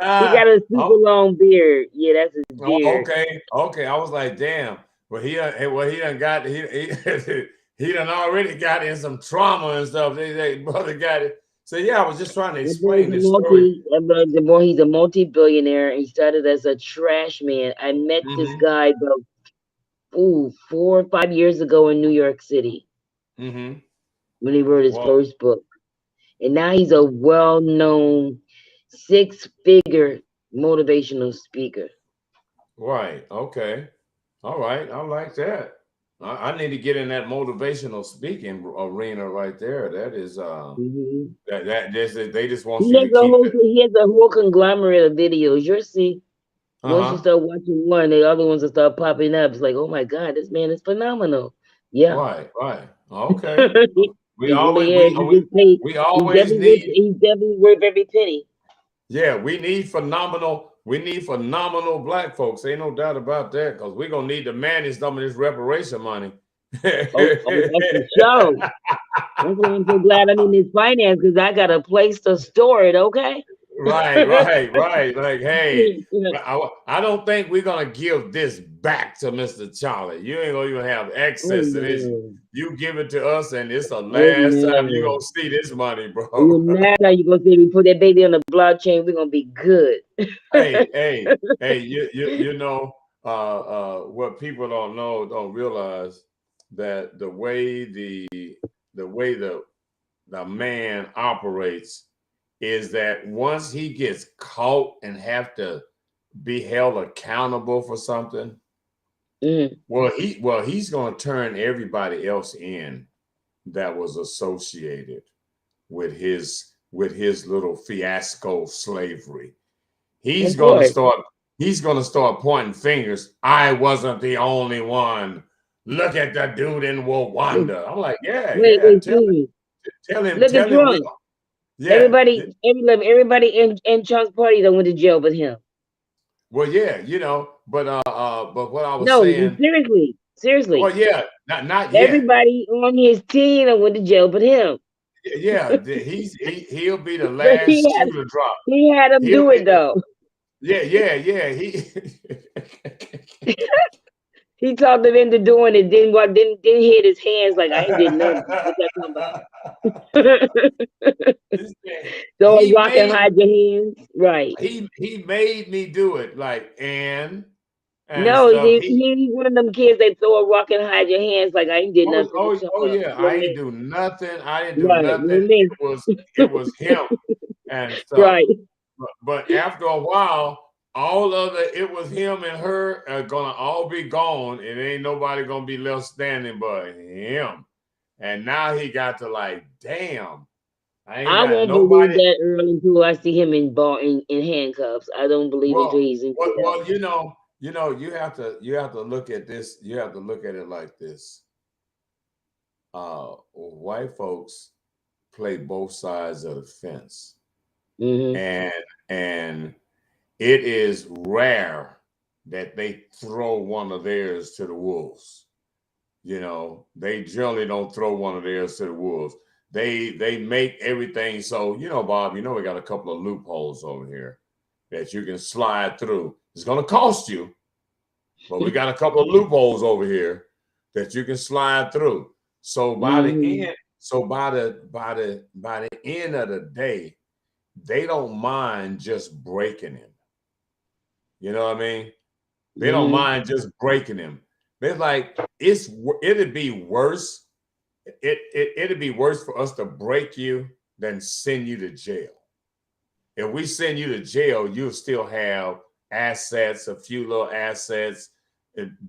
He got a super long beard. Yeah, that's his beard. Okay. I was like, damn. Well, he done got he done already got in some trauma and stuff. They brother got it. So yeah, I was just trying to explain this story. He's a multi-billionaire. He started as a trash man. I met this guy about 4 or 5 years ago in New York City Mm-hmm. when he wrote his first book. And now he's a well-known 6-figure motivational speaker. Right. Okay. All right. I like that. I need to get in that motivational speaking arena right there. That is they just want you to keep it. He has a whole conglomerate of videos. You'll see. Once you start watching one, the other ones will start popping up. It's like, oh my God, this man is phenomenal. Yeah. Right. Okay. He really is. We always need. He's definitely worth every penny. Yeah, we need phenomenal We need phenomenal black folks. Ain't no doubt about that, because we're gonna need to manage some of this reparation money. Oh, that's the show. That's why I'm so glad I'm in this finance, because I got a place to store it, okay? Right. Like, hey, I don't think we're gonna give this back to Mr. Charlie. You ain't gonna even have Oh access to this. no. You give it to us, and it's the Oh last time you're no. gonna see this money, You bro. mad? Are you gonna say we put that baby on the blockchain? We're gonna be good. Hey, you know, what people don't realize, that the way the man operates is that once he gets caught and have to be held accountable for something, Mm, he's going to turn everybody else in that was associated with his little fiasco slavery. He's of going to course. start pointing fingers. I wasn't the only one. Look at the dude in Rwanda. I'm like, Wait, yeah. excuse me. Look at Tell him Trump. yeah. Everybody in Trump's party that went to jail but him. Well, yeah, you know, but what I was No, saying, seriously. well, yeah, not yet. Everybody on his team that went to jail but him. Yeah, he'll be the But last shoe to drop. he had him He'll do be it though. yeah. He He talked him into doing it. Didn't hit his hands like I ain't did nothing. What y'all talking about? So a he rock and made hide your hands, right? he made me do it, like and No, stuff. he's one of them kids that throw a rock and hide your hands like I ain't did nothing. What you talking about? Yeah, No I ain't me, do nothing. I didn't do right? nothing. No me, It was him and stuff. right? But after a while, all of it was him and her are gonna all be gone, and ain't nobody gonna be left standing but him. And now he got to, like, damn, I ain't I got won't believe nobody. that early until I see him in handcuffs. I don't believe until Well, he's in jail. you have to look at this. You have to look at it like this. White folks play both sides of the fence, Hmm. and and it is rare that they throw one of theirs to the wolves. You know, they generally don't throw one of theirs to the wolves. They make everything so, you know, Bob, you know, we got a couple of loopholes over here that you can slide through. It's going to cost you, but we got a couple of loopholes over here that you can slide through. So by the Hmm. end, by the end of the day, they don't mind just breaking him. You know what I mean? They don't Hmm. mind just breaking him. They're like, it'd be worse. It'd be worse for us to break you than send you to jail. If we send you to jail, you'll still have assets, a few little assets,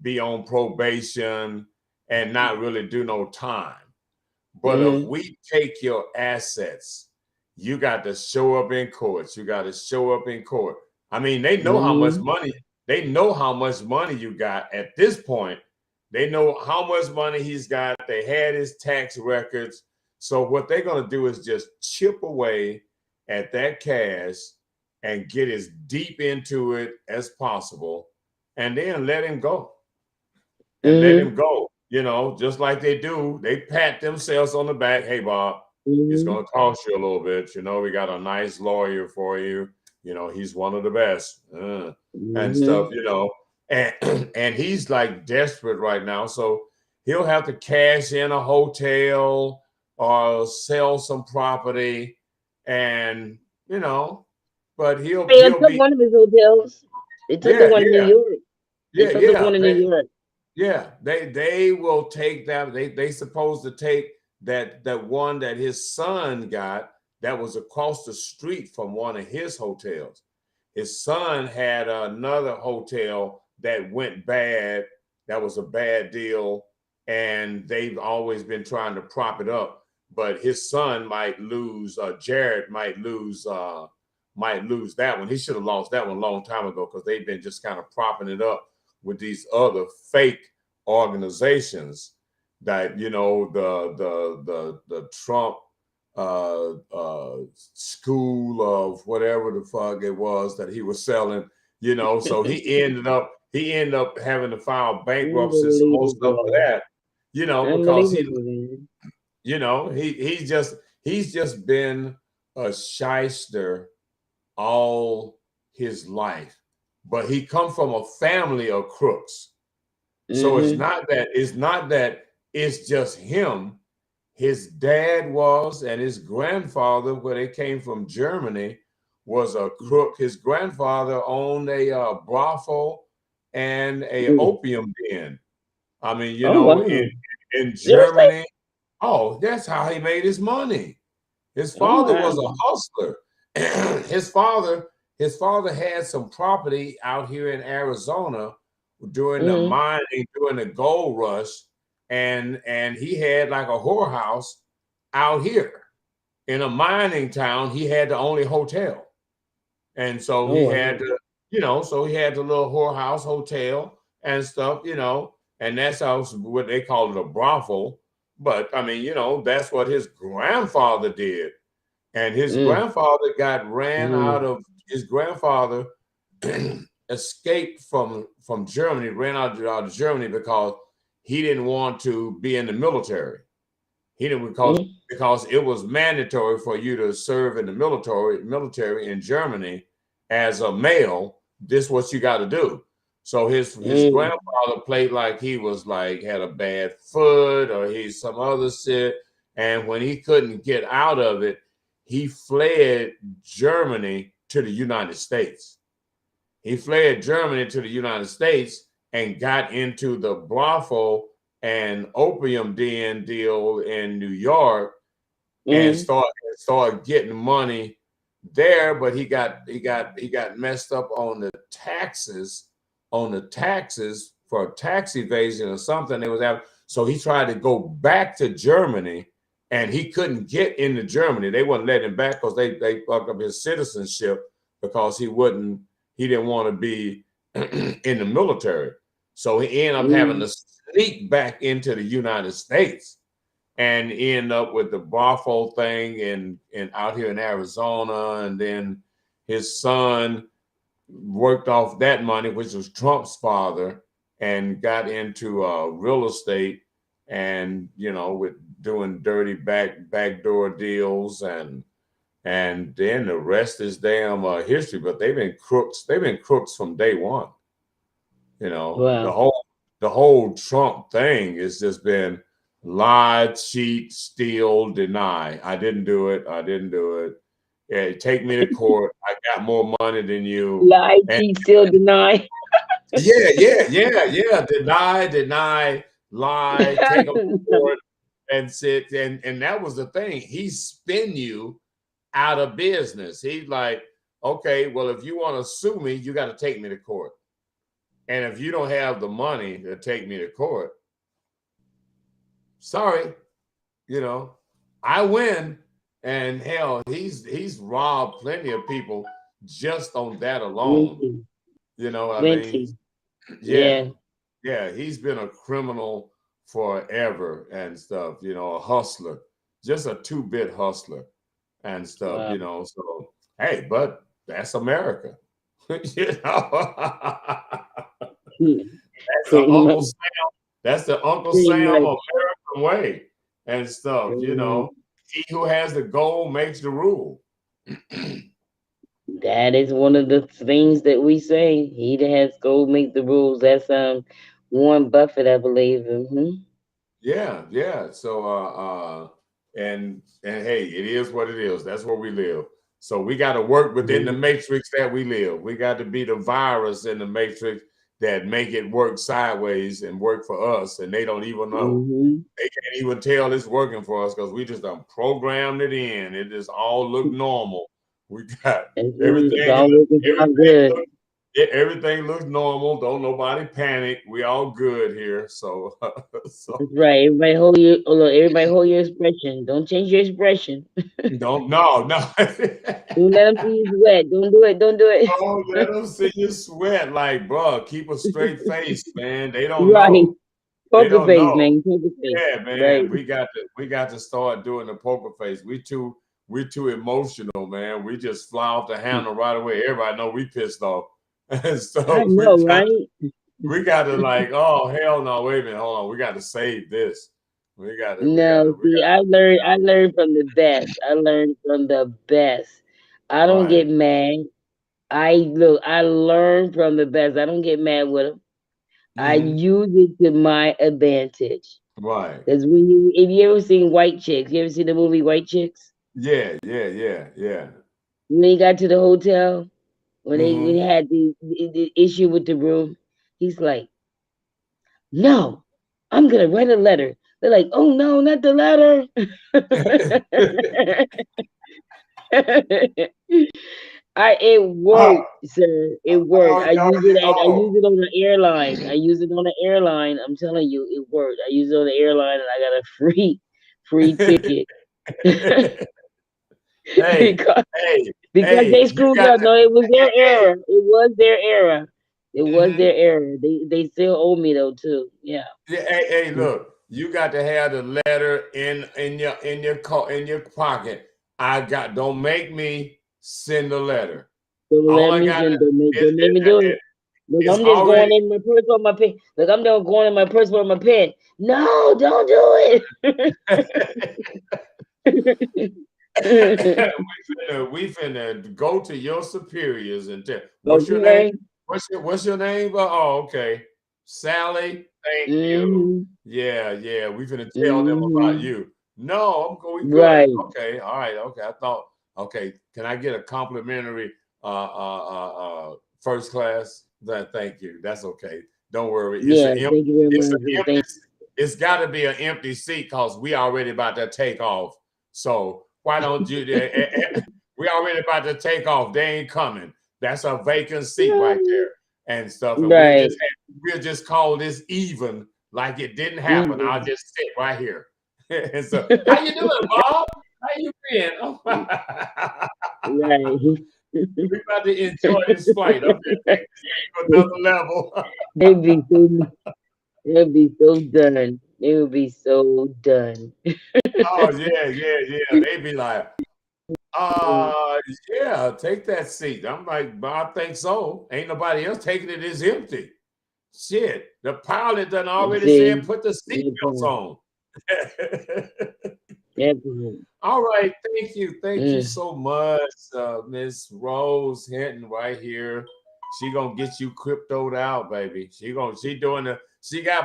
be on probation, and not really do no time. But if Hmm. we take your assets, you got to show up in court. You got to show up in court. I mean, they know how much Hmm. money. They know how much money you got at this point. They know how much money he's got. They had his tax records. So what they're going to do is just chip away at that cash and get as deep into it as possible, and then let him go. And let Hmm. him go. You know, just like they do. They pat themselves on the back. Hey, Bob, it's Hmm. going to cost you a little bit. You know, we got a nice lawyer for you. You know, he's one of the best and Hmm. stuff, you know. And, and he's like desperate right now. So he'll have to cash in a hotel or sell some property, and, you know, but They he'll took be, one of his hotels. They took the yeah, one in New yeah, York. They took the yeah. one in New York. Yeah, they will take that. They supposed to take that one that his son got that was across the street from one of his hotels. His son had another hotel that went bad. That was a bad deal, and they've always been trying to prop it up. But his son might lose. Jared might lose that one. He should have lost that one a long time ago, because they've been just kind of propping it up with these other fake organizations that, you know, the Trump school of whatever the fuck it was that he was selling. you know. So he ended up having to file bankruptcy and some more stuff for Unbelievable. that, you know, because Unbelievable, man. you know, he's just been a shyster all his life, but he come from a family of crooks. So it's not that it's just him. His dad was, and his grandfather, where they came from Germany, was a crook. His grandfather owned a brothel and a opium den. I mean, you Oh, know, wow. in Seriously? Germany, oh, that's how he made his money. His Oh, father wow. was a hustler. His father had some property out here in Arizona during the mining, during the gold rush, and he had like a whorehouse out here in a mining town. He had the only hotel, and so Oh, he wow. had the, you know, so he had the little whorehouse hotel and stuff, you know, and that's how what they call it, a brothel. But I mean, you know, that's what his grandfather did. And his grandfather got ran out of, his grandfather escaped from Germany, ran out of Germany because he didn't want to be in the military. He didn't, because it was mandatory for you to serve in the military in Germany as a male. This is what you got to do. So his grandfather played like he was like had a bad foot or he's some other shit. And when he couldn't get out of it, he fled Germany to the United States. He fled Germany to the United States and got into the brothel and opium den deal in New York and started getting money there. But he got messed up on the taxes for tax evasion or something. It was out. So he tried to go back to Germany and he couldn't get into Germany. They wouldn't let him back because they fucked up his citizenship because he didn't want to be in the military. So he ended up having to sneak back into the United States and end up with the brothel thing in out here in Arizona. And then his son worked off that money, which was Trump's father, and got into real estate and, you know, with doing dirty backdoor deals, and then the rest is damn history. But they've been crooks. They've been crooks from day one. You know, Wow. the whole Trump thing has just been lie, cheat, steal, deny. I didn't do it. I didn't do it. Yeah, take me to court. I got more money than you. Lie, And cheat, still deny. yeah. Deny, lie, take them to court and sit. And that was the thing. He spin you out of business. He's like, okay, well, if you want to sue me, you got to take me to court. And if you don't have the money to take me to court, sorry, you know, I win. And hell, he's robbed plenty of people just on that alone. You know what I mean? Yeah. Yeah. Yeah. He's been a criminal forever and stuff, you know, a hustler, just a two-bit hustler and stuff, Wow. you know. So hey, but that's America. You know. That's the Pretty much. Uncle Sam. That's the Uncle Pretty Sam much. American way and stuff. You know, he who has the gold makes the rule. That is one of the things that we say. He that has gold make the rules. That's Warren Buffett, I believe. Yeah. So and hey, it is what it is. That's where we live. So we got to work within the matrix that we live. We got to be the virus in the matrix that make it work sideways and work for us, and they don't even know. They can't even tell it's working for us because we just done programmed it in. It just all look normal. We got It's everything. all working out good. Everything looks normal. Don't nobody panic. We all good here. So, so That's right. Everybody hold your expression. Don't change your expression. don't no. Don't let them see you sweat. Don't do it. Don't do it. Don't let them see you sweat. Like, bro, keep a straight face, man. They don't Right. know. They Poker don't face, know. man. Poker face. Yeah, Right. man. We got to start doing the poker face. We too emotional, man. We just fly off the handle right away. Everybody know we pissed off. And I so know, right? we got to like, oh hell no, wait a minute, hold on, we got to save this. No, see, I learned from the best. I learned from the best. I don't get Right. mad. I learn from the best. I don't get mad with them. I Mm-hmm. use it to my advantage. Right. Because if you ever seen White Chicks, you ever seen the movie White Chicks? Yeah, yeah, yeah, yeah. When they got to the hotel, when they Mm-hmm. had the issue with the room, he's like, "No, I'm gonna write a letter." They're like, "Oh no, not the letter." It Oh, worked, sir. It worked. oh, I oh, use it on the airline. I use it on the airline. I'm telling you, it worked. I use it on the airline and I got a free ticket. hey, because hey, because hey, they you screwed got up. to, No, it was their hey, error. It was their error. It was mhm. their error. They still owe me though too. Yeah. Yeah, hey, look, you got to have the letter in your pocket. Don't make me send the letter. Don't All let I me got send. is, Don't make me do it. Look, is I'm just already going in my purse with my pen. Look, I'm just going in my purse with my pen. No, don't do it. we finna go to your superiors and tell what's your name? Okay. What's your name? Oh, okay. Sally, thank you. Mm-hmm. Yeah. We finna tell them about Mm-hmm. you. No, I'm going good. Right. Okay, all right, okay. I thought, okay, can I get a complimentary first class? Thank you. That's okay. Don't worry. Yeah. Thank you very It's an much. empty it's gotta be an empty seat because we already about to take off. So why don't you? We already about to take off. They ain't coming. That's a vacant seat right there and stuff. And Right. we'll just call this even, like it didn't happen. I'll Even. just sit right here. And so, how you doing, Bob? How you been? Oh, Right. we about to enjoy this flight. I'm just taking it to another level. They'd be so they'd be so done. They would be so done. Oh yeah. They be like, Uh, yeah, take that seat. I'm like, but I think so. Ain't nobody else taking it. It's empty. Shit, the pilot done already said See? put the That seatbelts part. on. That part. All right, thank you Mm. so much, Miss Rose Hinton, right here. She gonna get you cryptoed out, baby. She got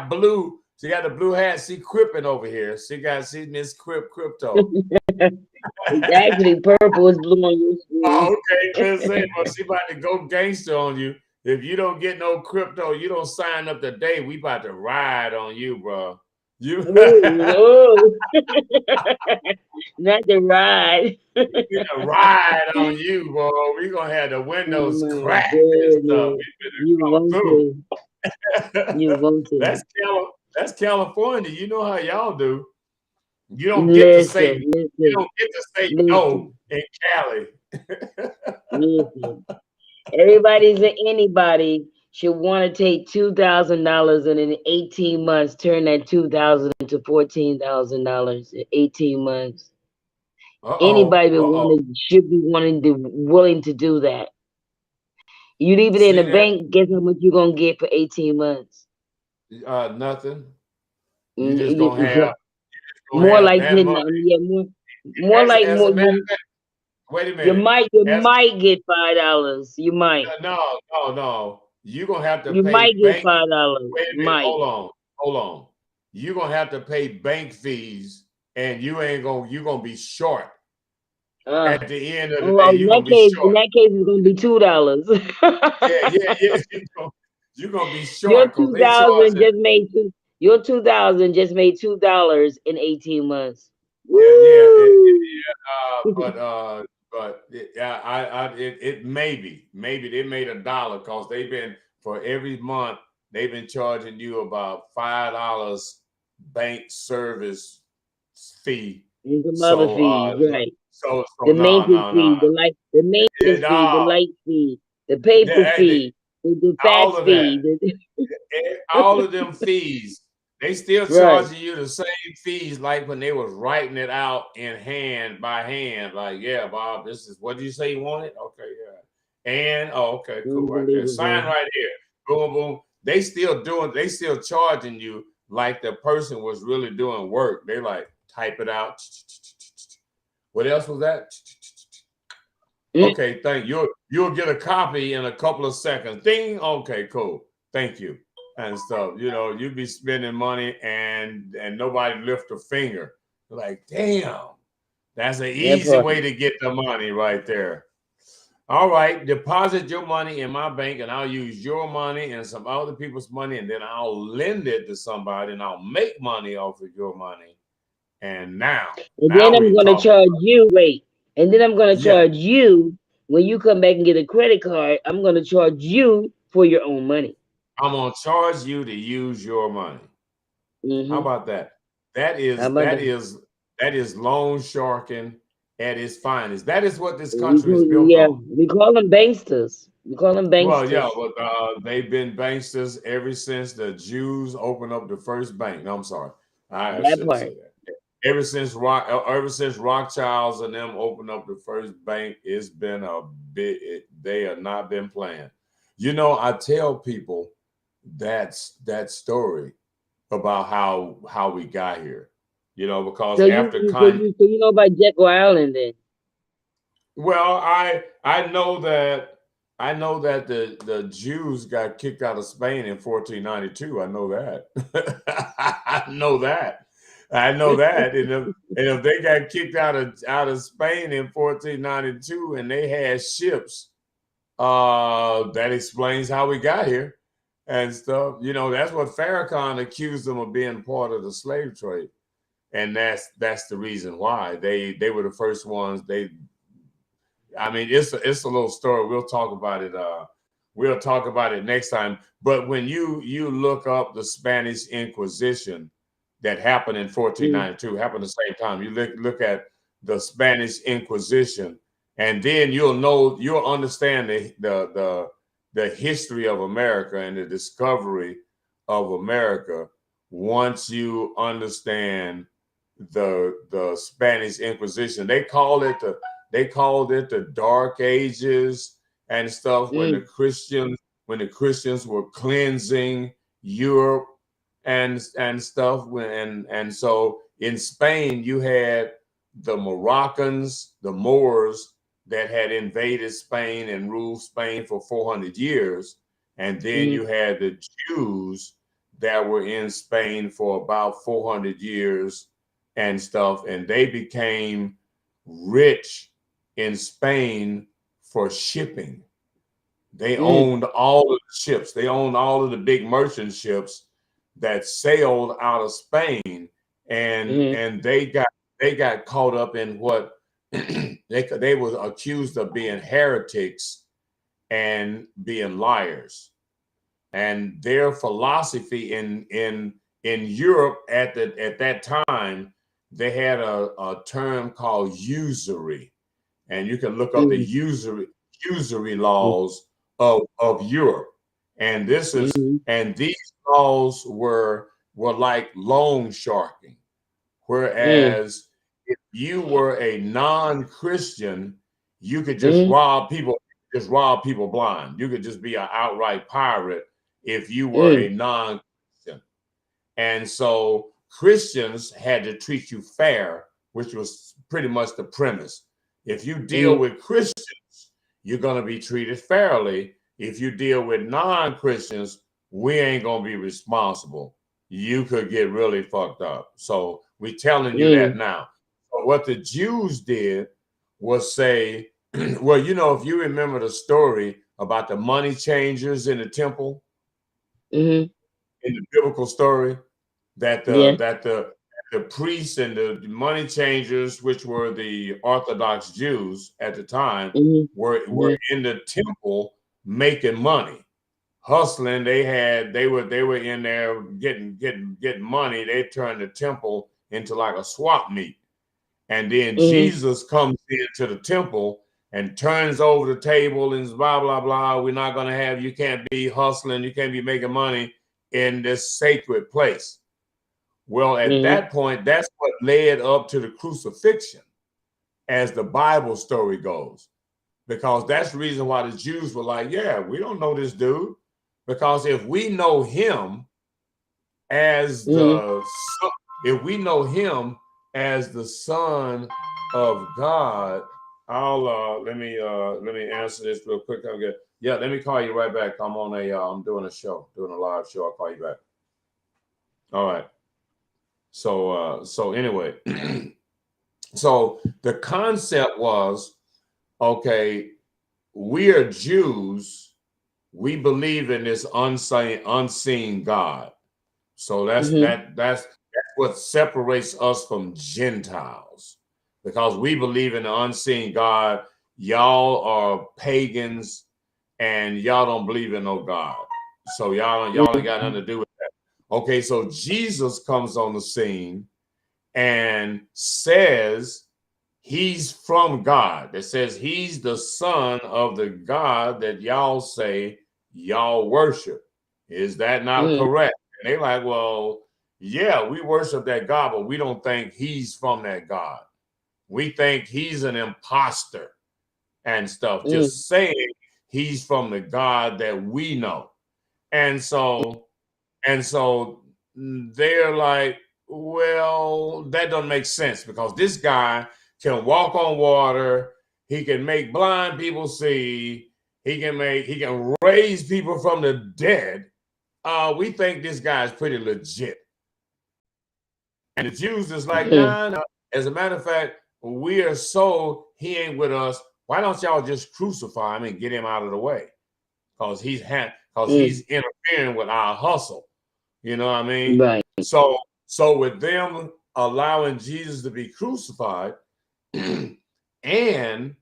the blue hat. She cripping over here. She Miss Crypto. It's actually purple. It's blue on your Oh, screen. okay. Listen, well, she about to go gangster on you. If you don't get no crypto, you don't sign up today. We about to ride on you, bro. You Oh, not the ride. we gonna ride on you, bro. We gonna have the Oh windows my cracked and stuff. goodness. You We want to. finna come You want through. to. That's California. You know how y'all do. You don't get to say Listen, listen, no listen, in Cali. listen. Everybody's and anybody should want to take $2,000 and in 18 months turn that 2,000 into $14,000 in 18 months. Anybody that wanted should be willing to do that. You leave it in the See that? bank, guess how much you're gonna get for 18 months? Nothing. You Mm, just gonna have More like that money. 10, yeah, more like As more. a matter of fact, wait a You minute. might get $5. You might. No. You're gonna have to You pay might get bank. $5. Wait a minute. Might. Hold on. You're gonna have to pay bank fees, and you're gonna be short. Uh, At the end of the day, well, you're gonna be short. in that case, it's gonna be $2. Yeah. You're gonna be Your short because two they charge thousand it. just made two. Your 2,000 just made $2 in 18 months. Yeah. Woo! But yeah, it maybe they made $1 because they've been for every month they've been charging you about $5 bank service fee. And some other So fees, right? The maintenance no. fee, the Yeah, maintenance fee, the no. light fee, the paper They, fee, the all fax of that. fee. All of them fees, they still Right. charging you the same fees like when they was writing it out in hand by hand. Like, yeah, Bob, this is what did you say you wanted? Okay, yeah. And okay, cool, right there. Sign Unbelievable. right here. Boom, boom. They still charging you like the person was really doing work. They like type it out. What else was that? Okay, thank you. You'll get a copy in a couple of seconds. Ding. Okay, cool. Thank you. And stuff. You know, you be spending money and nobody lift a finger. Like, damn, that's an That easy part. way to get the money right there. All right, deposit your money in my bank and I'll use your money and some other people's money, and then I'll lend it to somebody and I'll make money off of your money. And now And then I'm we gonna talking. charge you. Wait. And then I'm gonna Yeah, charge you when you come back and get a credit card. I'm gonna charge you for your own money. I'm gonna charge you to use your money. How Mm-hmm. about that? That How is about that that? is that is loan sharking at its finest. That is what this We country is call, built yeah, on. we call them banksters. We call them Well, yeah, banksters. but they've been banksters ever since the Jews opened up the first bank. No, I'm sorry, I That shouldn't part. say that. Ever since Rothschilds and them opened up the first bank, it's been a bit. They have not been playing. You know, I tell people that story about how we got here. You know, because So after Kanye, you know about Jekyll Island then? well, I know that the Jews got kicked out of Spain in 1492. I know that. I know that. I know that. And if they got kicked out of Spain in 1492 and they had ships, that explains how we got here and stuff. You know, that's what Farrakhan accused them of being part of the slave trade. And that's the reason why they were the first ones. I mean, it's a little story. We'll talk about it. We'll talk about it next time. But when you look up the Spanish Inquisition that happened in Mm, 1492, happened at the same time. You look at the Spanish Inquisition, and then you'll understand the history of America and the discovery of America once you understand the Spanish Inquisition. They called it the Dark Ages and stuff mm, when the Christians were cleansing Europe and stuff. And so in Spain you had the Moroccans, the Moors that had invaded Spain and ruled Spain for 400 years, and then mm, you had the Jews that were in Spain for about 400 years and stuff, and they became rich in Spain for shipping. They mm, owned all of the ships. They owned all of the big merchant ships that sailed out of Spain, mm, and they got caught up in what they were accused of being heretics and being liars. And their philosophy in Europe at that time, they had a term called usury, and you can look up the mm, usury mm, laws of Europe. And mm, these laws were like loan sharking. mm, Whereas if you were a non-Christian, you could mm, just rob people blind. You could just be an outright pirate if you were a mm, non-Christian. And so Christians had to treat you fair, which was pretty much the premise. If you deal mm, with Christians, you're going to be treated fairly. If you deal with non-Christians, we ain't going to be responsible. You could get really fucked up. So we're telling you that mm, now. So what the Jews did was say, well, you know, if you remember the story about the money changers in the temple, mm, in the biblical story, yeah. that the priests and the money changers, which were the Orthodox Jews at the time, Mm, were mm, in the temple making money, hustling. They were in there getting money. They turned the temple into like a swap meet. And then mm, Jesus comes into the temple and turns over the table and blah, blah, blah. We're not going to have, you can't be hustling. You can't be making money in this sacred place. Well, at mm, that point, that's what led up to the crucifixion, as the Bible story goes. because that's the reason why the Jews were like, yeah, we don't know this dude. Because if we know him as the son, if we know him as the Son of God, I'll let me answer this real quick. I'll get, yeah, let me call you right back. I'm on a I'm doing a show, doing a live show. I'll call you back. All right. So anyway, so the concept was, okay, we are Jews. We believe in this unseen God. So that's what separates us from Gentiles, because we believe in the unseen God. Y'all are pagans, and y'all don't believe in no God. So y'all ain't got nothing to do with that. Okay, so Jesus comes on the scene and says he's from God. That says he's the son of the God that y'all say y'all worship. Is that not correct? And they're like, well, yeah, we worship that God, but we don't think he's from that God. We think he's an imposter and stuff, just saying he's from the God that we know. And so they're like, well, that doesn't make sense, because this guy can walk on water, he can make blind people see, he can raise people from the dead. We think this guy is pretty legit. And the Jews is like, nah. As a matter of fact, we are so he ain't with us. Why don't y'all just crucify him and get him out of the way? Because he's interfering with our hustle. You know what I mean? Right. So with them allowing Jesus to be crucified and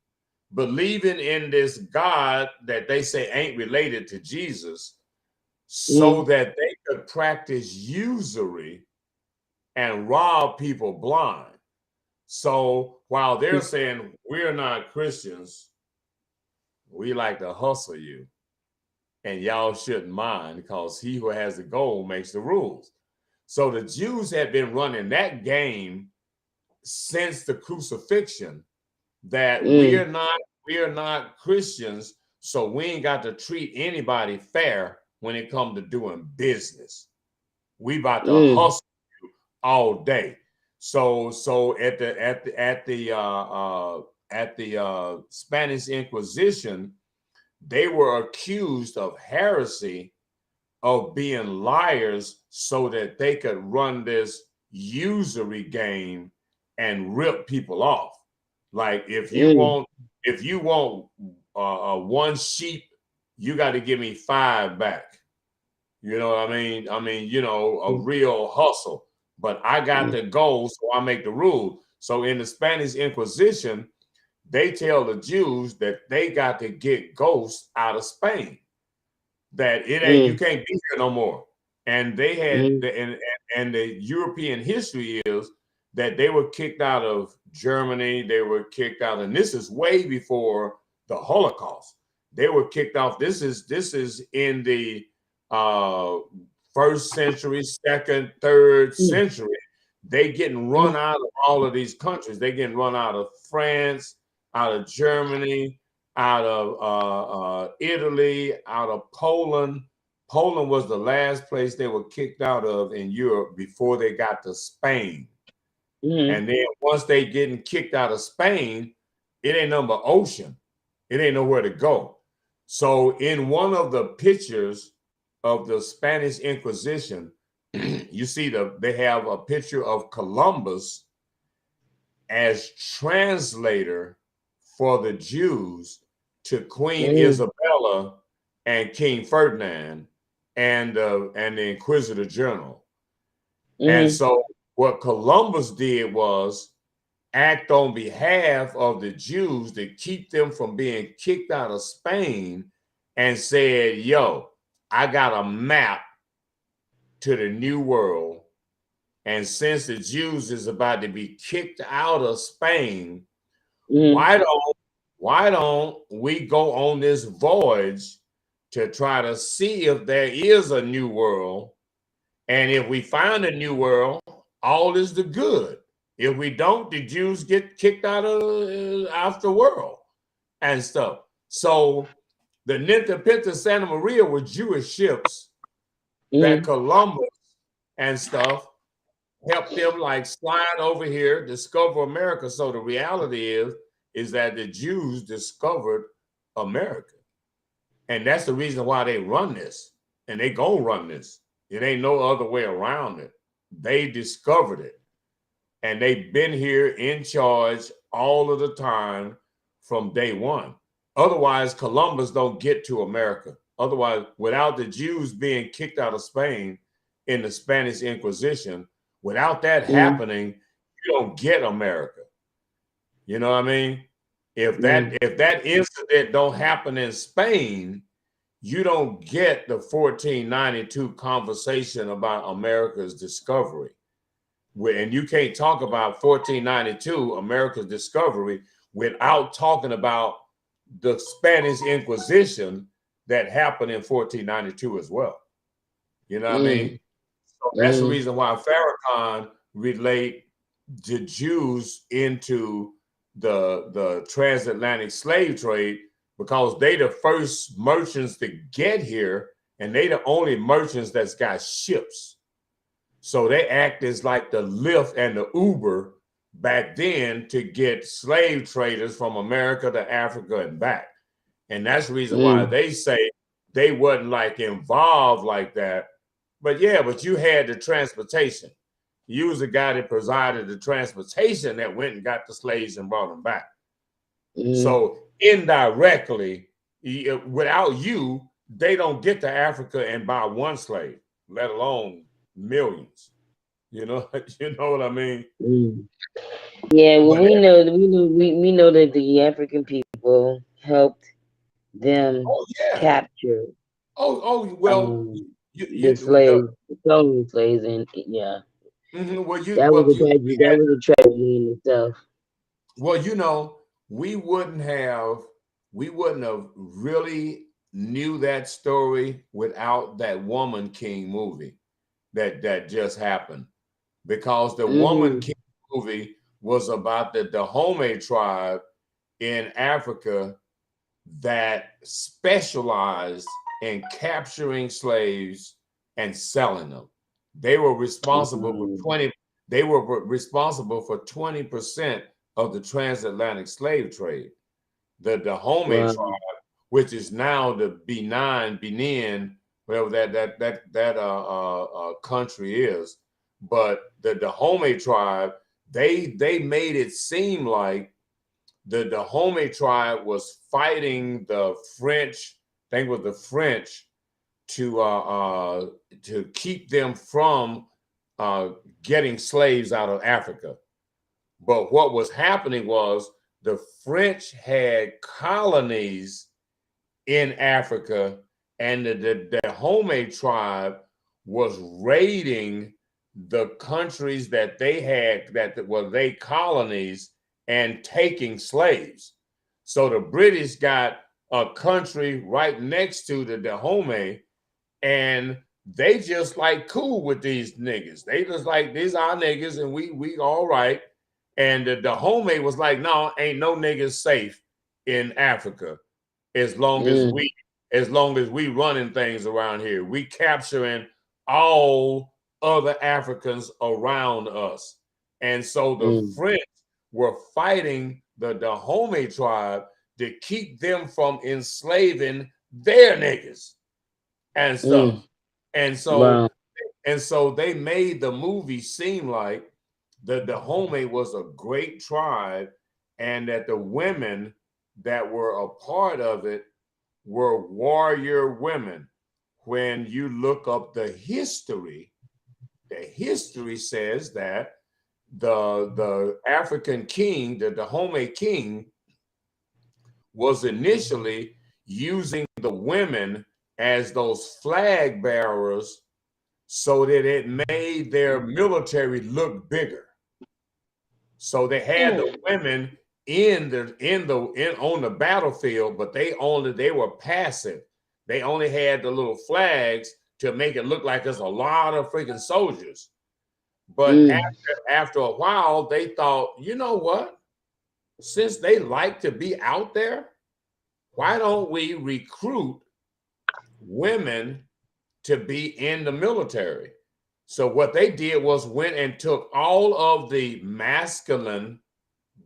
believing in this God that they say ain't related to Jesus, so that they could practice usury and rob people blind. So while they're saying we're not Christians, we like to hustle you, and y'all shouldn't mind, because he who has the gold makes the rules. So the Jews had been running that game since the crucifixion, that we are not Christians, so we ain't got to treat anybody fair when it comes to doing business. We about to hustle you all day. So at the Spanish Inquisition, they were accused of heresy, of being liars, so that they could run this usury game and rip people off. Like, if you want one sheep, you got to give me 5 back. You know what I mean? A real hustle. But I got the gold, so I make the rule. So in the Spanish Inquisition, they tell the Jews that they got to get ghosts out of Spain. That it ain't, you can't be here no more. And they had and the European history is that they were kicked out of Germany, they were kicked out, and this is way before the Holocaust. They were kicked off. This is in the first century, second, third century. They getting run out of all of these countries. They getting run out of France, out of Germany, out of Italy, out of Poland. Poland was the last place they were kicked out of in Europe before they got to Spain. And then once they getting kicked out of Spain, it ain't nothing but ocean. It ain't nowhere to go. So in one of the pictures of the Spanish Inquisition, you see they have a picture of Columbus as translator for the Jews to Queen Isabella and King Ferdinand and the Inquisitor General. And so what Columbus did was act on behalf of the Jews to keep them from being kicked out of Spain, and said, yo, I got a map to the New World. And since the Jews is about to be kicked out of Spain, why don't we go on this voyage to try to see if there is a new world? And if we find a new world, all is the good. If we don't, the Jews get kicked out of the world. and stuff. So the Ninta, Pinta, Santa Maria were Jewish ships that Columbus and stuff helped them like slide over here, discover America. So the reality is that the Jews discovered America. And that's the reason why they run this. And they gonna run this. It ain't no other way around it. They discovered it. And they've been here in charge all of the time from day one. Otherwise, Columbus don't get to America. Otherwise, without the Jews being kicked out of Spain in the Spanish Inquisition, without that happening, you don't get America. You know what I mean? If that incident don't happen in Spain, you don't get the 1492 conversation about America's discovery. And you can't talk about 1492, America's discovery, without talking about the Spanish Inquisition that happened in 1492 as well. You know what I mean? So that's the reason why Farrakhan relate the Jews into the transatlantic slave trade, because they the first merchants to get here, and they the only merchants that's got ships. So they act as like the Lyft and the Uber back then to get slave traders from America to Africa and back. And that's the reason why they say they wasn't like involved like that. But yeah, but you had the transportation. You was the guy that presided the transportation that went and got the slaves and brought them back. So indirectly, without you, they don't get to Africa and buy one slave, let alone millions. You know what I mean? Yeah, well, we know that the African people helped them capture. Well, the slaves, the stolen slaves, and Well, that was a tragedy. That was a tragedy in itself. Well, we wouldn't have really knew that story without that Woman King movie that just happened, because the Woman King movie was about the Dahomey tribe in Africa that specialized in capturing slaves and selling them. They were responsible for 20% of the transatlantic slave trade. The Dahomey tribe, which is now the Benin, whatever that country is, but the Dahomey tribe, they made it seem like the Dahomey tribe was fighting the French. I think it was the French to keep them from getting slaves out of Africa. But what was happening was the French had colonies in Africa, and the Dahomey tribe was raiding the countries that they had that were they colonies and taking slaves. So the British got a country right next to the Dahomey, and they just like cool with these niggas. They just like, these our niggas, and we all right. And the Dahomey was like, no, ain't no niggas safe in Africa as long as we running things around here. We capturing all other Africans around us. And so the French were fighting the Dahomey tribe to keep them from enslaving their niggas and stuff. And so they made the movie seem like the Dahomey was a great tribe, and that the women that were a part of it were warrior women. When you look up the history says that the African king, the Dahomey king, was initially using the women as those flag bearers so that it made their military look bigger. So they had the women on the battlefield, but they were passive. They only had the little flags to make it look like there's a lot of freaking soldiers. But after a while, they thought, you know what? Since they like to be out there, why don't we recruit women to be in the military? So what they did was went and took all of the masculine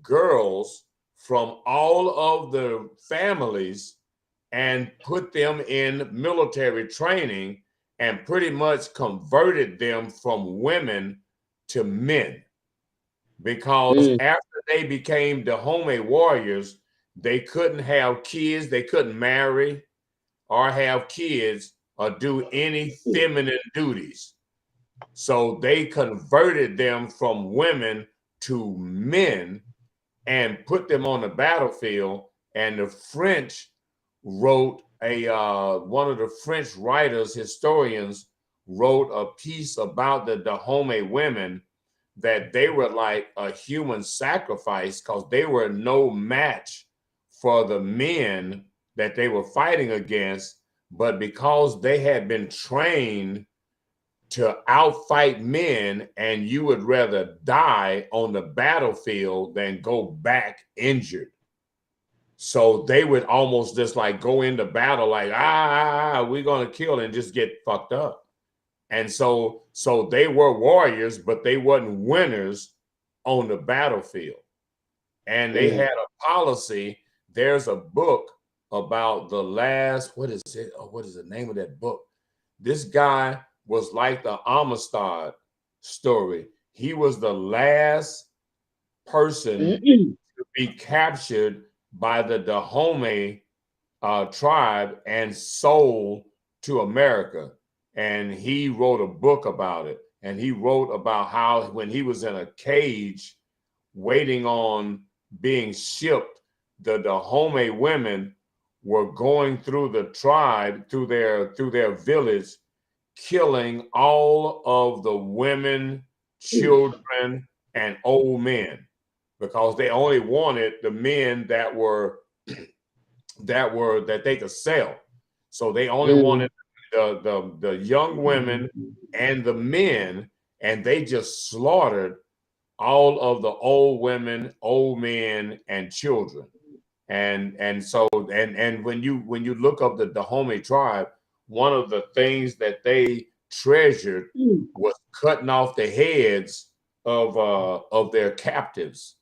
girls from all of the families and put them in military training and pretty much converted them from women to men. Because after they became the Dahomey warriors, they couldn't have kids, they couldn't marry or have kids or do any feminine duties. So they converted them from women to men and put them on the battlefield. And the French wrote one of the French writers, historians, wrote a piece about the Dahomey women, that they were like a human sacrifice because they were no match for the men that they were fighting against. But because they had been trained to outfight men, and you would rather die on the battlefield than go back injured. So they would almost just like go into battle like, we're going to kill and just get fucked up. And so they were warriors, but they wasn't winners on the battlefield. And they had a policy. There's a book about the last, what is it? Oh, what is the name of that book? This guy was like the Amistad story. He was the last person to be captured by the Dahomey tribe and sold to America. And he wrote a book about it. And he wrote about how when he was in a cage waiting on being shipped, the Dahomey women were going through the tribe, through their village, killing all of the women, children, and old men, because they only wanted the men that they could sell. So they only wanted the young women and the men, and they just slaughtered all of the old women, old men, and children. And so when you look up the Dahomey tribe, one of the things that they treasured was cutting off the heads of their captives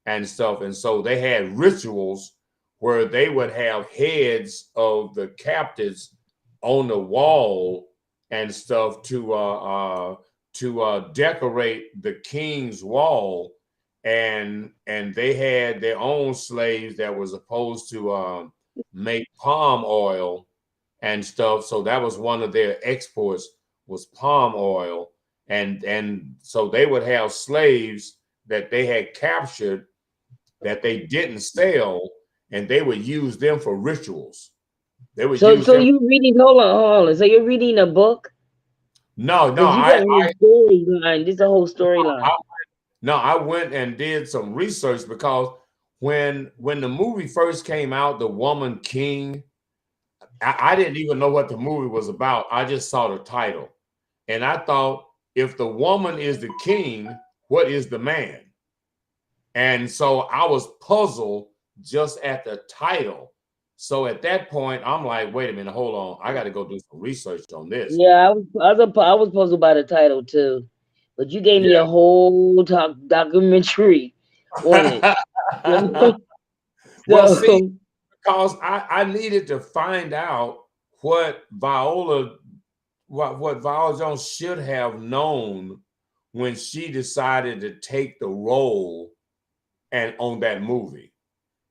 and stuff. And so they had rituals where they would have heads of the captives on the wall and stuff to decorate the king's wall. And they had their own slaves that were supposed to make palm oil and stuff. So that was one of their exports, was palm oil. And so they would have slaves that they had captured that they didn't sell, and they would use them for rituals. They would use them. You reading? Hold on. So you're reading a book? No, you got a whole storyline. This is a whole storyline. I went and did some research, because when the movie first came out, The Woman King, I didn't even know what the movie was about. I just saw the title, and I thought, if the woman is the king, what is the man? And so I was puzzled just at the title. So at that point, I'm like, wait a minute, hold on. I got to go do some research on this. Yeah, I was puzzled by the title too. But you gave me a whole documentary on it. Well, see, because I needed to find out what Viola Jones should have known when she decided to take the role and on that movie,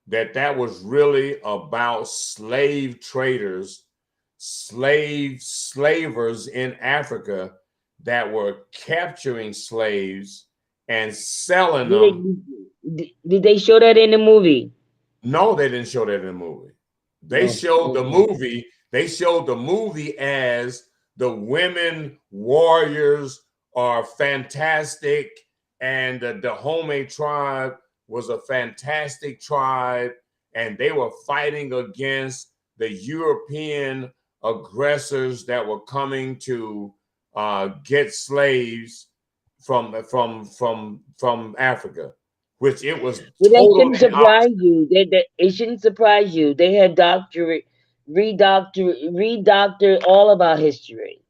that was really about slave traders, slavers in Africa that were capturing slaves and selling them. Did they show that in the movie? No, they didn't show that in the movie. They showed the movie. They showed the movie as the women warriors are fantastic, and the Dahomey tribe was a fantastic tribe, and they were fighting against the European aggressors that were coming to get slaves from Africa. which it was Well, that shouldn't totally surprise you. It shouldn't surprise you. They had redoctor all of our history.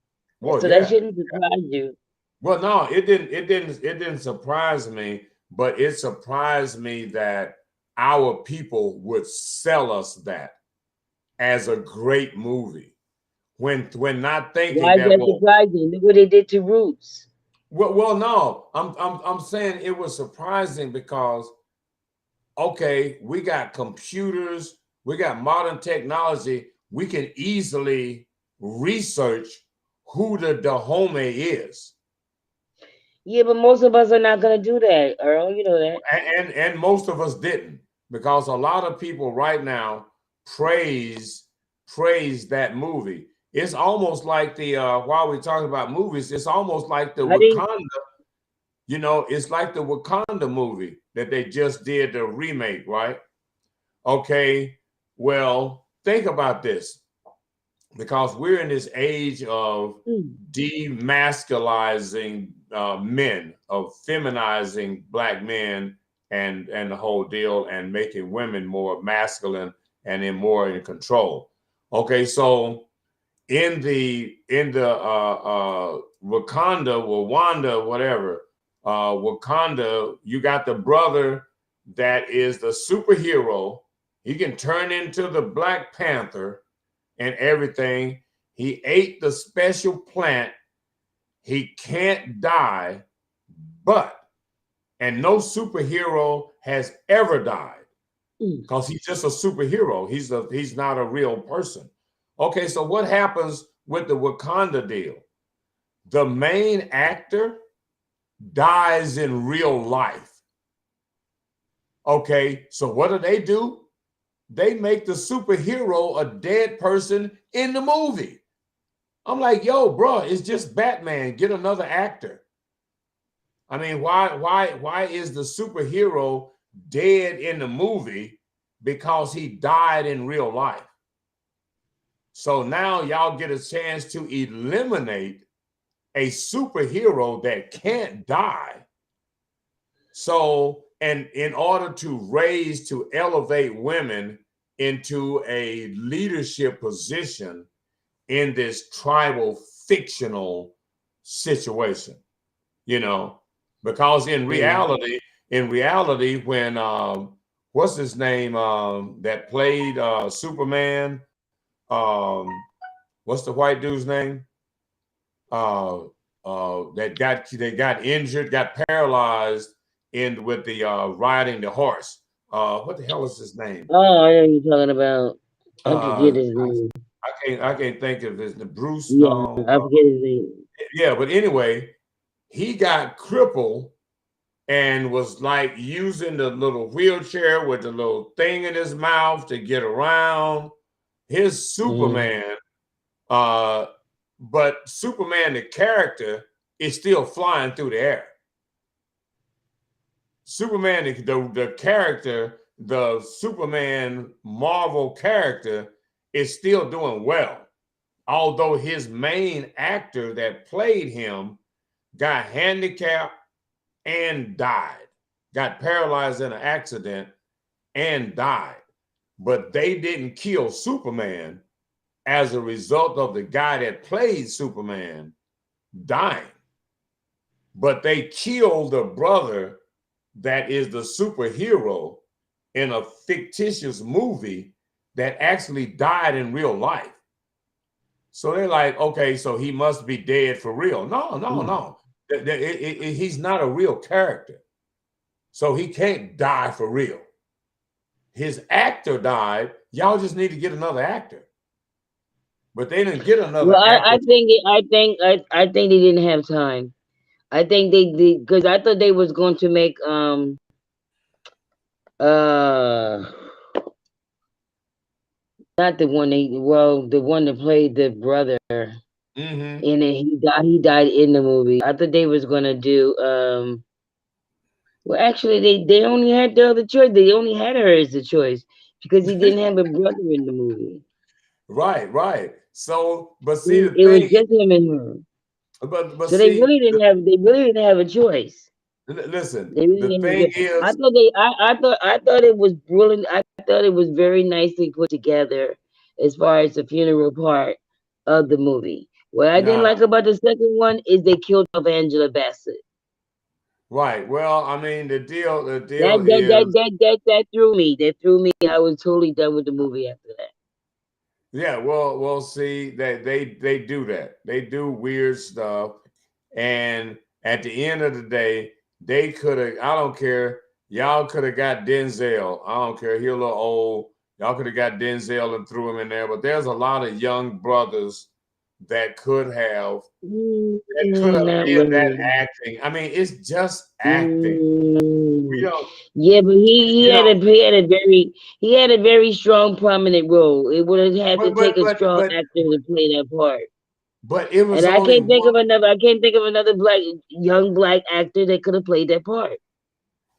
well, So that yeah. shouldn't surprise you. Well, no, it didn't surprise me, but it surprised me that our people would sell us that as a great movie when not thinking Why is that, that well, surprising? Look what they did to Roots. no, I'm saying it was surprising because okay, we got computers, we got modern technology, we can easily research who the Dahomey is. Yeah, but most of us are not gonna do that, Earl. You know that. And most of us didn't, because a lot of people right now praise that movie. It's almost like the while we're talking about movies, it's almost like the I think Wakanda, it's like the Wakanda movie that they just did the remake, right? Okay, well, think about this, because we're in this age of demasculizing men, of feminizing black men, and the whole deal, and making women more masculine and more in control. Okay, so in the Wakanda, whatever, Wakanda, you got the brother that is the superhero. He can turn into the Black Panther and everything. He ate the special plant. He can't die, and no superhero has ever died because he's just a superhero. He's not a real person. Okay, so what happens with the Wakanda deal? The main actor dies in real life. Okay, so what do? They make the superhero a dead person in the movie. I'm like, yo, bro, it's just Batman. Get another actor. I mean, why is the superhero dead in the movie? Because he died in real life. So now y'all get a chance to eliminate a superhero that can't die. So, and in order to elevate women into a leadership position in this tribal fictional situation, because in reality, when what's his name that played Superman, um, what's the white dude's name? That got injured, got paralyzed in with the riding the horse. What the hell is his name? Oh, I know you're talking about. I forget Uh, his name. I can't think of his Bruce. Yeah, No, I forget his name. yeah, but anyway, he got crippled and was like using the little wheelchair with the little thing in his mouth to get around. His Superman, but Superman, the character, is still flying through the air. Superman, the character, the Superman Marvel character, is still doing well. Although his main actor that played him got handicapped and died, got paralyzed in an accident and died. But they didn't kill Superman as a result of the guy that played Superman dying. But they killed the brother that is the superhero in a fictitious movie that actually died in real life. So they're like, okay, so he must be dead for real. No. He's not a real character. So he can't die for real. His actor died. Y'all just need to get another actor. But they didn't get another Well, actor. I think they didn't have time. I think they did because I thought they was going to make uh not the one that played the brother Mm-hmm. and then he died in the movie. I thought they was gonna do well actually they only had the other choice. They only had her as the choice because he didn't have a brother in the movie. Right. So, but see the It was thing, just him and her. but So they see, really didn't have a choice. Listen, They really the did thing good. I is, thought they, I thought it was brilliant. I thought it was very nicely put together as far as the funeral part of the movie. What I didn't nah, like about the second one is they killed off Angela Bassett. right. Well, I mean, the That deal that that is, that that that threw me. That threw me. I was totally done with the movie after that. yeah. Well, see, they do that. They do weird stuff, and at the end of the day, they could have. I don't care. Y'all could have got Denzel. I don't care. He a little old. Y'all could have got Denzel and threw him in there. But there's a lot of young brothers that could have Not been that really. acting. I mean, it's just acting. We Mm, don't, yeah, but he you had know, a very strong prominent role. It would have had to but take but a but strong but actor to play that part. but it And was only one. I can't think of another young black actor that could have played that part.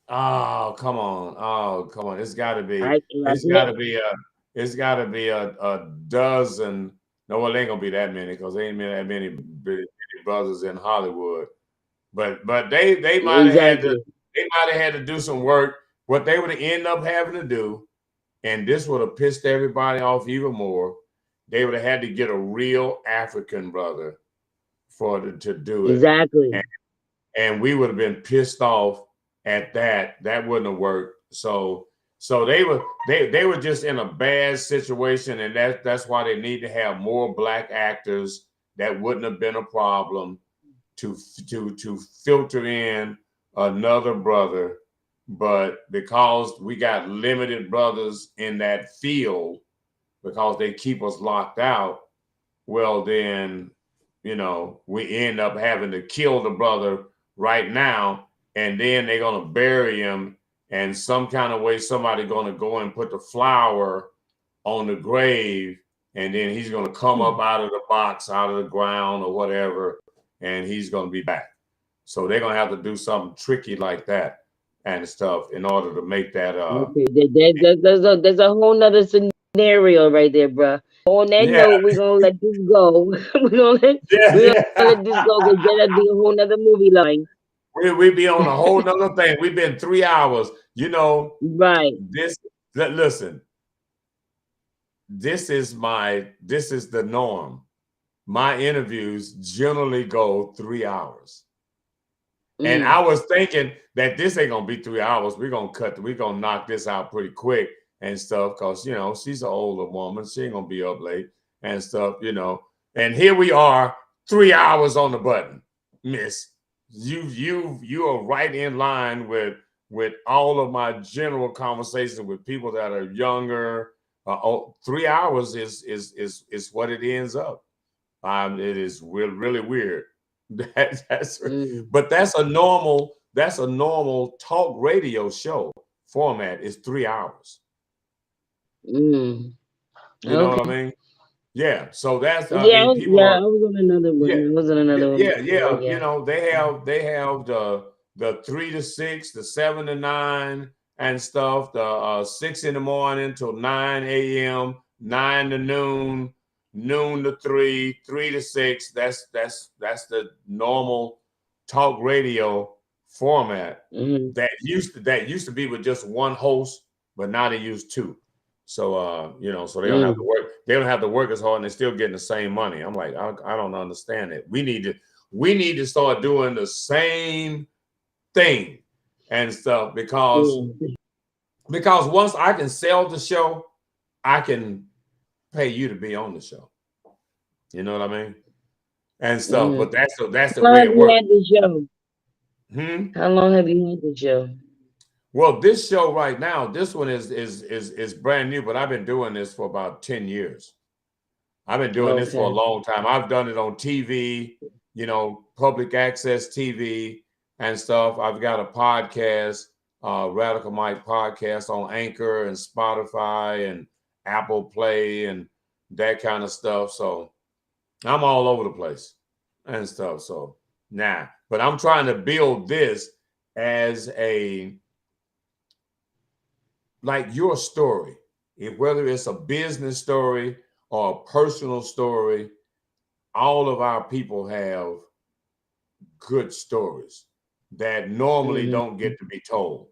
Oh, come on. Oh, come on. It's gotta be, I it's can't. gotta be a it's gotta be a dozen. No, well, it ain't gonna be that many because there ain't been that many brothers in Hollywood. But they might have had to Exactly. do some work. What they would have ended up having to do, and this would have pissed everybody off even more. They would have had to get a real African brother to do it, Exactly. and we would have been pissed off at that. That wouldn't have worked. So they were just in a bad situation, and that's why they need to have more black actors. That wouldn't have been a problem to filter in another brother, but because we got limited brothers in that field, because they keep us locked out, well then, we end up having to kill the brother right now, and then they're gonna bury him, and some kind of way somebody gonna go and put the flower on the grave, and then he's gonna come up out of the box, out of the ground or whatever, and he's gonna be back. So they're gonna have to do something tricky like that and stuff in order to make that Okay. There's a whole nother scenario right there, bruh. On that yeah, note, we're gonna let this go. yeah, We're gonna let yeah. this go because that'll be a whole nother movie line. We be on a whole nother thing. We've been 3 hours. Right. This listen, this is the norm. My interviews generally go 3 hours. And I Mm. was thinking that this ain't gonna be 3 hours. We're gonna knock this out pretty quick and stuff, because she's an older woman. She ain't gonna be up late and stuff. And here we are, 3 hours on the button, miss. You are right in line with all of my general conversations with people that are younger. 3 hours is what it ends up. It is really weird. That's Mm. but that's a normal talk radio show format is 3 hours. Mm. You know what I Okay. mean? Yeah. So that's, I Yeah, mean, people yeah. are, I was on another yeah, one. I was on another one yeah, before. yeah. Yeah. They have the 3 to 6, the 7 to 9 and stuff. The 6 in the morning till 9 a.m., 9 to noon, noon to 3, 3 to 6. That's the normal talk radio format Mm-hmm. that used to be with just one host, but now they use two. So so they don't have to Mm. work. They don't have to work as hard, and they're still getting the same money. I'm like, I don't understand it. We need to start doing the same thing and stuff, Yeah. because once I can sell the show, I can pay you to be on the show. You know what I mean? And stuff. But Mm. that's the How long way have it you works. had the show? Hmm? How long have you had the show? Well, this show right now, this one is brand new, but I've been doing this for about 10 years. I've been doing this for a Okay. long time. I've done it on TV, public access TV and stuff. I've got a podcast, Radicalmike podcast on Anchor and Spotify and Apple Play and that kind of stuff. So I'm all over the place and stuff. So but I'm trying to build this as like your story, whether it's a business story or a personal story. All of our people have good stories. that normally Mm-hmm. don't get to be told.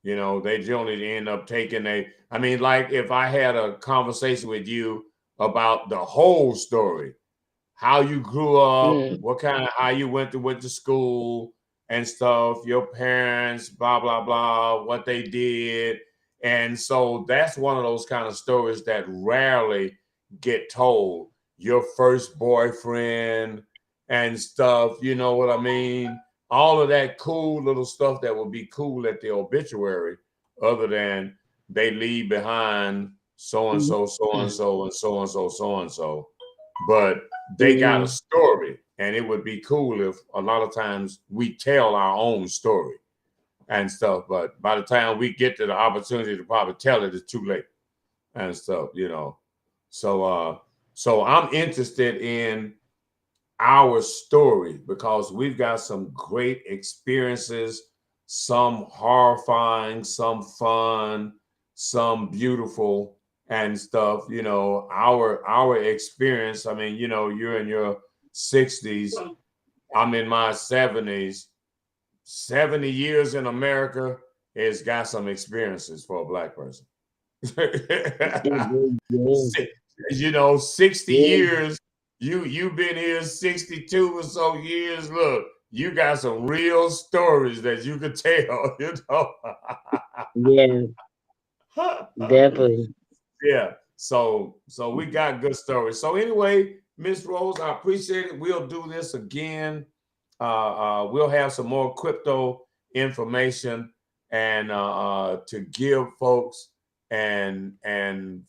You know, they generally end up taking I mean, like if I had a conversation with you about the whole story, how you grew up, Mm-hmm. what kind of, how you went to school and stuff, your parents, blah, blah, blah, what they did. And so that's one of those kind of stories that rarely get told. Your first boyfriend and stuff, you know what I mean? All of that cool little stuff that would be cool at the obituary, other than they leave behind so and so, so and so, and so and so, so and so. But they got a story, and it would be cool if a lot of times we tell our own story and stuff. But by the time we get to the opportunity to probably tell it, it's too late and stuff, you know. So I'm interested in our story because we've got some great experiences, some horrifying, some fun, some beautiful and stuff. You know, our experience. I mean, you know, you're in your 60s, I'm in my 70s. 70 years in America has got some experiences for a Black person. You know, 60 years, you've been here 62 or so years. Look, you got some real stories that you could tell, you know. Yeah, definitely. Yeah. So we got good stories. So anyway, Miss Rose, I appreciate it. We'll do this again. We'll have some more crypto information and to give folks, and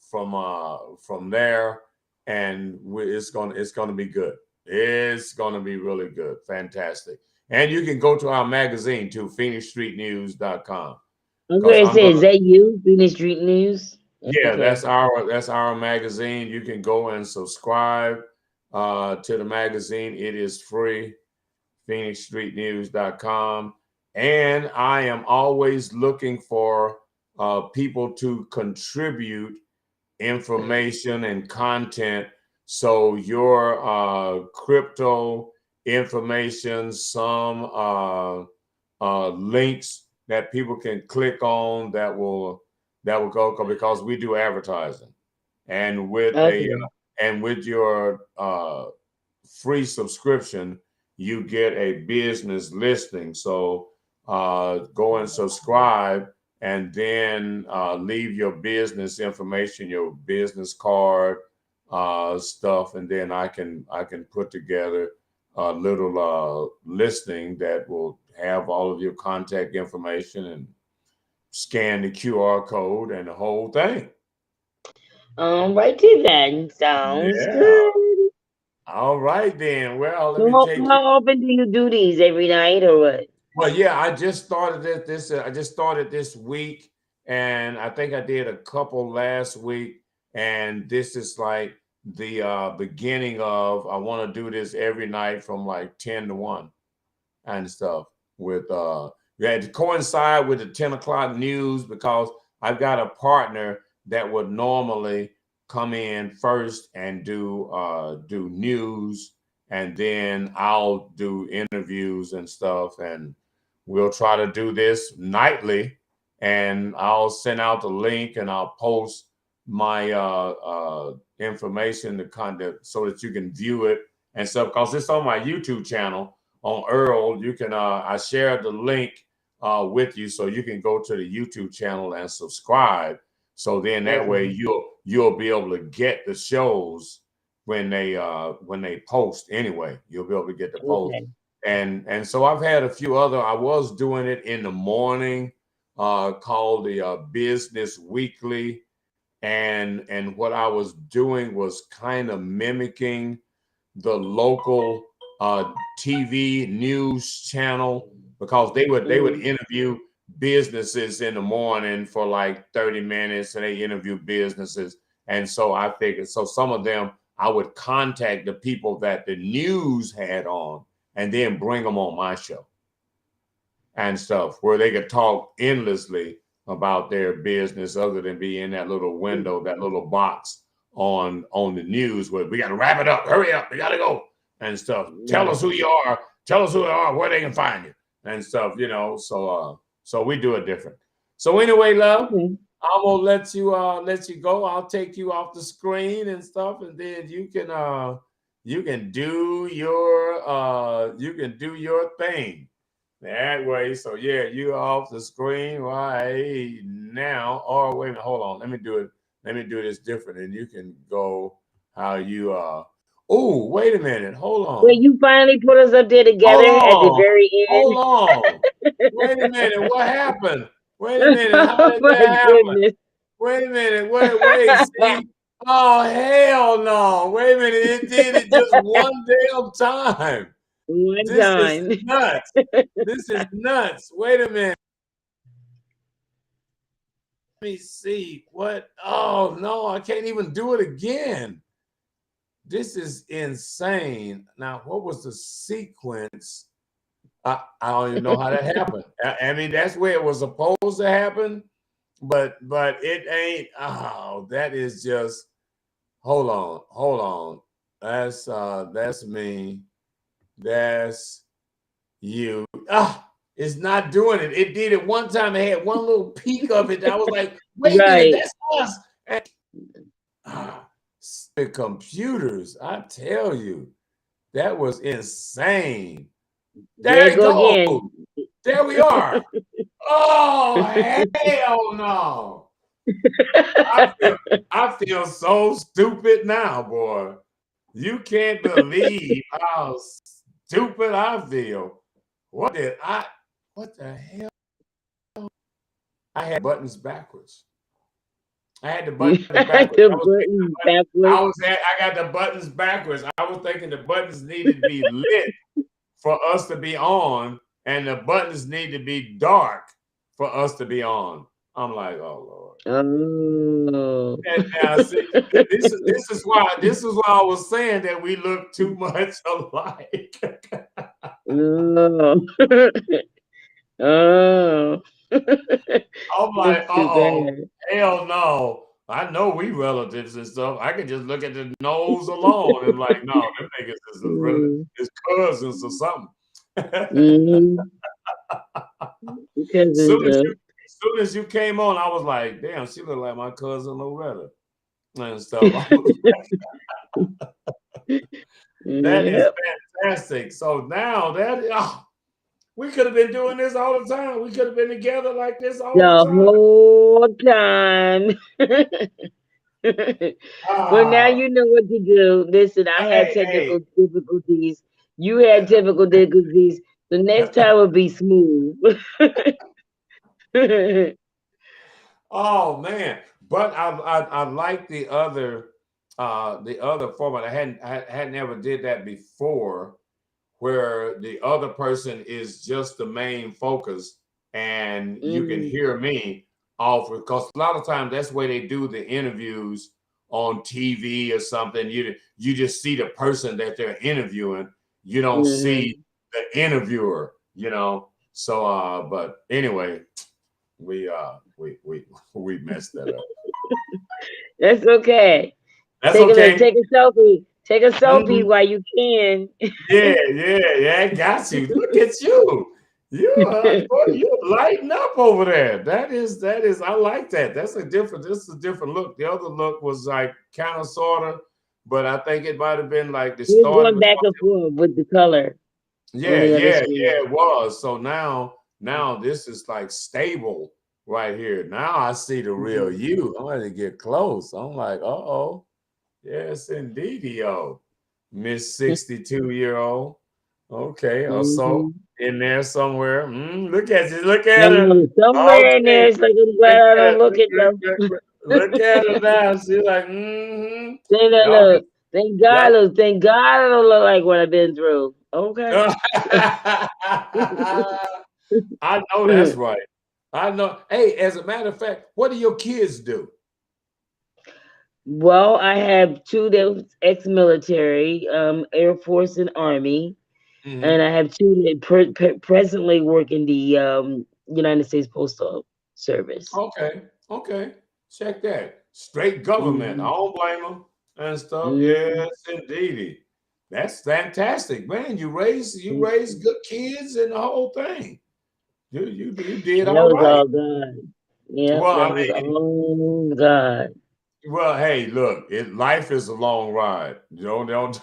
from there, and it's gonna be good. It's gonna be really good, fantastic. And you can go to our magazine too, PhoenixStreetNews.com, I'm because going to I'm say, gonna. is that you, Phoenix Street News? Yeah, Okay. that's our magazine. You can go and subscribe to the magazine. It is free, PhoenixStreetNews.com. And I am always looking for people to contribute information and content. So your crypto information, some links that people can click on that will go, because we do advertising, and Okay. with your free subscription, you get a business listing. So go and subscribe, and then leave your business information, your business card, stuff, and then I can put together a little listing that will have all of your contact information and scan the QR code and the whole thing. Right to that. Sounds Yeah. good. All right then. Well, let So me take you. how often do you do these? Every night or what? Well, yeah, I just started I just started this week, and I think I did a couple last week, and this is like the beginning of, I want to do this every night from like 10 to 1 and stuff, with you had to coincide with the 10 o'clock news, because I've got a partner that would normally come in first and do news, and then I'll do interviews and stuff, and we'll try to do this nightly, and I'll send out the link, and I'll post my information, the content, so that you can view it and stuff, because it's on my YouTube channel on Earl. You can I shared the link with you, so you can go to the YouTube channel and subscribe. So then that way Okay. you'll be able to get the shows when they post anyway. You'll be able to get the post. Okay. And so I've had a few other, I was doing it in the morning, called the Business Weekly. And what I was doing was kind of mimicking the local TV news channel, because they would Mm-hmm. interview businesses in the morning for like 30 minutes, and they interview businesses. And so I figured, so some of them I would contact the people that the news had on, and then bring them on my show and stuff, where they could talk endlessly about their business, other than be in that little window, that little box on the news, where we got to wrap it up, hurry up, we got to go and stuff. Tell Right. us who you are, tell us who you are, where they can find you and stuff, you know. So we do it different. So anyway, love, Okay. I'm gonna let you go. I'll take you off the screen and stuff, and then you can you can do your thing that way. So yeah, you off the screen right now. Or wait a minute, hold on. Let me do it. Let me do this different, and you can go how you Oh, wait a minute. Hold Well, on. you finally put us up there together Hold at the on. very Hold end. on. Wait a minute. What happened? Wait a minute. How Oh did my that happen? goodness. Wait a minute. Wait. See? Oh, hell no. Wait a minute. It did it just one damn time. One This is time. nuts. This is nuts. Wait a minute. Let me see. What? Oh, no. I can't even do it again. This is insane. Now, what was the sequence? I don't even know how that happened. I mean, that's where it was supposed to happen, but it ain't. Oh, that is just. Hold on. That's me. That's you. Ah, it's not doing it. It did it one time. It had one little peak of it. I was like, wait a minute, Right. that's us. And, the computers, I tell you, that was insane. There There you it go goes. again. There we are. Oh, hell no. I feel so stupid now, boy. You can't believe how stupid I feel. What the hell? I had buttons backwards. I had the You buttons had backwards. the buttons backwards. I got the buttons backwards. I was thinking the buttons needed to be lit for us to be on, and the buttons need to be dark for us to be on. I'm like, oh Lord. Oh. And now see, this is why I was saying that we look too much alike. Oh. Oh. I'm like, That's too bad. hell no. I know we relatives and stuff. I can just look at the nose alone and like, no, them niggas Mm. is cousins or something. Mm-hmm. Because soon as of you soon as you came on, I was like, damn, she look like my cousin Loretta and stuff. That is yep. fantastic. So now we could have been doing this all the time. We could have been together like this all the The time. whole time. Well, now Ah, you know what to do. Listen, I had hey, technical difficulties. You had technical difficulties. The next hey. time will be smooth. Oh man. But I like the other format. I hadn't ever did that before, where the other person is just the main focus and you can Mm, hear me off, because a lot of times that's where they do the interviews on TV or something. You just see the person that they're interviewing. You don't see mhm. the interviewer, you know. So but anyway, we messed that up. That's okay. That's okay. Take a selfie. Take a selfie Mhm. while you can. Yeah, got you. Look at you. Boy, you lighting up over there. That is, I like that. This is a different look. The other look was like kind of sorta, but I think it might have been like the We're started going because back and forth with the color on the other screen. it was. So now this is like stable right here. Now I see the real Mhm. you. I'm gonna get close. I'm like, uh-oh. Yes, indeed, Miss 62-year-old. Okay, also Mhm. in there somewhere. Look at you. Look at her. Somewhere in there, Okay. it's like I'm glad Look I at don't it. look it though. Look at her now. She's like, Say that Y'all look. y'all Thank God I don't look like what I've been through. Okay. I know that's right. I know. Hey, as a matter of fact, what do your kids do? Well, I have two that was ex-military, Air Force and Army, and Hmm. I have two that presently work in the United States Postal Service. Okay. Check that. Straight government. I Hmm. don't blame them and stuff. Hmm. Yes, indeedy. That's fantastic, man. You raised good kids and the whole thing. You did That all was right. all God. Yep, Well, that I was mean, all God. well, hey, look, life is a long ride. You don't want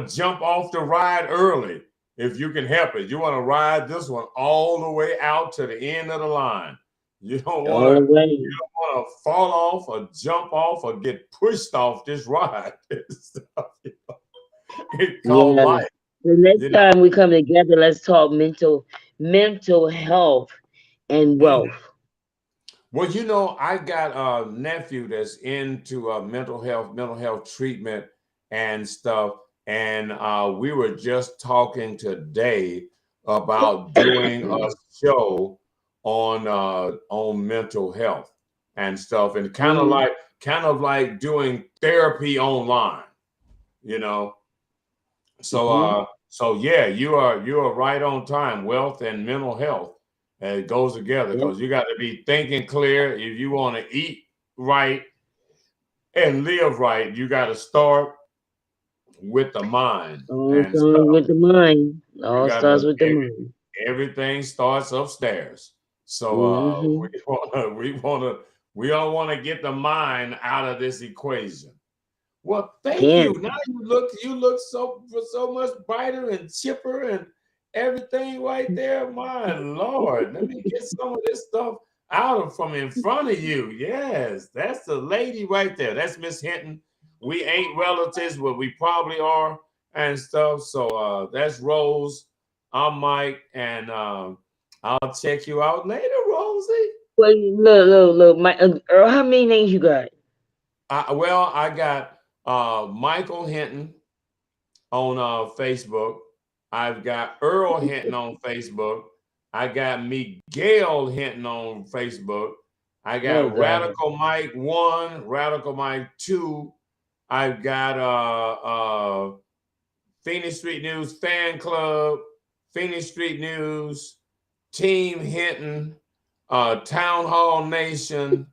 to jump off the ride early if you can help it. You want to ride this one all the way out to the end of the line. You don't All the want way. to fall off or jump off or get pushed off this ride. It's called Yeah. life. The next You know. time we come together, let's talk mental health and Mhm. wealth. Well, I got a nephew that's into mental health treatment and stuff. And we were just talking today about doing a show on mental health and stuff, and Mhm. kind of like doing therapy online, you know. So Mhm. yeah, you are right on time. Wealth and mental health, it goes together Yep. because you got to be thinking clear. If you want to eat right and live right, you got to start with the mind All and starts stuff. with the mind. You All got starts to with the mind. everything starts upstairs. So Mhm. we don't want to get the mind out of this equation. Well, thank you. Can't. Now you look so much brighter and chipper and everything right there. My Lord, let me get some of this stuff out of from in front of you. Yes, that's the lady right there. That's Miss Hinton. We ain't relatives, but we probably are and stuff. So that's Rose. I'm Mike, and I'll check you out later, Rosie. Well, look. My Earl, how many names you got? I got Michael Hinton on Facebook. I've got Earl Hinton on Facebook. I got Miguel Hinton on Facebook. I Oh got God. Radical Mike 1, Radical Mike 2. I've got Phoenix Street News Fan Club, Phoenix Street News, Team Hinton, Town Hall Nation,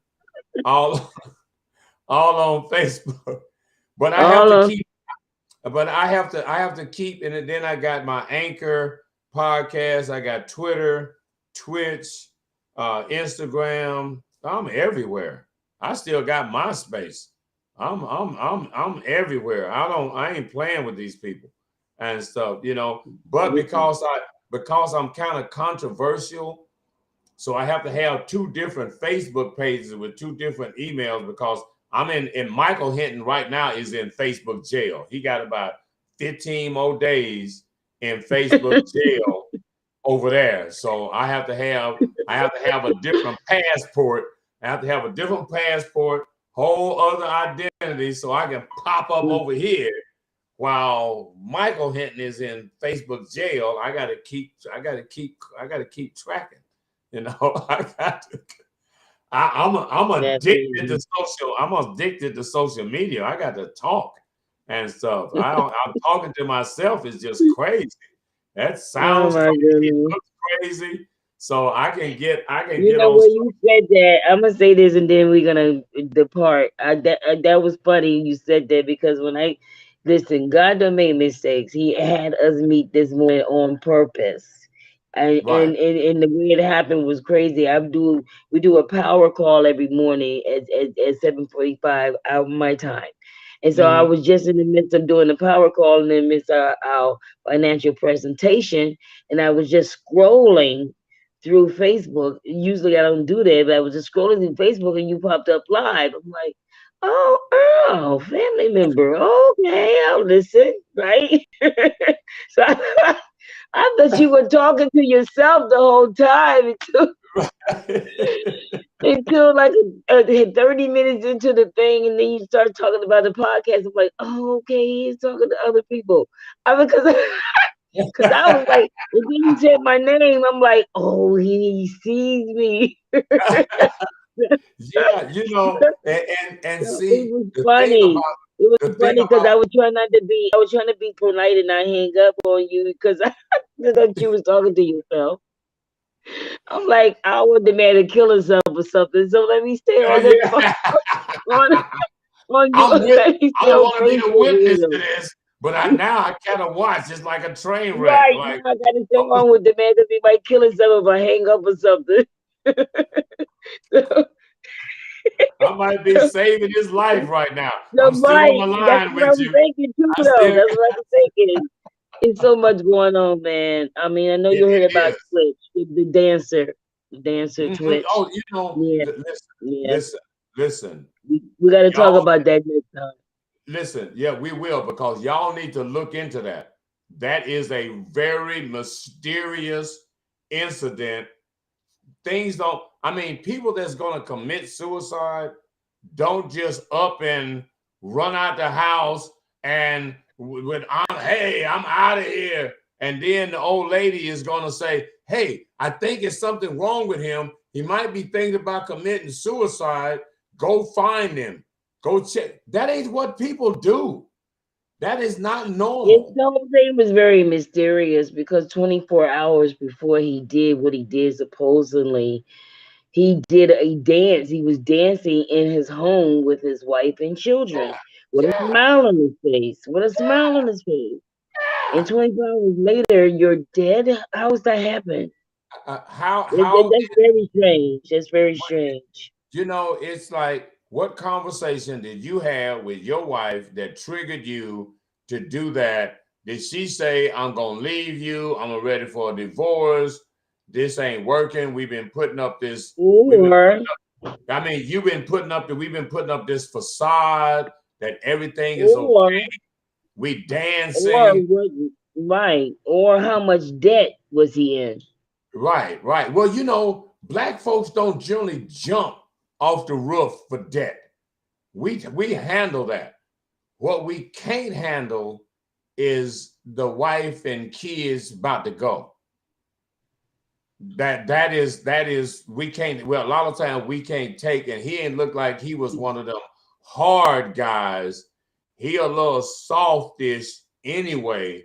all all on Facebook. But I have All to of keep I have to keep, and then I got my Anchor podcast. I got Twitter, Twitch, Instagram. I'm everywhere. I still got MySpace. I'm everywhere. I ain't playing with these people and stuff, But because I'm kind of controversial, so I have to have two different Facebook pages with two different emails because I'm in Michael Hinton right now is in Facebook jail. He got about 15 more days in Facebook jail over there. So I have to have a different passport. I have to have a different passport, whole other identity so I can pop up over here while Michael Hinton is in Facebook jail. I gotta keep tracking. I got to. I'm that's addicted to crazy. social media. I got to talk and stuff. I'm talking to myself is just crazy. That Oh sounds my crazy, goodness. looks crazy. So I can You get know on. when you said that, I'm gonna say this and then we're gonna depart. That was funny you said that because when I listen, God don't make mistakes. He had us meet this morning on purpose. And Right. and, and, and the way it happened was crazy. We do a power call every morning at 7:45 out my time. And so I Mm-hmm. was just in the midst of doing the power call and in the midst of our financial presentation, and I was just scrolling through Facebook. Usually I don't do that, but I was just scrolling through Facebook and you popped up live. I'm like, oh, family member. Okay, I'll listen, right? So I thought you were talking to yourself the whole time until like 30 minutes into the thing, and then you start talking about the podcast. I'm like, oh, okay, he's talking to other people. Because Cause I was like, and then you said my name. I'm like, oh, he sees me. Yeah, and So it see was funny. It was the thing funny because about I was trying to be polite and not hang up on you because I thought you was talking to yourself. I'm like, I would demand to kill himself or something. So let me stay on the phone. yeah. On. on I'm you. with. He's I don't so want to be the faithful with witness to him. this, but I kind of watch. It's like a train wreck. Right Like now, I got to show on with the man because he might kill himself if I hang up or something. So, I might be saving his life right now. so I'm still on right, the that's line what I with was you. thinking too, I though. still. That's what I was thinking. It's so much going on, man. I mean, I know It you heard about is. Twitch, the dancer Mhm. Twitch. Oh, you know, Yeah, listen, yeah. listen, listen. We got to talk Y'all, about that next time. listen. Yeah, we will because y'all need to look into that. That is a very mysterious incident. Things don't. I mean, people that's going to commit suicide don't just up and run out the house and when I'm out of here. And then the old lady is going to say, hey, I think it's something wrong with him. He might be thinking about committing suicide. Go find him. Go check. That ain't what people do. That is not It's normal. the whole thing was very mysterious because 24 hours before he did what he did, supposedly, he did a dance. He was dancing in his home with his wife and children with a Yeah. smile on his face. With a smile on his face. And 24 hours later, you're dead? How's that happen? How That's very strange. That's very strange. you know, it's like, what conversation did you have with your wife that triggered you to do that? Did she say, I'm going to leave you? I'm ready for a divorce. This ain't working. We've been putting up this. Or, I mean, we've been putting up this facade that everything is or, okay. We or dancing. what, right. Or how much debt was he in? Right, right. Well, you know, black folks don't generally jump off the roof for debt. We handle that. What we can't handle is the wife and kids about to go. That is we can't. Well, a lot of times we can't take, and he ain't look like he was one of them hard guys. He a little softish anyway,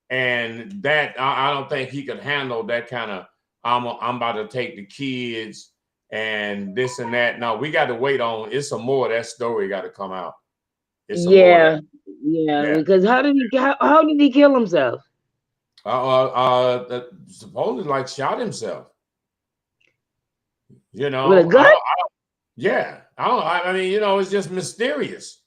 and that I don't think he could handle that kind of. I'm about to take the kids and this and that. No, we got to wait on. It's some more of that story got to come out. It's some more of that. Yeah, yeah. Yeah. Because how did he kill himself? Supposedly like shot himself. You With a know, gun? yeah. I mean, you know, it's just mysterious.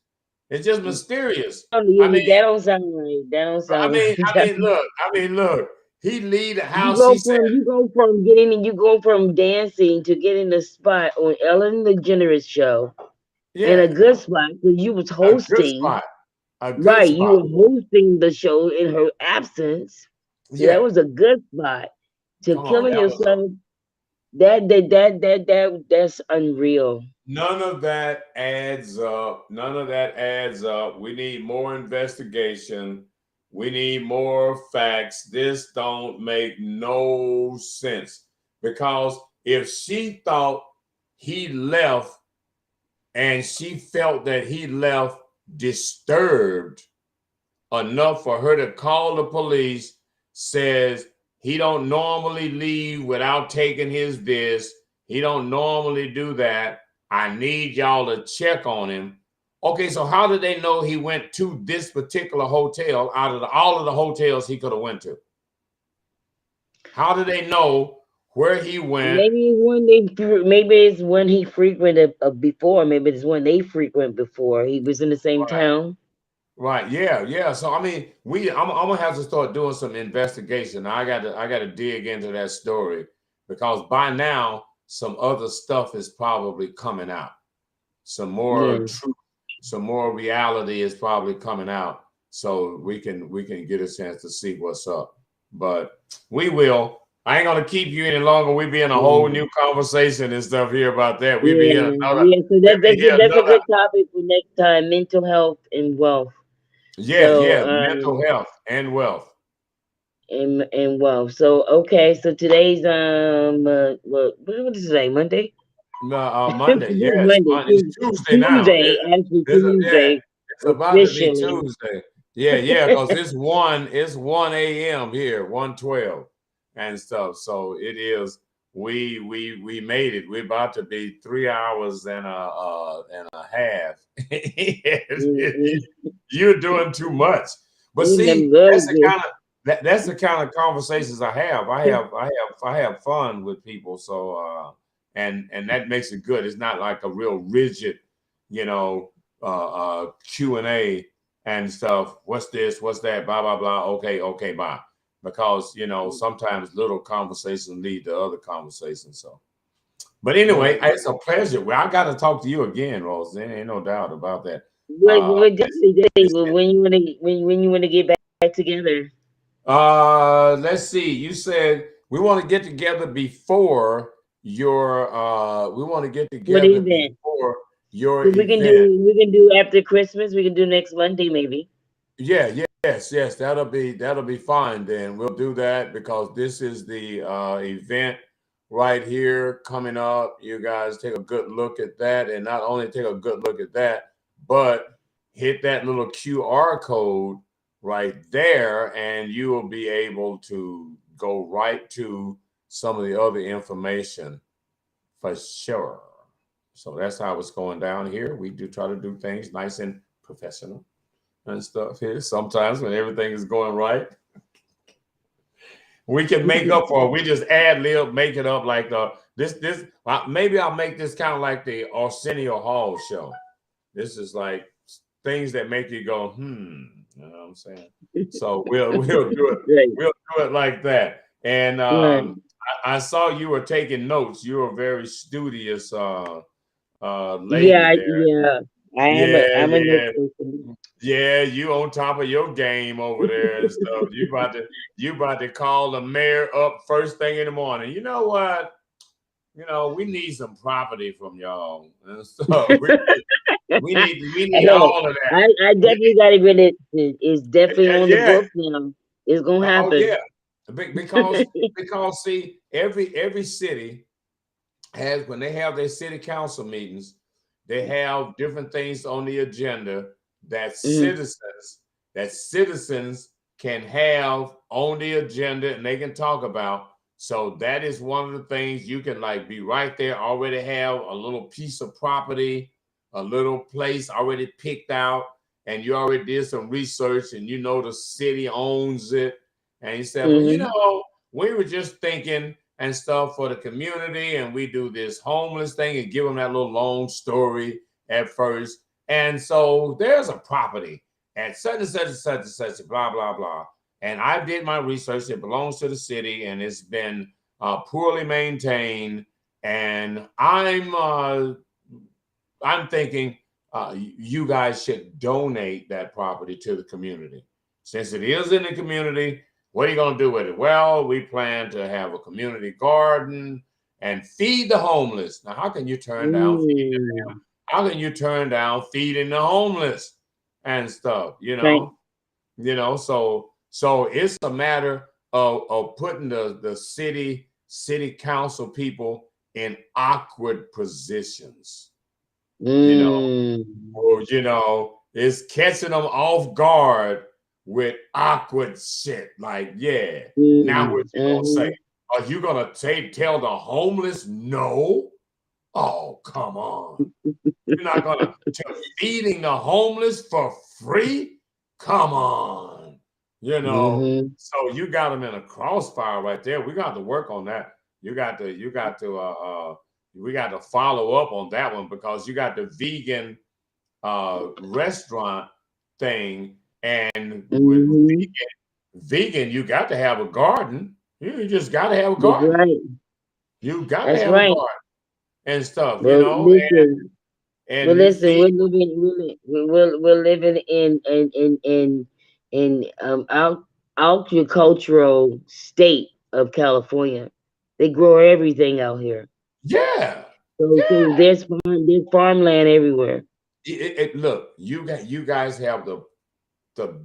It's just mysterious. I mean, That don't sound right. That don't sound right. I mean, look. He leave the You house. He go said, from dancing to getting a spot on Ellen DeGeneres show in a yeah, good spot because you was a good hosting. spot, a good Right, you spot. were hosting the show in her absence. So that Yeah, was a good spot. To come on. killing That was yourself, that's unreal. none of that adds up. None of that adds up. We need more investigation. We need more facts. This don't make no sense because if she thought he left and she felt that he left disturbed enough for her to call the police, says he don't normally leave without taking his this. He don't normally do that. I need y'all to check on him. Okay, so how did they know he went to this particular hotel out of all of the hotels he could have went to? How did they know where he went? Maybe it's when he frequented before. Maybe it's when they frequent before. He was in the same Right. town. Right. Yeah. Yeah. So I mean, I'm gonna have to start doing some investigation. I got to dig into that story because by now some other stuff is probably coming out. Some more Yeah. truth, some more reality is probably coming out, so we can get a chance to see what's up. But we will. I ain't gonna keep you any longer. We be in a whole Yeah. new conversation and stuff here about that. We be Yeah. here another. Yeah. So We be here that's a another. good topic for next time. Mental health and wealth. Yes. So Yes. Mental health and wealth. and wealth. So okay. So today's what is today? Monday. No, Monday. Today's Yes, Monday. It's Tuesday now. Actually Yeah, Tuesday it's about to be officially. Tuesday. Yeah, yeah, because it's 1 a.m. here, 1:12 and stuff. So it is we made it. We're about to be 3 hours and a half. You're doing too much. But see, Very good. that's the kind of conversations I have. I have fun with people. So and that makes it good. It's not like a real rigid, you know, Q&A and stuff. What's this? What's that? Blah blah blah. Okay, bye. Because you know sometimes little conversations lead to other conversations. So, but anyway, it's a pleasure. Well, I got to talk to you again, Rose. There ain't no doubt about that. Well, definitely. Well, when you wanna get back together? Let's see. You said we want to get together before your we want to get What together event? before your So event. we can do after Christmas. We can do next Monday maybe. Yeah, yes, that'll be fine then. We'll do that because this is the event right here coming up. You guys take a good look at that, and not only take a good look at that, but hit that little QR code right there, and you will be able to go right to some of the other information for sure. So that's how it's going down here. We do try to do things nice and professional and stuff here. Sometimes when everything is going right, we can make up for it. We just ad lib, make it up like this. Maybe I'll make this kind of like the Arsenio Hall show. This is like things that make you go, You know what I'm saying? So we'll do it. Right. We'll do it like that. And Right. I saw you were taking notes. You were very studious lady Yeah, there. yeah. Yeah, I'm a note yeah. person. Yeah, you on top of your game over there and stuff. You about to call the mayor up first thing in the morning. You know what? You know, we need some property from y'all. And so we need Hey, all of that. I We definitely got it ready. It's definitely on the yeah. books now. It's gonna Oh happen. yeah. Because see, every city has when they have their city council meetings, they have different things on the agenda that Mhm. citizens can have on the agenda and they can talk about. So that is one of the things you can like be right there, already have a little piece of property, a little place already picked out, and you already did some research and you know the city owns it. And you said, well, you Mhm. know, we were just thinking and stuff for the community, and we do this homeless thing and give them that little long story at first. And so there's a property at such and such and such and such, blah, blah, blah. And I did my research. It belongs to the city and it's been poorly maintained. And I'm thinking you guys should donate that property to the community. Since it is in the community, what are you going to do with it? Well, we plan to have a community garden and feed the homeless. Now, how can you turn down feeding Mm. them? How can you turn down feeding the homeless and stuff? Right. So it's a matter of putting the city council people in awkward positions. You know, Mm. or it's catching them off guard with awkward shit. Like, yeah, now what Mm. you gonna say? Mhm. Are you gonna tell the homeless no? Oh, come on. You're not gonna tell feeding the homeless for free? Come on. Mhm. So you got them in a crossfire right there. We got to work on that. We got to follow up on that one because you got the vegan restaurant thing, and with Mhm. vegan, you got to have a garden. You just got to have a That's garden. right. You got to That's have a right. garden and stuff, Well, listen. Well, and you listen. feed. We're living in agricultural state of California. They grow everything out here. Yeah, So yeah. there's farmland everywhere. Look, you guys have the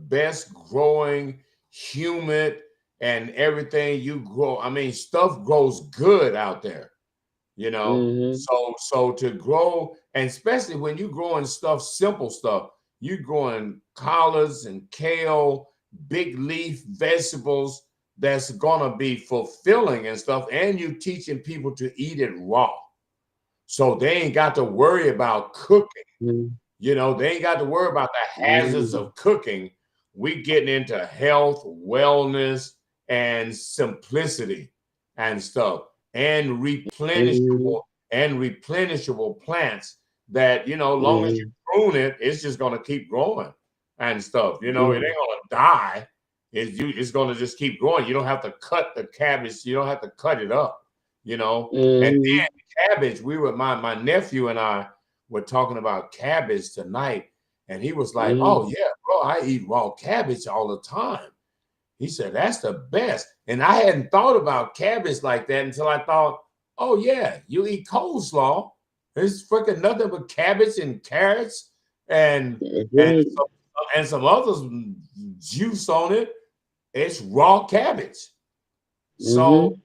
best growing, humid, and everything you grow. I mean, stuff grows good out there. Mhm. So to grow, and especially when you growing stuff, simple stuff, you growing collards and kale, big leaf vegetables, that's gonna be fulfilling and stuff, and you teaching people to eat it raw. So they ain't got to worry about cooking. You know, they ain't got to worry about the hazards of cooking. We getting into health, wellness, and simplicity and stuff, and replenishable plants that, you know, long as you prune it, it's just gonna keep growing and stuff. You know, it ain't gonna die. It's gonna just keep growing. You don't have to cut the cabbage, you don't have to cut it up, you know. And then cabbage, my nephew and I were talking about cabbage tonight, and he was like, "Oh yeah, bro, I eat raw cabbage all the time." He said, "That's the best." And I hadn't thought about cabbage like that until I thought, "Oh yeah, you eat coleslaw. It's freaking nothing but cabbage and carrots and some other juice on it. It's raw cabbage." So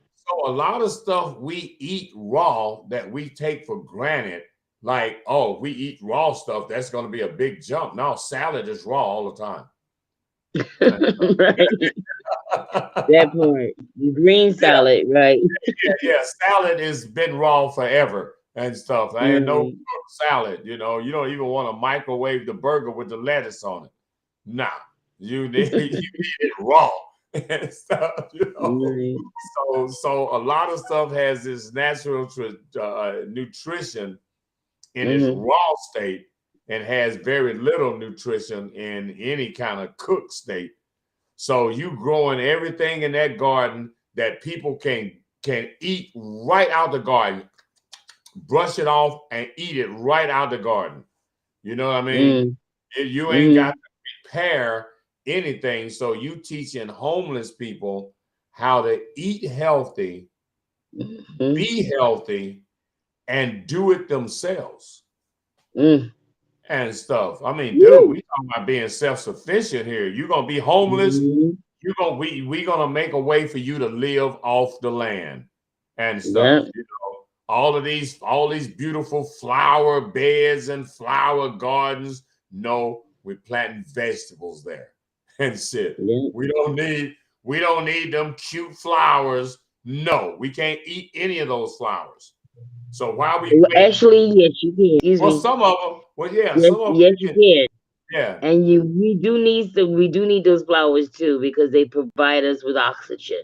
a lot of stuff we eat raw that we take for granted, like, oh, we eat raw stuff, that's going to be a big jump. No, salad is raw all the time. Right. That part. Green salad, right? Yeah, salad has been raw forever and stuff. I ain't no salad, you know. You don't even want to microwave the burger with the lettuce on it. Nah, you need it raw and stuff, you know. So a lot of stuff has this natural nutrition in its raw state and has very little nutrition in any kind of cooked state. So you growing everything in that garden that people can eat right out the garden, brush it off and eat it right out the garden. You know what I mean? You ain't got to prepare anything. So you teaching homeless people how to eat healthy, be healthy, and do it themselves. And stuff. I mean, dude, we talking about being self-sufficient here. You're gonna be homeless. We gonna make a way for you to live off the land and stuff. You know, all these beautiful flower beds and flower gardens. No, we're planting vegetables there and shit. We don't need them cute flowers. No, we can't eat any of those flowers. So why we actually, yes, you can. Excuse me. Some of them. Well, yeah, yes, some of them. Yes, you can. Yeah. And we do need those flowers too, because they provide us with oxygen.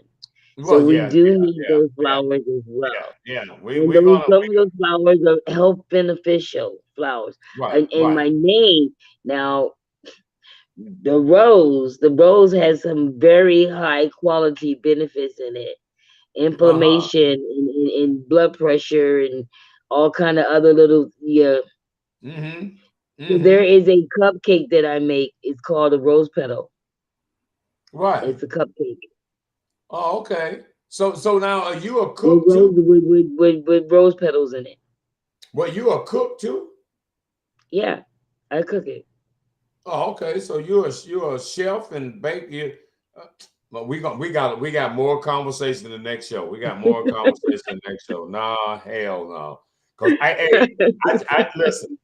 So we do need those flowers as well. Some of those flowers are health beneficial flowers. And my name now, the rose has some very high quality benefits in it. Inflammation and blood pressure and all kind of other little So there is a cupcake that I make. It's called a rose petal. Right. It's a cupcake. Oh, okay. So now are you a cook too? With rose petals in it. Well, you a cook too? Yeah, I cook it. Oh, okay. So you're a chef and bake. But we got more conversation in the next show. We got more conversation in the next show. Nah, hell no. Because I listen.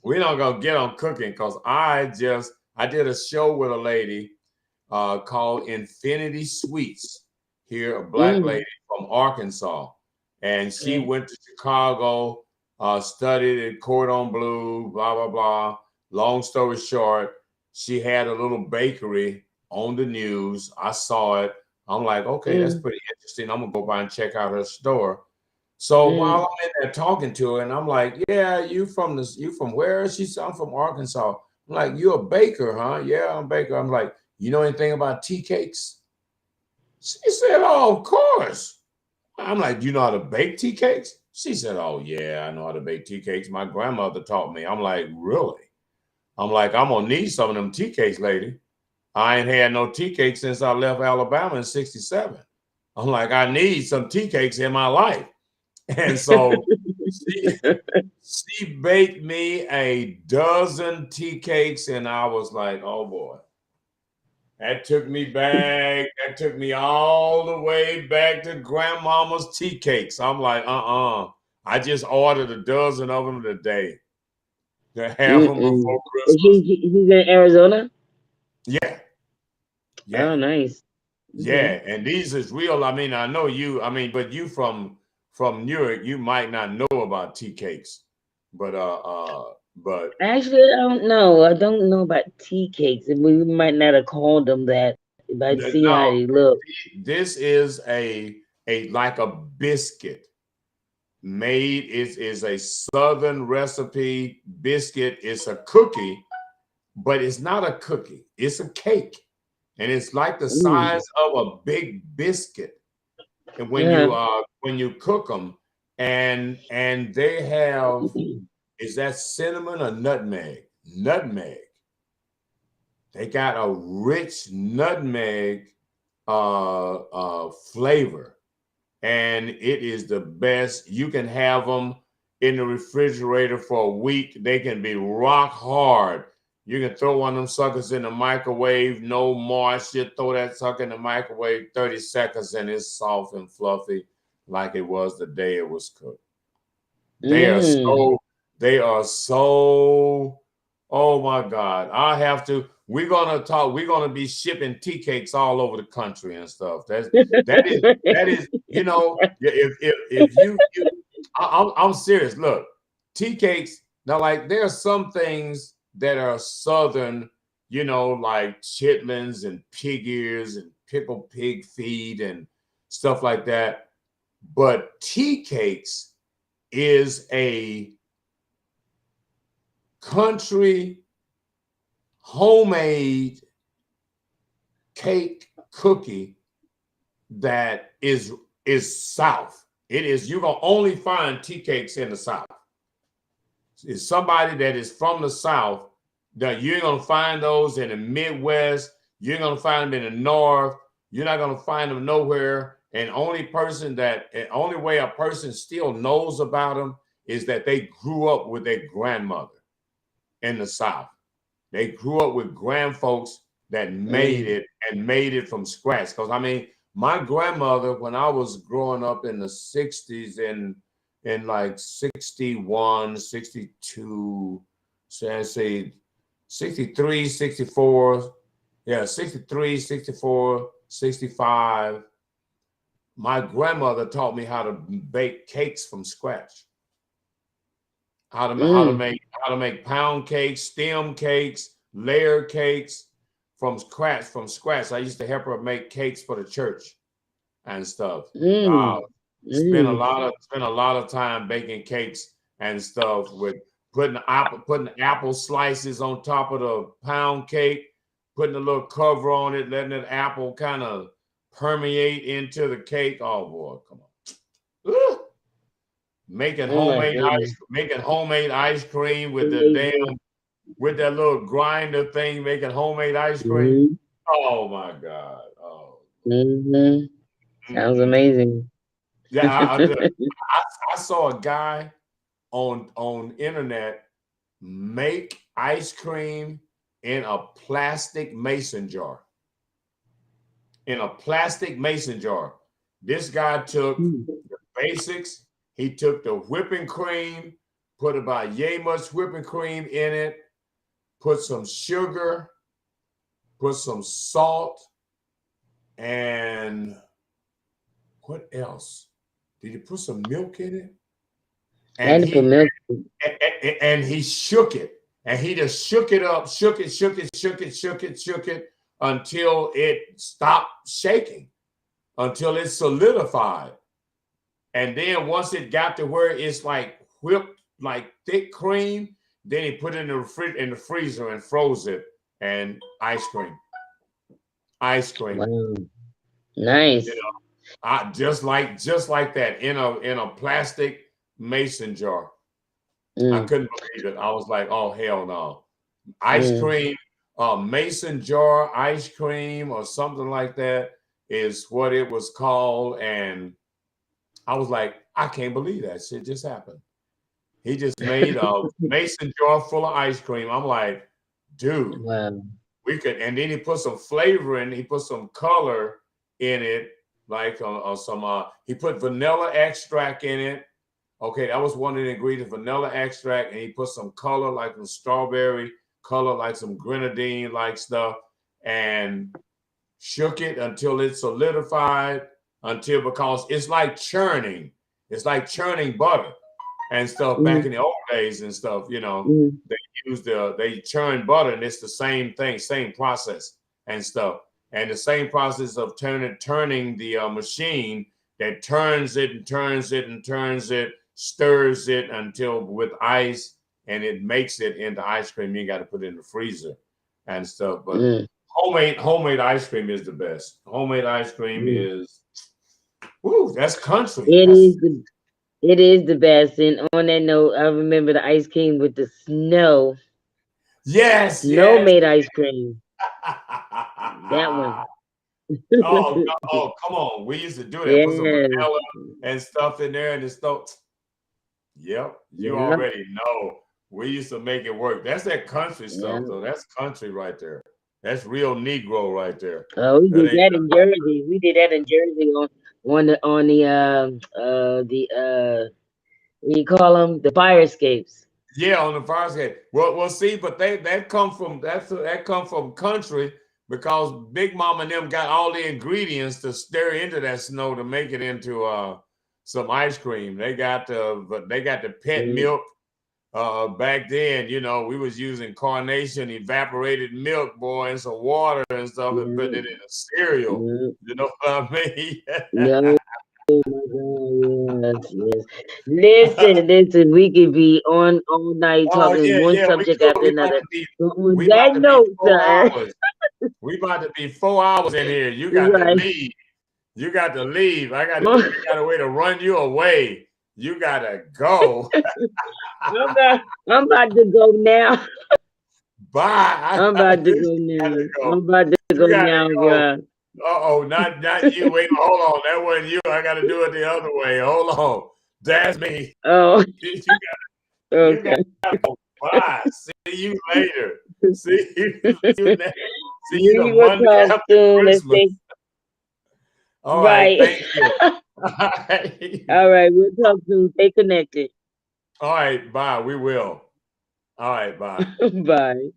We're not gonna get on cooking because I did a show with a lady called Infinity Sweets here, a black lady from Arkansas, and she went to Chicago, studied at Cordon Bleu, blah blah blah. Long story short, she had a little bakery on the news. I saw it. I'm like, okay, that's pretty interesting. I'm gonna go by and check out her store. So while I'm in there talking to her, and I'm like, yeah, you from where? She said, I'm from Arkansas. I'm like, you a baker, huh? Yeah, I'm a baker. I'm like, you know anything about tea cakes? She said, oh, of course. I'm like, you know how to bake tea cakes? She said, oh, yeah, I know how to bake tea cakes. My grandmother taught me. I'm like, really? I'm like, I'm going to need some of them tea cakes, lady. I ain't had no tea cakes since I left Alabama in 67. I'm like, I need some tea cakes in my life. And so she baked me a dozen tea cakes, and I was like, oh, boy. That took me back. That took me all the way back to grandmama's tea cakes. I'm like, I just ordered a dozen of them today to have them before Christmas. He's in Arizona? Yeah. Oh, nice. Yeah, and these is real. I mean, I know you. I mean, but you from Newark, you might not know about tea cakes, but but Actually, I don't know. I don't know about tea cakes, and we might not have called them that. But see no, how they look. this is a like a biscuit made. It is a Southern recipe biscuit. It's a cookie, but it's not a cookie. It's a cake, and it's like the Mm. size of a big biscuit. And Yeah. when you cook them, and they have, is that cinnamon or nutmeg? Nutmeg. They got a rich nutmeg flavor, and it is the best. You can have them in the refrigerator for a week. They can be rock hard. You can throw one of them suckers in the microwave, no moisture. Throw that sucker in the microwave 30 seconds, and it's soft and fluffy like it was the day it was cooked. They are Mm. so, they are so, oh my God. I have to, we're gonna be shipping tea cakes all over the country and stuff. That is, you know, if you I'm serious. Look, tea cakes, now like there are some things that are southern, you know, like chitlins and pig ears and pickled pig feet and stuff like that. But tea cakes is a country homemade cake cookie that is South. It is, you're gonna only find tea cakes in the South. It's somebody that is from the South that you're gonna find those in the Midwest. You're gonna find them in the North. You're not gonna find them nowhere. And only way a person still knows about them is that they grew up with their grandmother in the South. They grew up with grandfolks that made Mm. it and made it from scratch. Because I mean, my grandmother, when I was growing up in the 60s and in like 61, 62, so I say 63, 64, yeah, 63, 64, 65. My grandmother taught me how to bake cakes from scratch. Mm. How to make pound cakes, stem cakes, layer cakes from scratch. From scratch, I used to help her make cakes for the church and stuff. Uh, Mm. Mm. spent a lot of time baking cakes and stuff with putting apple slices on top of the pound cake, putting a little cover on it, letting that apple kind of permeate into the cake. Oh boy, come on. Ooh. Oh my goodness. Making homemade ice cream with the Amazing. damn, with that little grinder thing, making homemade ice cream. Mm-hmm. Oh my God. Oh. Mm-hmm. Sounds Mm-mm. amazing. Yeah, I saw a guy on internet make ice cream in a plastic mason jar. In a plastic mason jar. This guy took Mm. the basics. He took the whipping cream, put about yay much whipping cream in it, put some sugar, put some salt, and what else? Did he put some milk in it? I had And to put he milk. and he shook it. And he just shook it up, shook it until it stopped shaking, until it solidified. And then once it got to where it's like whipped, like thick cream, then he put it in the freezer and froze it. And ice cream. Wow. You Nice. know, just like that in a plastic mason jar. I Mm. couldn't believe it. I was like, oh hell no. Ice Mm. cream, mason jar ice cream or something like that is what it was called. And I was like, I can't believe that shit just happened. He just made a mason jar full of ice cream. I'm like, dude, Wow. we could. And then he put some flavor in. He put some color in it, like some. He put vanilla extract in it. Okay, that was one of the ingredients: vanilla extract, and he put some color, like some strawberry color, like some grenadine, like stuff. And shook it until it solidified, because it's like churning. It's like churning butter and stuff back in the old days and stuff, they churn butter, and it's the same thing, same process and stuff. And the same process of turning the machine that turns it and turns it and turns it, stirs it until with ice, and it makes it into ice cream. You got to put it in the freezer and stuff. But homemade ice cream is the best. Homemade ice cream is, woo, that's country. It is the best. And on that note, I remember the ice cream with the snow. Yes, snow made ice cream. That one. oh, come on. We used to do that. Put some vanilla and stuff in there and the snow. Yep, you already know. We used to make it work. That's that country stuff, though. That's country right there. That's real Negro right there. Oh, we did that in Jersey. We did that in Jersey on the what do you call them? The fire escapes. Yeah, on the fire escape. Well, see, but that come from country, because Big Mama and them got all the ingredients to stir into that snow to make it into some ice cream. They got the pet milk. Back then, we was using carnation evaporated milk, boy, and some water and stuff, and putting it in a cereal. You know what I mean? No. Oh my God, yes. Listen, we could be on all night talking one subject after another. On that note, sir. We about to be 4 hours in here. You got to leave. You got to leave. I got a way to run you away. You got to go. I'm about to go now. Bye. I'm about to go now. I'm about to go now, bro. Uh-oh, not you. Wait, hold on. That wasn't you. I got to do it the other way. Hold on. That's me. Oh. You got to go. Bye. See you later. See you next. See you the Monday after Christmas. All right. Thank you. All right. We'll talk soon. Stay connected. All right. Bye. We will. All right. Bye. Bye.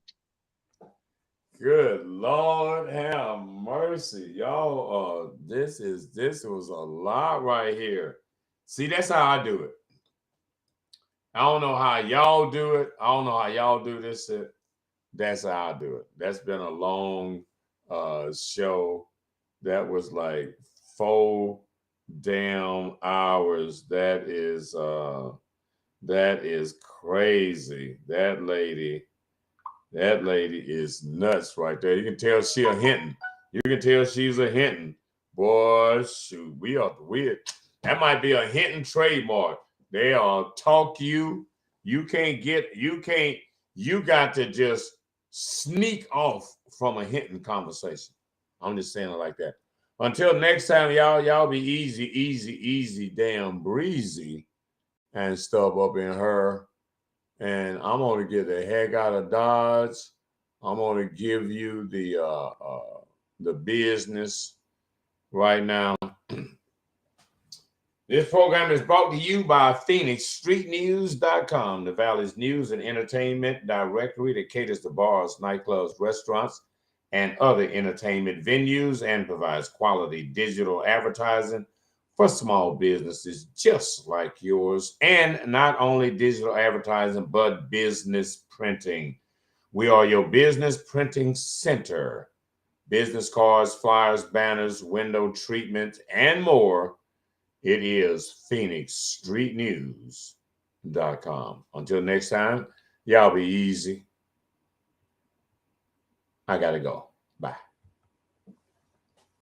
Good Lord, have mercy, y'all. This was a lot right here. See, that's how I do it. I don't know how y'all do it. I don't know how y'all do this shit. That's how I do it. That's been a long show. That was like 4 damn hours. That is crazy. That lady is nuts right there. You can tell she a Hinton. You can tell she's a Hinton. Boy, shoot, we that might be a Hinton trademark. They talk you. You got to just sneak off from a Hinton conversation. I'm just saying it like that. Until next time, y'all be easy, damn breezy and stuff up in her. And I'm going to get the heck out of Dodge. I'm going to give you the business right now. This program is brought to you by PhoenixStreetNews.com, the Valley's news and entertainment directory that caters to bars, nightclubs, restaurants, and other entertainment venues, and provides quality digital advertising for small businesses just like yours. And not only digital advertising, but business printing. We are your business printing center. Business cards, flyers, banners, window treatment, and more. It is PhoenixStreetNews.com. Until next time, y'all be easy. I gotta go.